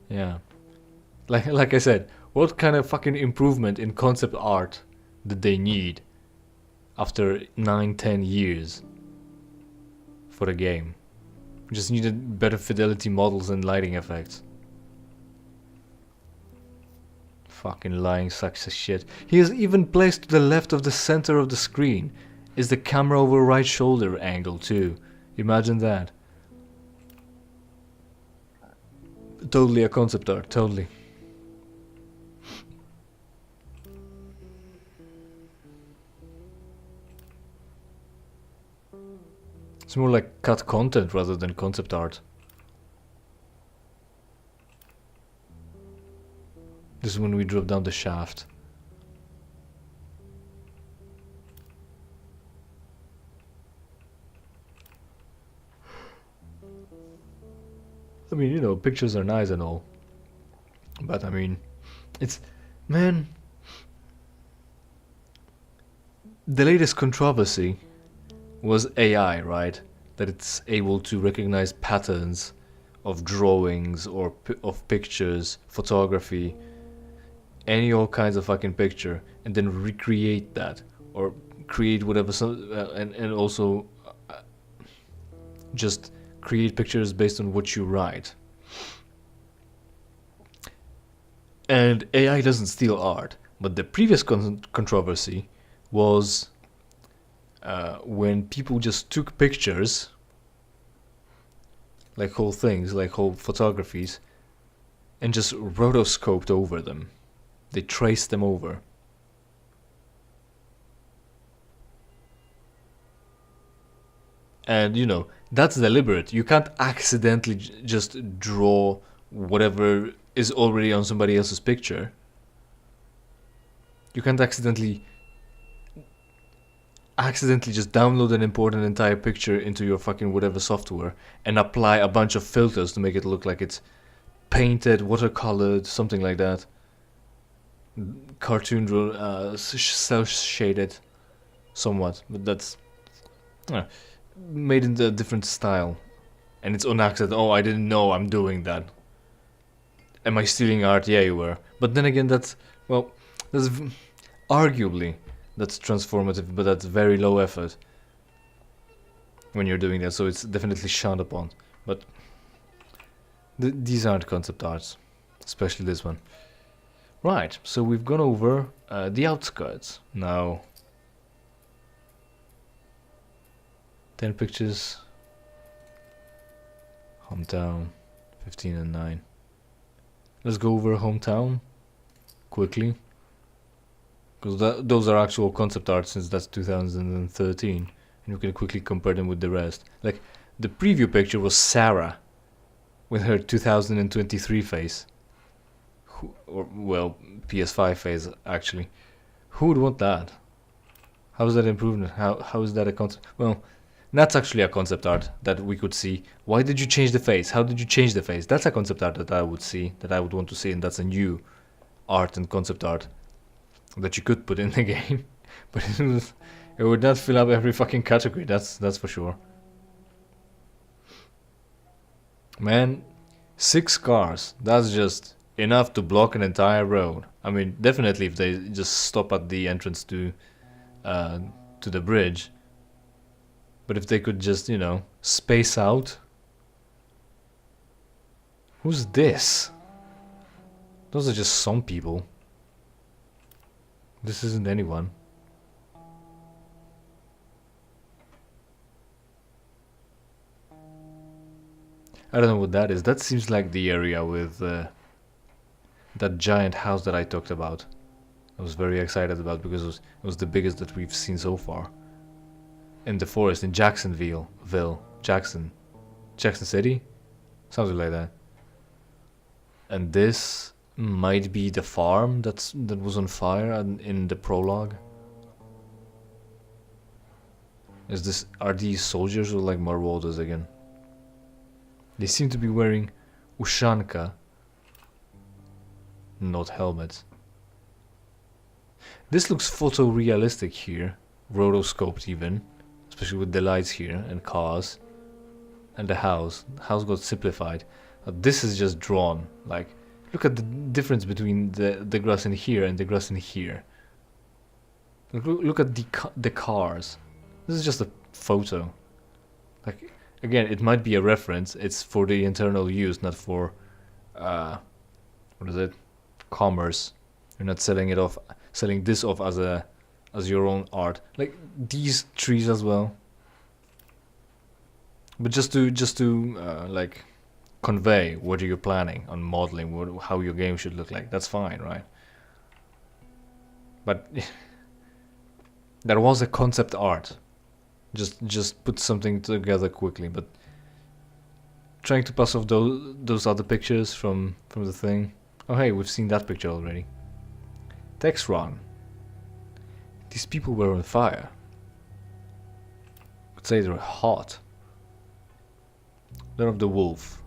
Yeah. Like I said, what kind of fucking improvement in concept art did they need after 9-10 years for the game? Just needed better fidelity models and lighting effects. Fucking lying sucks as shit. He is even placed to the left of the center of the screen. Is the camera over right shoulder angle too? Imagine that. Totally a concept art, totally. It's more like cut content rather than concept art. This is when we drop down the shaft. I mean, you know, pictures are nice and all. But I mean, it's... Man... The latest controversy was AI, right? That it's able to recognize patterns of drawings or of pictures, photography, any all kinds of fucking picture, and then recreate that, or create whatever, and also just create pictures based on what you write. And AI doesn't steal art, but the previous controversy was when people just took pictures, like whole things, like whole photographies, and just rotoscoped over them. They traced them over. And you know, that's deliberate. You can't accidentally just draw whatever is already on somebody else's picture. You can't accidentally just download and import an entire picture into your fucking whatever software and apply a bunch of filters to make it look like it's painted, watercolored, something like that. Cartoon cel-shaded somewhat, but that's made in a different style, and it's on accident. Oh, I didn't know I'm doing that. Am I stealing art? Yeah, you were. But then again, that's arguably that's transformative, but that's very low effort when you're doing that, so it's definitely shunned upon. But these aren't concept arts, especially this one. Right, so we've gone over the outskirts. Now, 10 pictures, hometown, 15 and 9. Let's go over hometown quickly, because those are actual concept art since that's 2013, and you can quickly compare them with the rest. Like, the preview picture was Sarah with her 2023 face. Well, PS5 face, actually. Who would want that? How is that improvement? How is that a concept? Well, that's actually a concept art that we could see. Why did you change the face? How did you change the face? That's a concept art that I would see, that I would want to see, and that's a new art and concept art that you could put in the game. But it would not fill up every fucking category, that's for sure. Man, 6 cars, that's just enough to block an entire road. I mean, definitely if they just stop at the entrance to the bridge. But if they could just, you know, space out. Who's this? Those are just some people. This isn't anyone. I don't know what that is. That seems like the area with that giant house that I talked about. I was very excited about because it was the biggest that we've seen so far. In the forest in Jackson City? Something like that. And this might be the farm that was on fire in the prologue. Are these soldiers or like marauders again? They seem to be wearing ushanka, not helmets. This looks photorealistic here, rotoscoped even, especially with the lights here and cars. And the house got simplified. This is just drawn. Like, look at the difference between the grass in here and the grass in here. Look at the cars. This is just a photo. Like, again, it might be a reference. It's for the internal use, not for what is it? Commerce. You're not selling this off as your own art. Like these trees as well. But just to like convey what you're planning on modeling, how your game should look like. That's fine, right? But there was a concept art. Just put something together quickly, but trying to pass off those other pictures from the thing. Oh hey, we've seen that picture already. Text run. These people were on fire. Could say they're hot. They're of the wolf.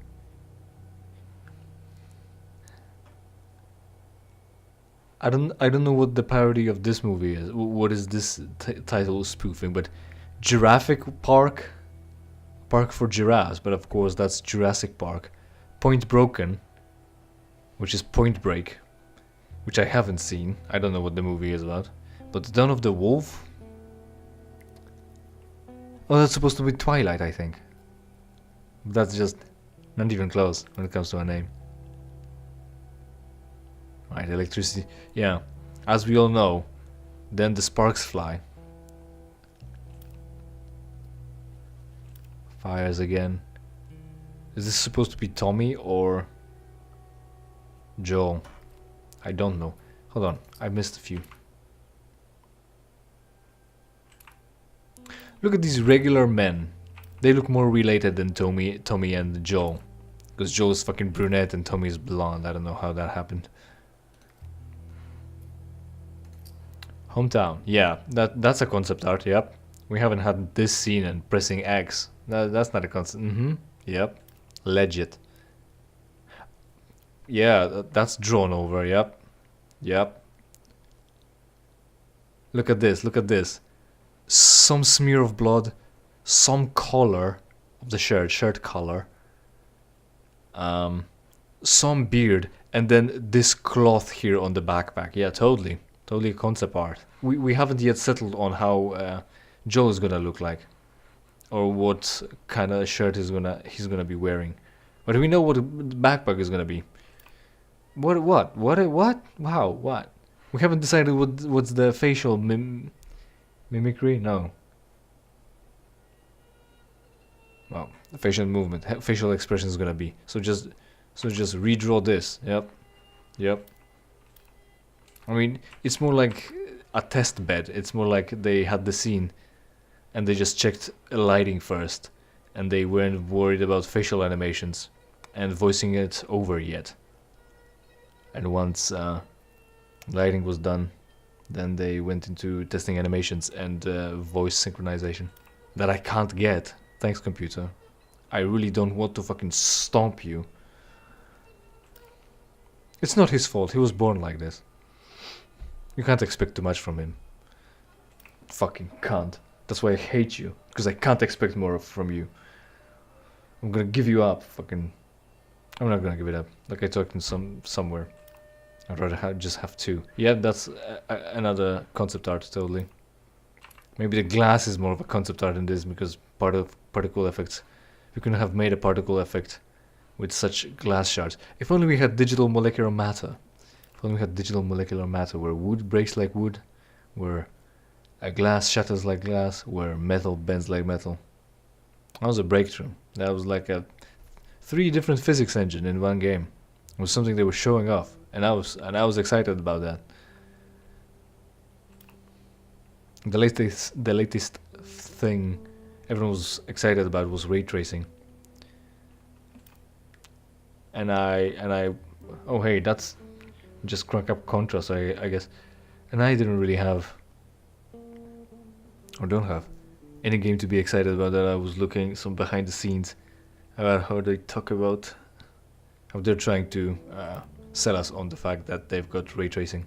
I don't know what the parody of this movie is. What is this title spoofing? But Jurassic Park, Park for Giraffes. But of course that's Jurassic Park. Point Broken, which is Point Break, which I haven't seen. I don't know what the movie is about. But Dawn of the Wolf. Oh, that's supposed to be Twilight, I think. That's just not even close when it comes to a name. Right, electricity. Yeah, as we all know, then the sparks fly. Fires again. Is this supposed to be Tommy or Joel? I don't know. Hold on, I missed a few. Look at these regular men. They look more related than Tommy and Joel. Because Joel is fucking brunette and Tommy is blonde. I don't know how that happened. Hometown. Yeah, that's a concept art, yep. We haven't had this scene and pressing X. That's not a concept. Yep. Legit. Yeah, that's drawn over, yep. Yep. Look at this. Some smear of blood, some color of the shirt color. Some beard, and then this cloth here on the backpack. Yeah, totally concept art. We haven't yet settled on how Joe is gonna look like, or what kind of shirt he's gonna be wearing, but we know what the backpack is gonna be. What? Wow, what? We haven't decided what's the facial mimicry. No. Well, the facial movement, facial expression is gonna be. So just So just redraw this. Yep. Yep. I mean, it's more like a test bed. It's more like they had the scene and they just checked lighting first, and they weren't worried about facial animations and voicing it over yet. And once lighting was done, then they went into testing animations and voice synchronization that I can't get. Thanks, computer. I really don't want to fucking stomp you. It's not his fault. He was born like this. You can't expect too much from him. Fucking can't. That's why I hate you. Because I can't expect more from you. I'm gonna give you up. Fucking. I'm not gonna give it up. Like I talked in somewhere. I'd rather just have two. Yeah, that's another concept art, totally. Maybe the glass is more of a concept art than this, because part of particle effects. We couldn't have made a particle effect with such glass shards. If only we had digital molecular matter. If only we had digital molecular matter, where wood breaks like wood, where a glass shatters like glass, where metal bends like metal. That was a breakthrough. That was like a 3 different physics engine in one game. It was something they were showing off, and I was excited about that. The latest thing everyone was excited about was ray tracing. And I oh hey, that's just crank up contrast, I guess. And I didn't really have, or don't have, any game to be excited about that. I was looking some behind the scenes about how they talk about how they're trying to sell us on the fact that they've got ray tracing.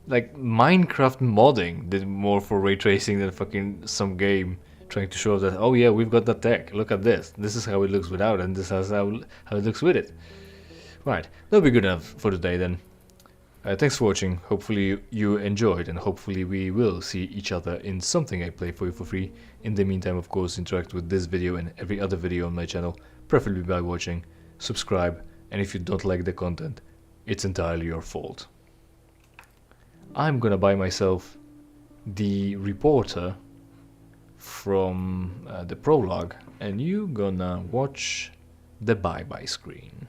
Like Minecraft modding did more for ray tracing than fucking some game trying to show off that, oh yeah, we've got that tech, look at this. This is how it looks without, and this is how it looks with it. Right, that'll be good enough for today then. Thanks for watching. Hopefully you enjoyed, and hopefully we will see each other in something I play for you for free. In the meantime, of course, interact with this video and every other video on my channel, preferably by watching, subscribe, and if you don't like the content, it's entirely your fault. I'm gonna buy myself the reporter from the prologue, and you gonna watch the bye-bye screen.